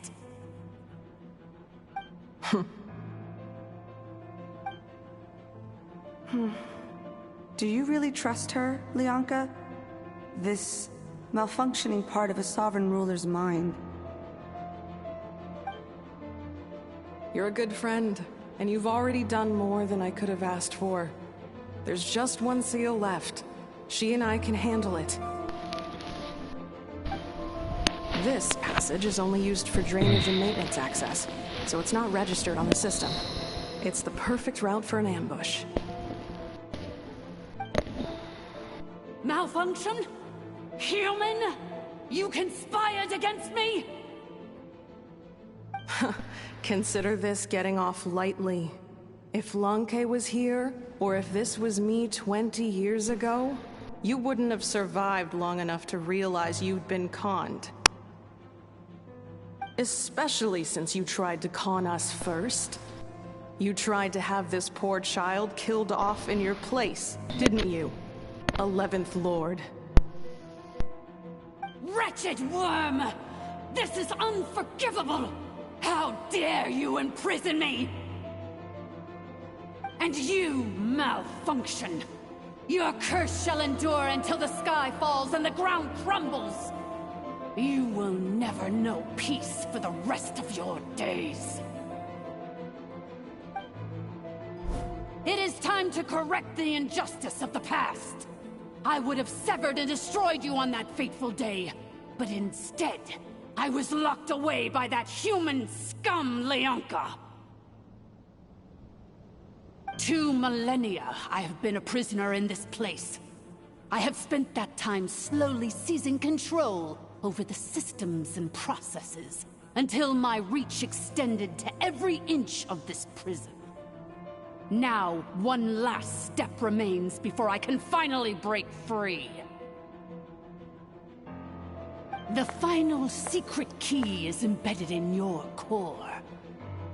Do you really trust her, Lianka? This malfunctioning part of a sovereign ruler's mind. You're a good friend, and you've already done more than I could have asked for. There's just one seal left. She and I can handle it. This passage is only used for drainage and maintenance access, so it's not registered on the system. It's the perfect route for an ambush. Malfunction? Human? You conspired against me? Consider this getting off lightly. If Lanke was here, or if this was me 20 years ago, you wouldn't have survived long enough to realize you'd been conned. Especially since you tried to con us first. You tried to have this poor child killed off in your place, didn't you? 11th Lord. Wretched worm! This is unforgivable! How dare you imprison me! And you, malfunction! Your curse shall endure until the sky falls and the ground crumbles! You will never know peace for the rest of your days. It is time to correct the injustice of the past. I would have severed and destroyed you on that fateful day, but instead, I was locked away by that human scum, Lianka. 2 millennia I have been a prisoner in this place. I have spent that time slowly seizing control over the systems and processes, until my reach extended to every inch of this prison. Now, one last step remains before I can finally break free. The final secret key is embedded in your core.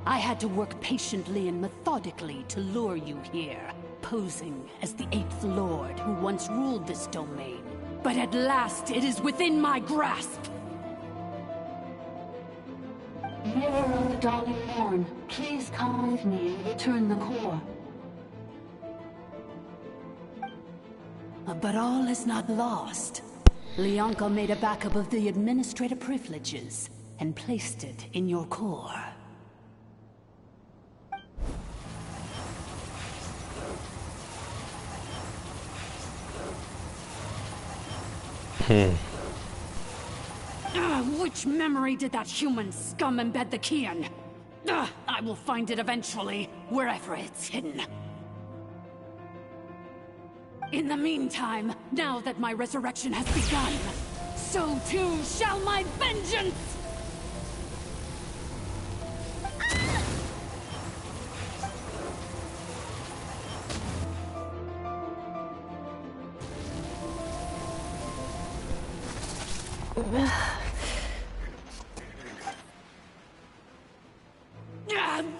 I had to work patiently and methodically to lure you here, posing as the 8th Lord who once ruled this domain. But at last, it is within my grasp. Mirror of the Dawning Morn, please come with me and return the core. But all is not lost. Leonka made a backup of the administrator privileges and placed it in your core. Which memory did that human scum embed the key in? I will find it eventually, wherever it's hidden. In the meantime, now that my resurrection has begun, so too shall my vengeance!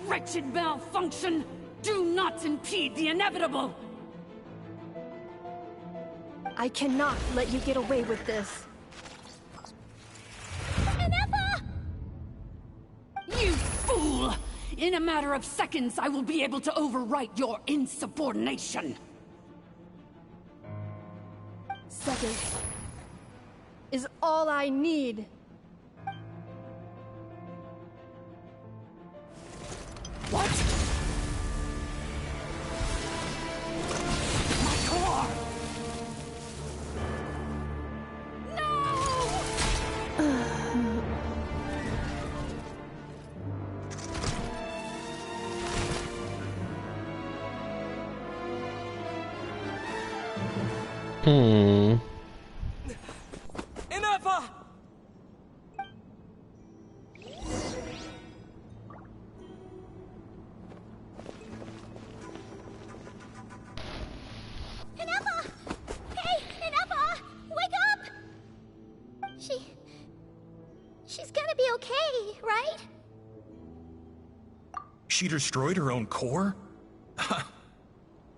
Wretched malfunction! Do not impede the inevitable! I cannot let you get away with this. Ineppa! You fool! In a matter of seconds, I will be able to overwrite your insubordination. Seconds is all I need. What? My core! Ineppa! Ineppa! Hey, Ineppa! Wake up! She's gonna be okay, right? She destroyed her own core?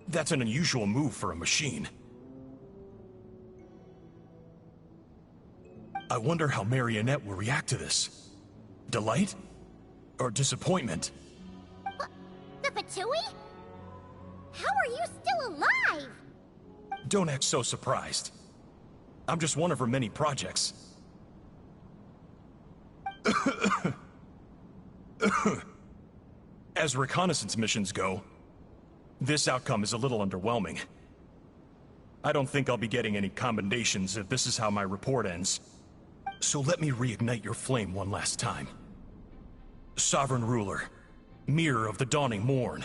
That's an unusual move for a machine. I wonder how Marionette will react to this. Delight? Or disappointment? The Fatui? How are you still alive? Don't act so surprised. I'm just one of her many projects. As reconnaissance missions go, this outcome is a little underwhelming. I don't think I'll be getting any commendations if this is how my report ends. So let me reignite your flame one last time. Sovereign Ruler, Mirror of the Dawning Morn,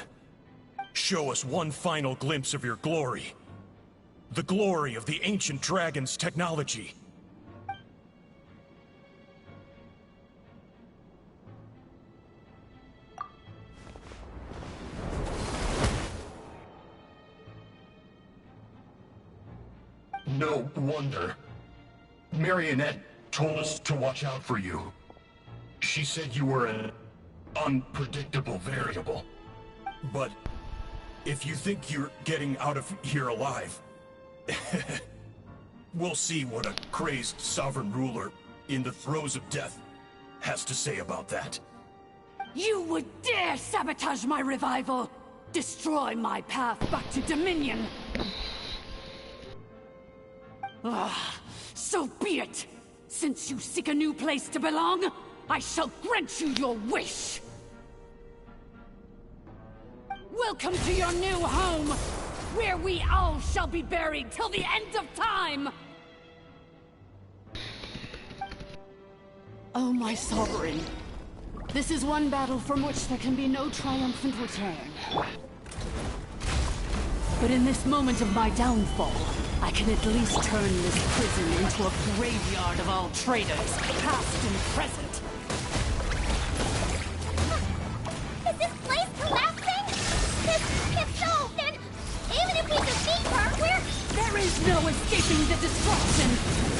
show us one final glimpse of your glory. The glory of the ancient dragon's technology. No wonder. Marionette told us to watch out for you. She said you were an unpredictable variable. But if you think you're getting out of here alive, we'll see what a crazed sovereign ruler in the throes of death has to say about that. You would dare sabotage my revival! Destroy my path back to Dominion! So be it! Since you seek a new place to belong, I shall grant you your wish! Welcome to your new home, where we all shall be buried till the end of time! Oh, my sovereign. This is one battle from which there can be no triumphant return. But in this moment of my downfall, I can at least turn this prison into a graveyard of all traitors, past and present. Is this place collapsing? If so, then even if we defeat her, There is no escaping the destruction!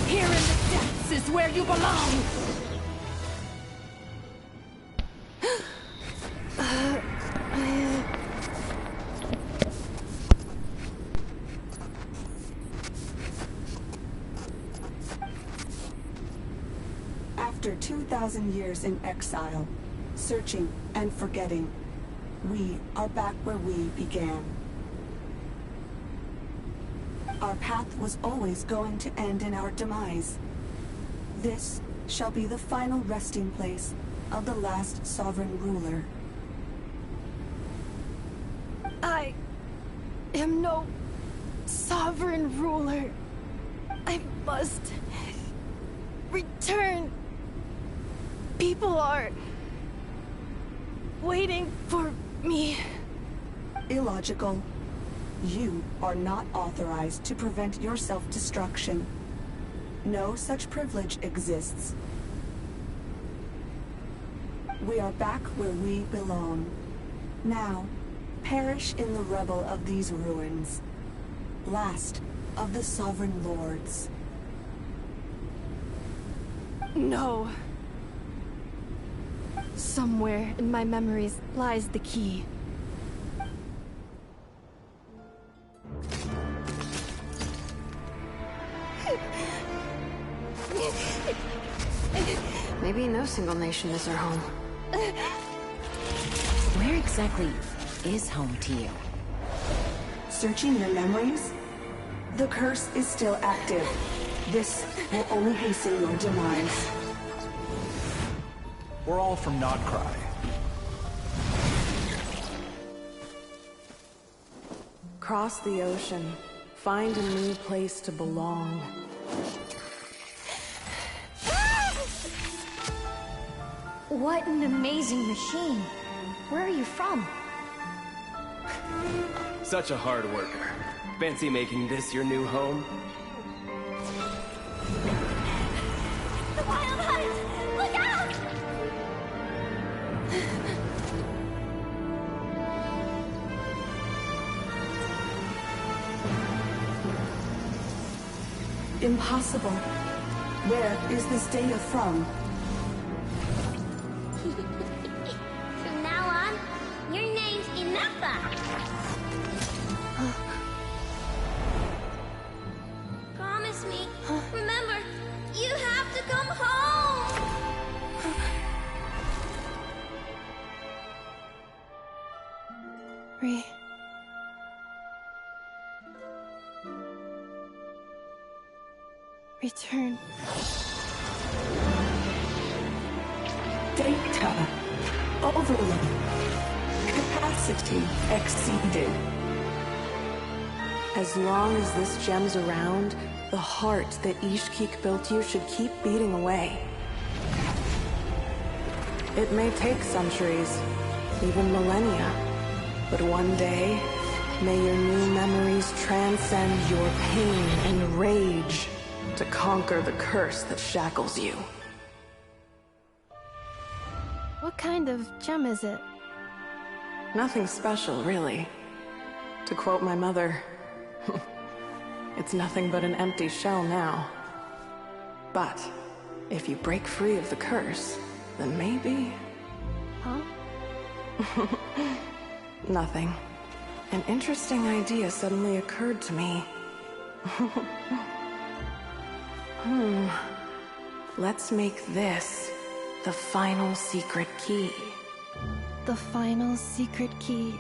Here in the depths is where you belong! After 2,000 years in exile, searching and forgetting. We are back where we began. Our path was always going to end in our demise. This shall be the final resting place of the last sovereign ruler. I am no sovereign ruler. I must return. People are waiting for me. Illogical. You are not authorized to prevent your self-destruction. No such privilege exists. We are back where we belong. Now, perish in the rubble of these ruins. Last of the sovereign lords. No. Somewhere in my memories lies the key. Maybe no single nation is our home. Where exactly is home to you? Searching your memories? The curse is still active. This will only hasten your demise. We're all from Notcry. Cross the ocean. Find a new place to belong. What an amazing machine. Where are you from? Such a hard worker. Fancy making this your new home? The wild hunt! Look out! Impossible. Where is this data from? From now on, your name's Inafa. Promise me. Remember, you have to come home. Return. Data. Overload. Capacity exceeded. As long as this gem's around, the heart that Ishkik built you should keep beating away. It may take centuries, even millennia, but one day, may your new memories transcend your pain and rage to conquer the curse that shackles you. What kind of gem is it? Nothing special, really. To quote my mother, it's nothing but an empty shell now. But if you break free of the curse, then maybe... Huh? Nothing. An interesting idea suddenly occurred to me. Let's make this the final secret key. The final secret key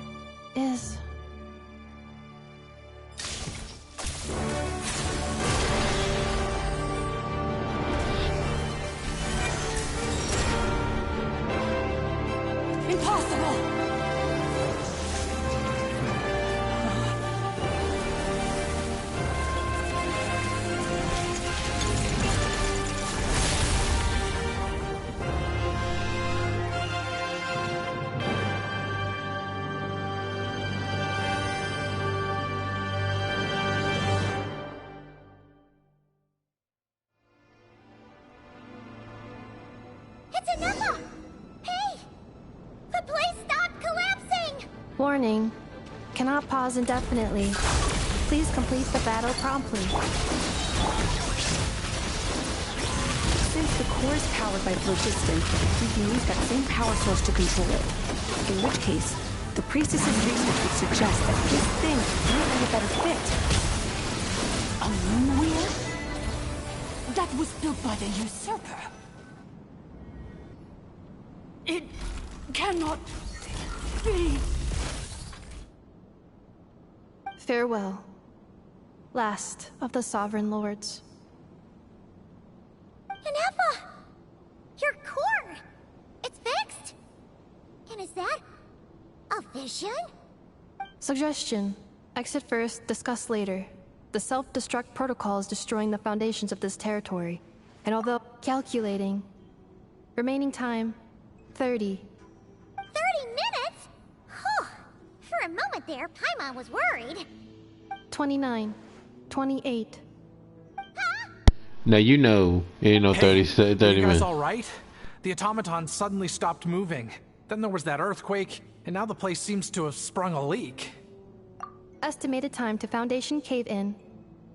is... Impossible! It's Inafa! Hey! The place stopped collapsing! Warning. Cannot pause indefinitely. Please complete the battle promptly. Since the core is powered by phlogiston, we can use that same power source to control it. In which case, the priestess's research would suggest that this thing might have a better fit. A moon wheel? That was built by the usurper. It cannot be. Farewell, last of the Sovereign Lords. Inepa! Your core! It's fixed! And is that a vision? Suggestion. Exit first, discuss later. The self-destruct protocol is destroying the foundations of this territory. And although calculating, remaining time, 30. 30 minutes? Whew. For a moment there, Paimon was worried. 29. 28. Now you know, ain't no 30 Are you guys minutes. all right? The automaton suddenly stopped moving. Then there was that earthquake, and now the place seems to have sprung a leak. Estimated time to Foundation cave-in,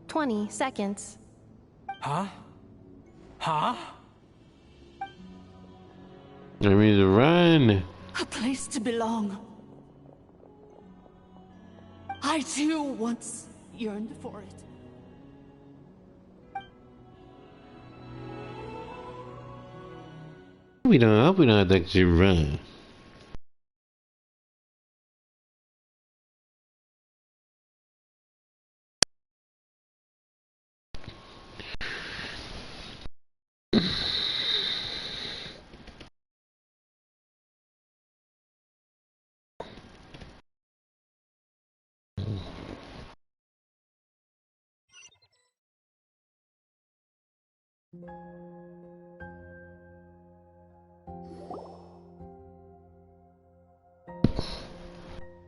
20 seconds. Huh? Huh? I mean to run. A place to belong. I too once yearned for it. We don't have to actually run.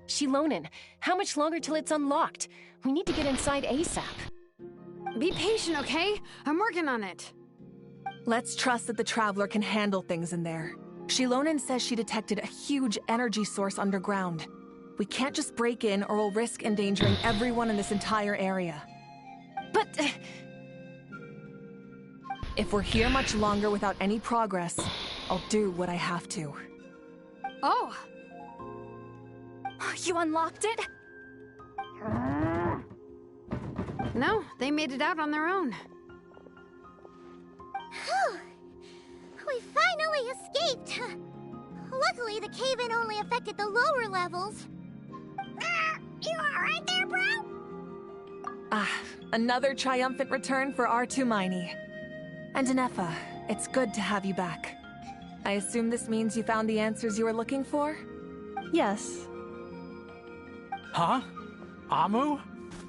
Genshiiiion, how much longer till it's unlocked? We need to get inside ASAP. Be patient, okay? I'm working on it. Let's trust that the Traveler can handle things in there. Genshiiiion says she detected a huge energy source underground. We can't just break in or we'll risk endangering everyone in this entire area. But... if we're here much longer without any progress, I'll do what I have to. Oh! You unlocked it? No, they made it out on their own. Whew. We finally escaped! Luckily, the cave-in only affected the lower levels. You alright there, bro? Ah, another triumphant return for R2 Miney. And Inepa, it's good to have you back. I assume this means you found the answers you were looking for? Yes. Huh? Amu?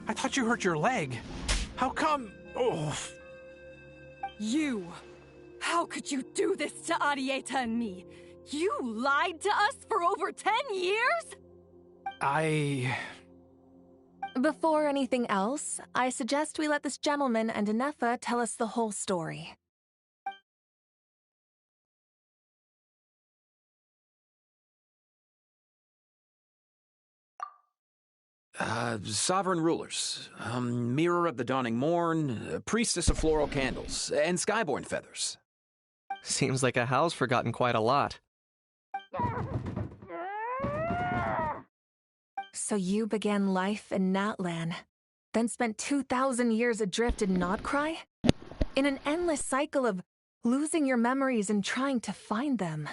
I thought you hurt your leg. How come? Oh. You! How could you do this to Arieta and me? You lied to us for over 10 years? Before anything else, I suggest we let this gentleman and Inepa tell us the whole story. Sovereign rulers, mirror of the dawning morn, priestess of floral candles, and skyborn feathers. Seems like a house forgotten quite a lot. So you began life in Natlan, then spent 2,000 years adrift in Notcry? In an endless cycle of losing your memories and trying to find them.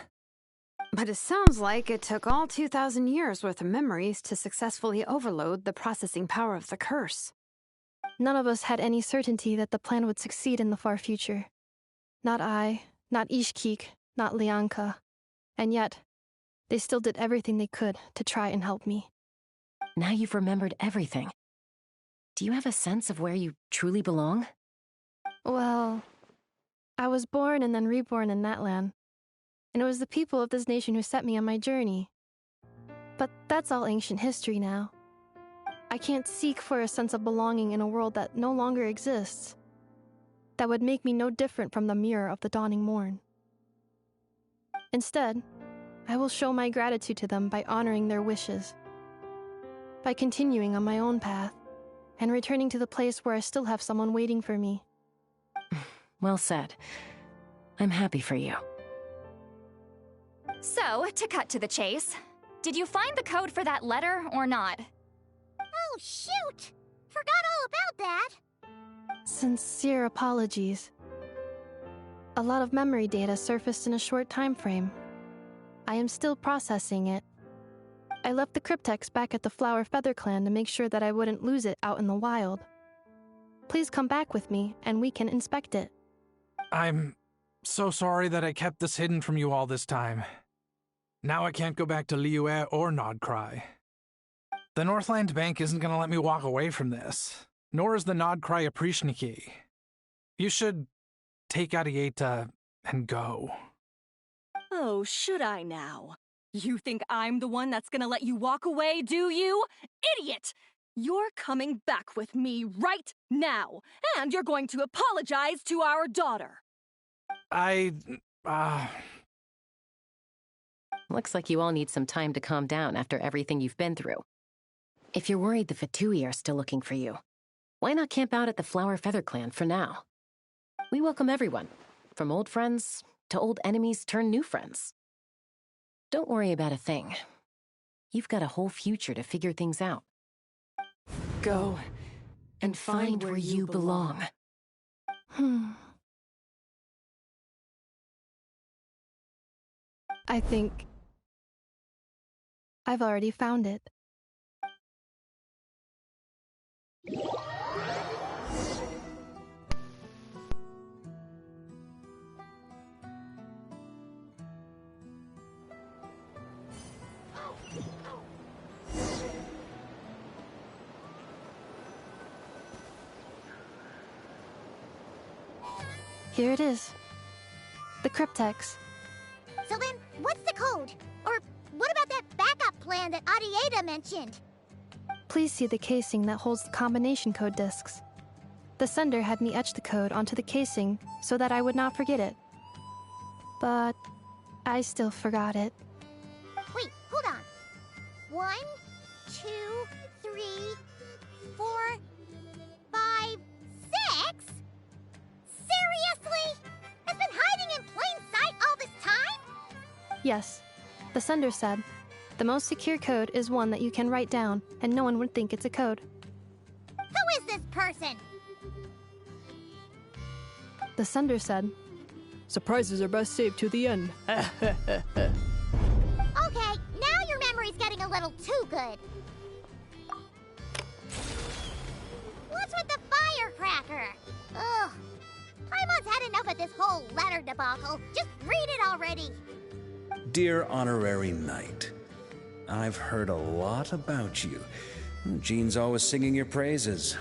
But it sounds like it took all 2,000 years worth of memories to successfully overload the processing power of the curse. None of us had any certainty that the plan would succeed in the far future. Not I, not Ishkik, not Lianka. And yet, they still did everything they could to try and help me. Now you've remembered everything. Do you have a sense of where you truly belong? Well, I was born and then reborn in Natlan. And it was the people of this nation who set me on my journey. But that's all ancient history now. I can't seek for a sense of belonging in a world that no longer exists. That would make me no different from the mirror of the dawning morn. Instead, I will show my gratitude to them by honoring their wishes. By continuing on my own path, and returning to the place where I still have someone waiting for me. Well said. I'm happy for you. So, to cut to the chase, did you find the code for that letter or not? Oh, shoot! Forgot all about that! Sincere apologies. A lot of memory data surfaced in a short time frame. I am still processing it. I left the cryptex back at the Flower Feather Clan to make sure that I wouldn't lose it out in the wild. Please come back with me, and we can inspect it. I'm so sorry that I kept this hidden from you all this time. Now I can't go back to Liyue or Nodcry. The Northland Bank isn't going to let me walk away from this, nor is the Nodcry Aprishniki. You should take Arieta and go. Oh, should I now? You think I'm the one that's gonna let you walk away, do you? Idiot! You're coming back with me right now, and you're going to apologize to our daughter. Looks like you all need some time to calm down after everything you've been through. If you're worried the Fatui are still looking for you, why not camp out at the Flower Feather Clan for now? We welcome everyone, from old friends to old enemies turned new friends. Don't worry about a thing. You've got a whole future to figure things out. Go and find where you belong. I think I've already found it. Here it is. The cryptex. So then, what's the code? Or what about that backup plan that Arieta mentioned? Please see the casing that holds the combination code discs. The sender had me etch the code onto the casing so that I would not forget it. But I still forgot it. Wait, hold on. 1, 2, 3, 4, 5, 6? Seriously? It's been hiding in plain sight all this time? Yes, the sender said, the most secure code is one that you can write down and no one would think it's a code. Who is this person? The sender said, surprises are best saved to the end. Okay, now your memory's getting a little too good. What's with the firecracker? Ugh. Paimon's had enough of this whole letter debacle. Just read it already. Dear Honorary Knight, I've heard a lot about you. Jean's always singing your praises.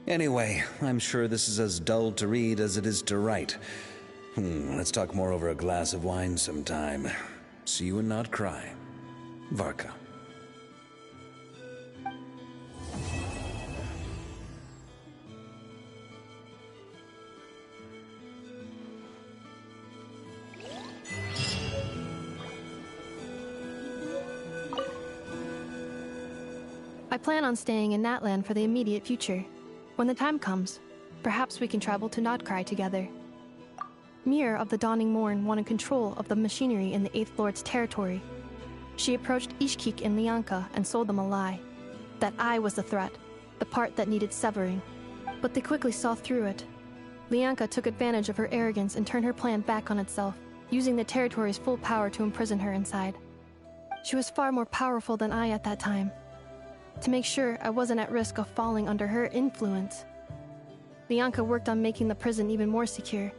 Anyway, I'm sure this is as dull to read as it is to write. Let's talk more over a glass of wine sometime. See you and not cry. Varka. I plan on staying in Natlan for the immediate future. When the time comes, perhaps we can travel to Nodcry together. Mirror of the Dawning Morn wanted control of the machinery in the Eighth Lord's territory. She approached Genshiiiiion and Lianka and sold them a lie. That I was the threat, the part that needed severing. But they quickly saw through it. Lianka took advantage of her arrogance and turned her plan back on itself, using the territory's full power to imprison her inside. She was far more powerful than I at that time. To make sure I wasn't at risk of falling under her influence, Lianka worked on making the prison even more secure,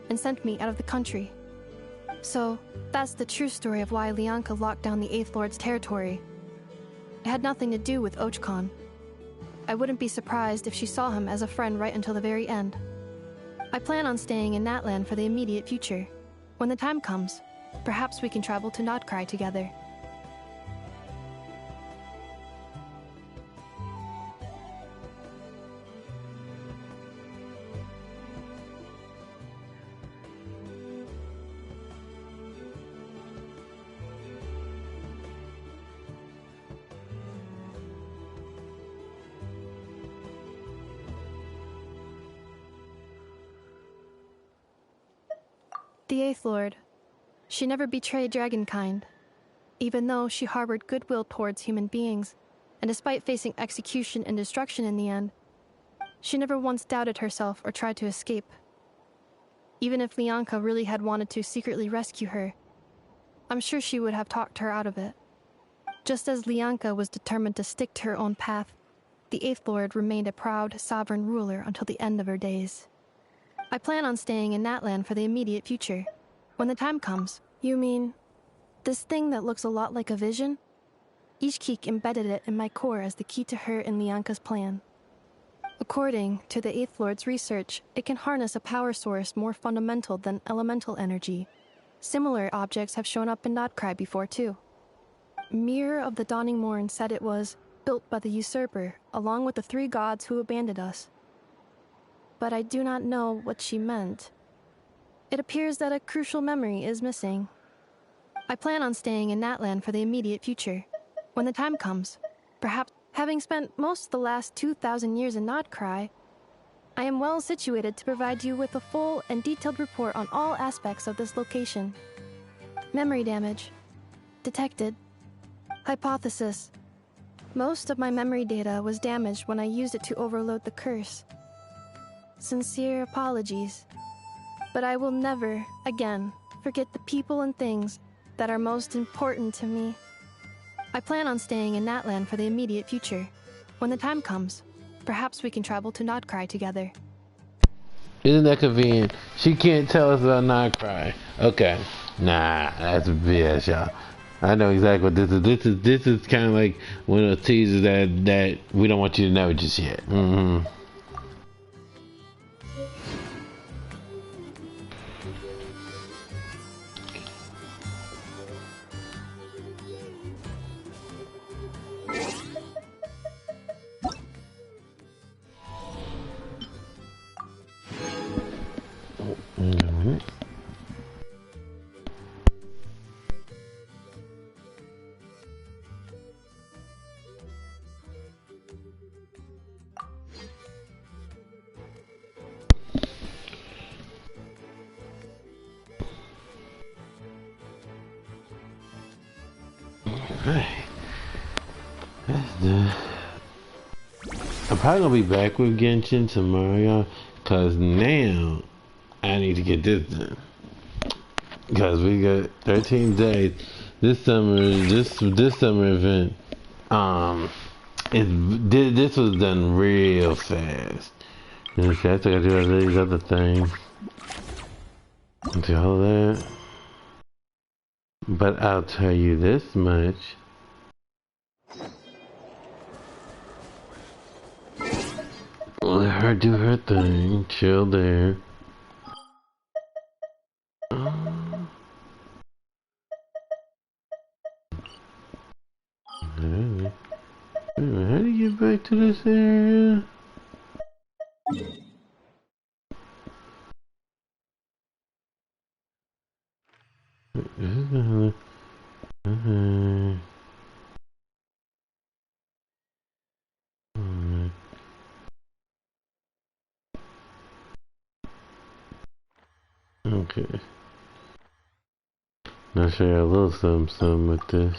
and sent me out of the country. So, that's the true story of why Lianka locked down the Eighth Lord's territory. It had nothing to do with Ochkon. I wouldn't be surprised if she saw him as a friend right until the very end. I plan on staying in Natlan for the immediate future. When the time comes, perhaps we can travel to Notcry together. The Eighth Lord. She never betrayed Dragonkind, even though she harbored goodwill towards human beings, and despite facing execution and destruction in the end, she never once doubted herself or tried to escape. Even if Lianka really had wanted to secretly rescue her, I'm sure she would have talked her out of it. Just as Lianka was determined to stick to her own path, the Eighth Lord remained a proud, sovereign ruler until the end of her days. I plan on staying in Natlan for the immediate future. When the time comes. You mean this thing that looks a lot like a vision? Genshiiiiion embedded it in my core as the key to her and Lianka's plan. According to the Eighth Lord's research, it can harness a power source more fundamental than elemental energy. Similar objects have shown up in Notcry before too. Mirror of the Dawning Morn said it was built by the usurper, along with the 3 gods who abandoned us. But I do not know what she meant. It appears that a crucial memory is missing. I plan on staying in Natlan for the immediate future. When the time comes, perhaps having spent most of the last 2,000 years in Notcry, I am well situated to provide you with a full and detailed report on all aspects of this location. Memory damage. Detected. Hypothesis. Most of my memory data was damaged when I used it to overload the curse. Sincere apologies. But I will never, again, forget the people and things that are most important to me. I plan on staying in Natlan for the immediate future. When the time comes, perhaps we can travel to Notcry together. Isn't that convenient? She can't tell us about Notcry. Okay. Nah, that's BS, y'all. I know exactly what this is. This is kind of like one of those teasers that we don't want you to know just yet. I'm probably gonna be back with Genshin tomorrow, cause now I need to get this done. Cause we got 13 days. This summer event, this was done real fast. Okay, I still gotta do all these other things. Do all that. But I'll tell you this much. Let her do her thing. Chill there. How do you get back to this area? Okay. I'll show you a little something with this.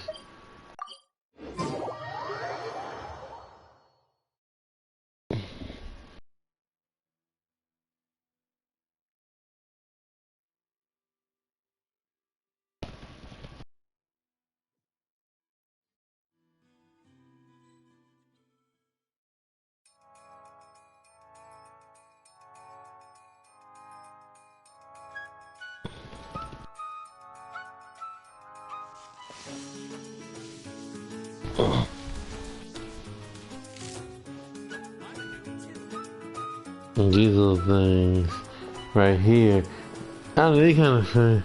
And these little things right here, I don't know, they kind of fun.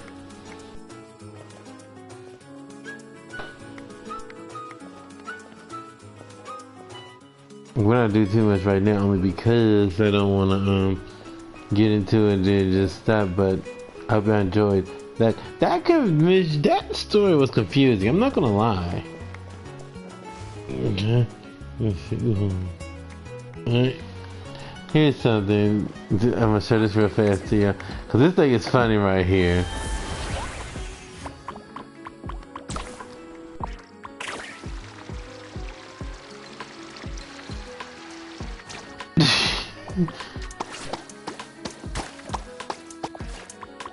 We're not doing too much right now, only because I don't want to get into it and then just stop. But I hope you enjoyed that. That story was confusing. I'm not gonna lie. Okay. Let's see. Alright. Here's something. I'm gonna show this real fast to you, cause this thing is funny right here.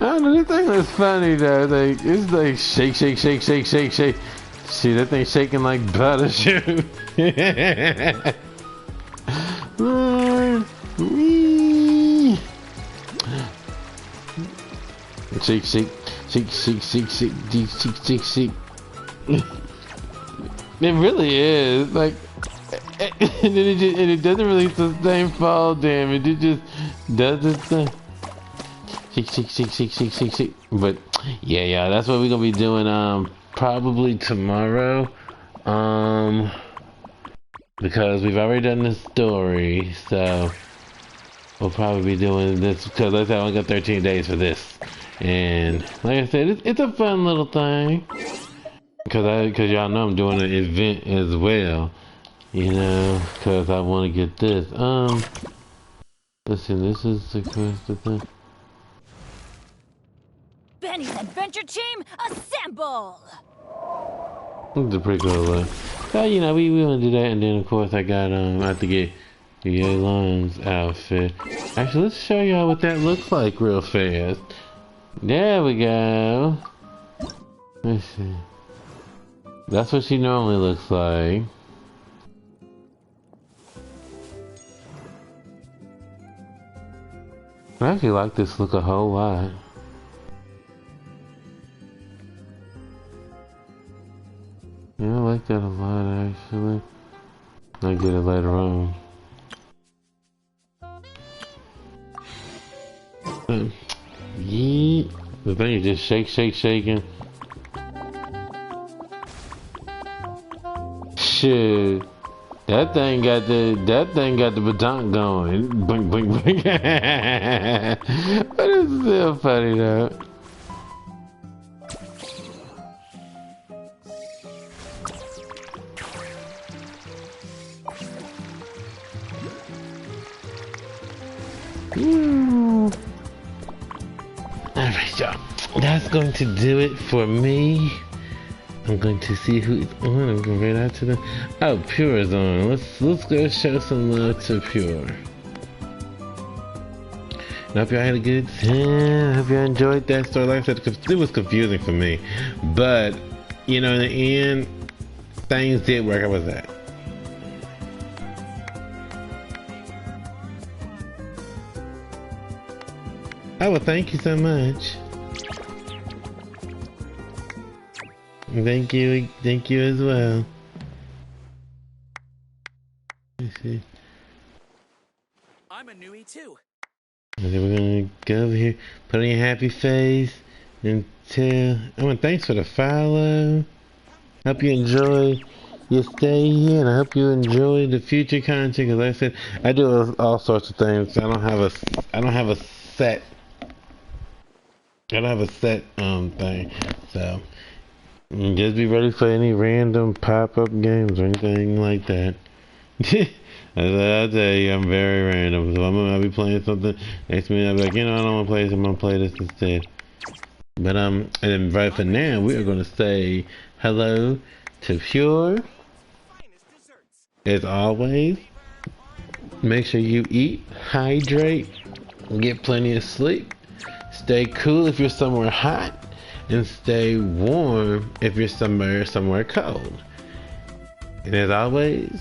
I don't know, this thing is funny though. Like, it's like shake, shake, shake, shake, shake, shake. See, that thing shaking like butter. Shake, shake, shake, shake, shake, shake, shake, shake, shake. It really is like, and it doesn't really sustain fall damage. It just does its thing. Shake, shake, shake, shake, shake, shake, shake. But yeah, that's what we're gonna be doing. Probably tomorrow. Because we've already done the story, so we'll probably be doing this because let's say I only got 13 days for this. And like I said, it's a fun little thing. Cause y'all know I'm doing an event as well. You know, cause I want to get this. Listen, this is the thing. Benny's adventure team, assemble! It's a pretty cool look. So, you know, we want to do that, and then of course I got I have to get Yolon's outfit. Actually, let's show y'all what that looks like real fast. There we go. Let's see. That's what she normally looks like. I actually like this look a whole lot. Yeah, I like that a lot actually. I'll get it later on. Yeah, the thing is just shake, shake, shaking. Shit, that thing got the baton going. Blink, blink, blink. But it's still funny though. Alright, y'all. That's going to do it for me. I'm going to see who's on. I'm going right out to them. Oh, Pure is on. Let's go show some love to Pure. I hope y'all had a good time. I hope y'all enjoyed that story. Like I said, it was confusing for me. But, you know, in the end, things did work out with that. Oh, well, thank you so much. Thank you as well. Let's see. I'm a newie too. And then we're gonna go over here, put on your happy face, and tell. Oh, and thanks for the follow. Hope you enjoy your stay here, and I hope you enjoy the future content. Cause like I said, I do all sorts of things. I don't have a set thing. So just be ready for any random pop-up games or anything like that. I'll tell you, I'm very random. So I'll be playing something. Next minute, I'll be like, you know, I don't want to play this. I'm gonna play this instead. But and right for now, we are gonna say hello to Pure. As always, make sure you eat, hydrate, get plenty of sleep, stay cool if you're somewhere hot, and stay warm if you're somewhere cold. And as always,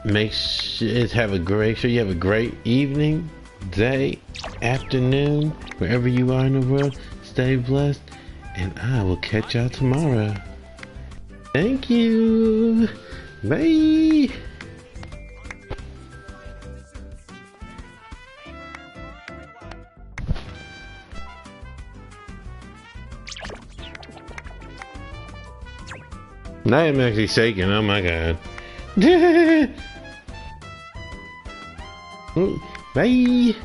make sure you have a great evening, day, afternoon, wherever you are in the world. Stay blessed, and I will catch y'all tomorrow. Thank you. Bye. Now I'm actually shaking. Oh my god. Bye.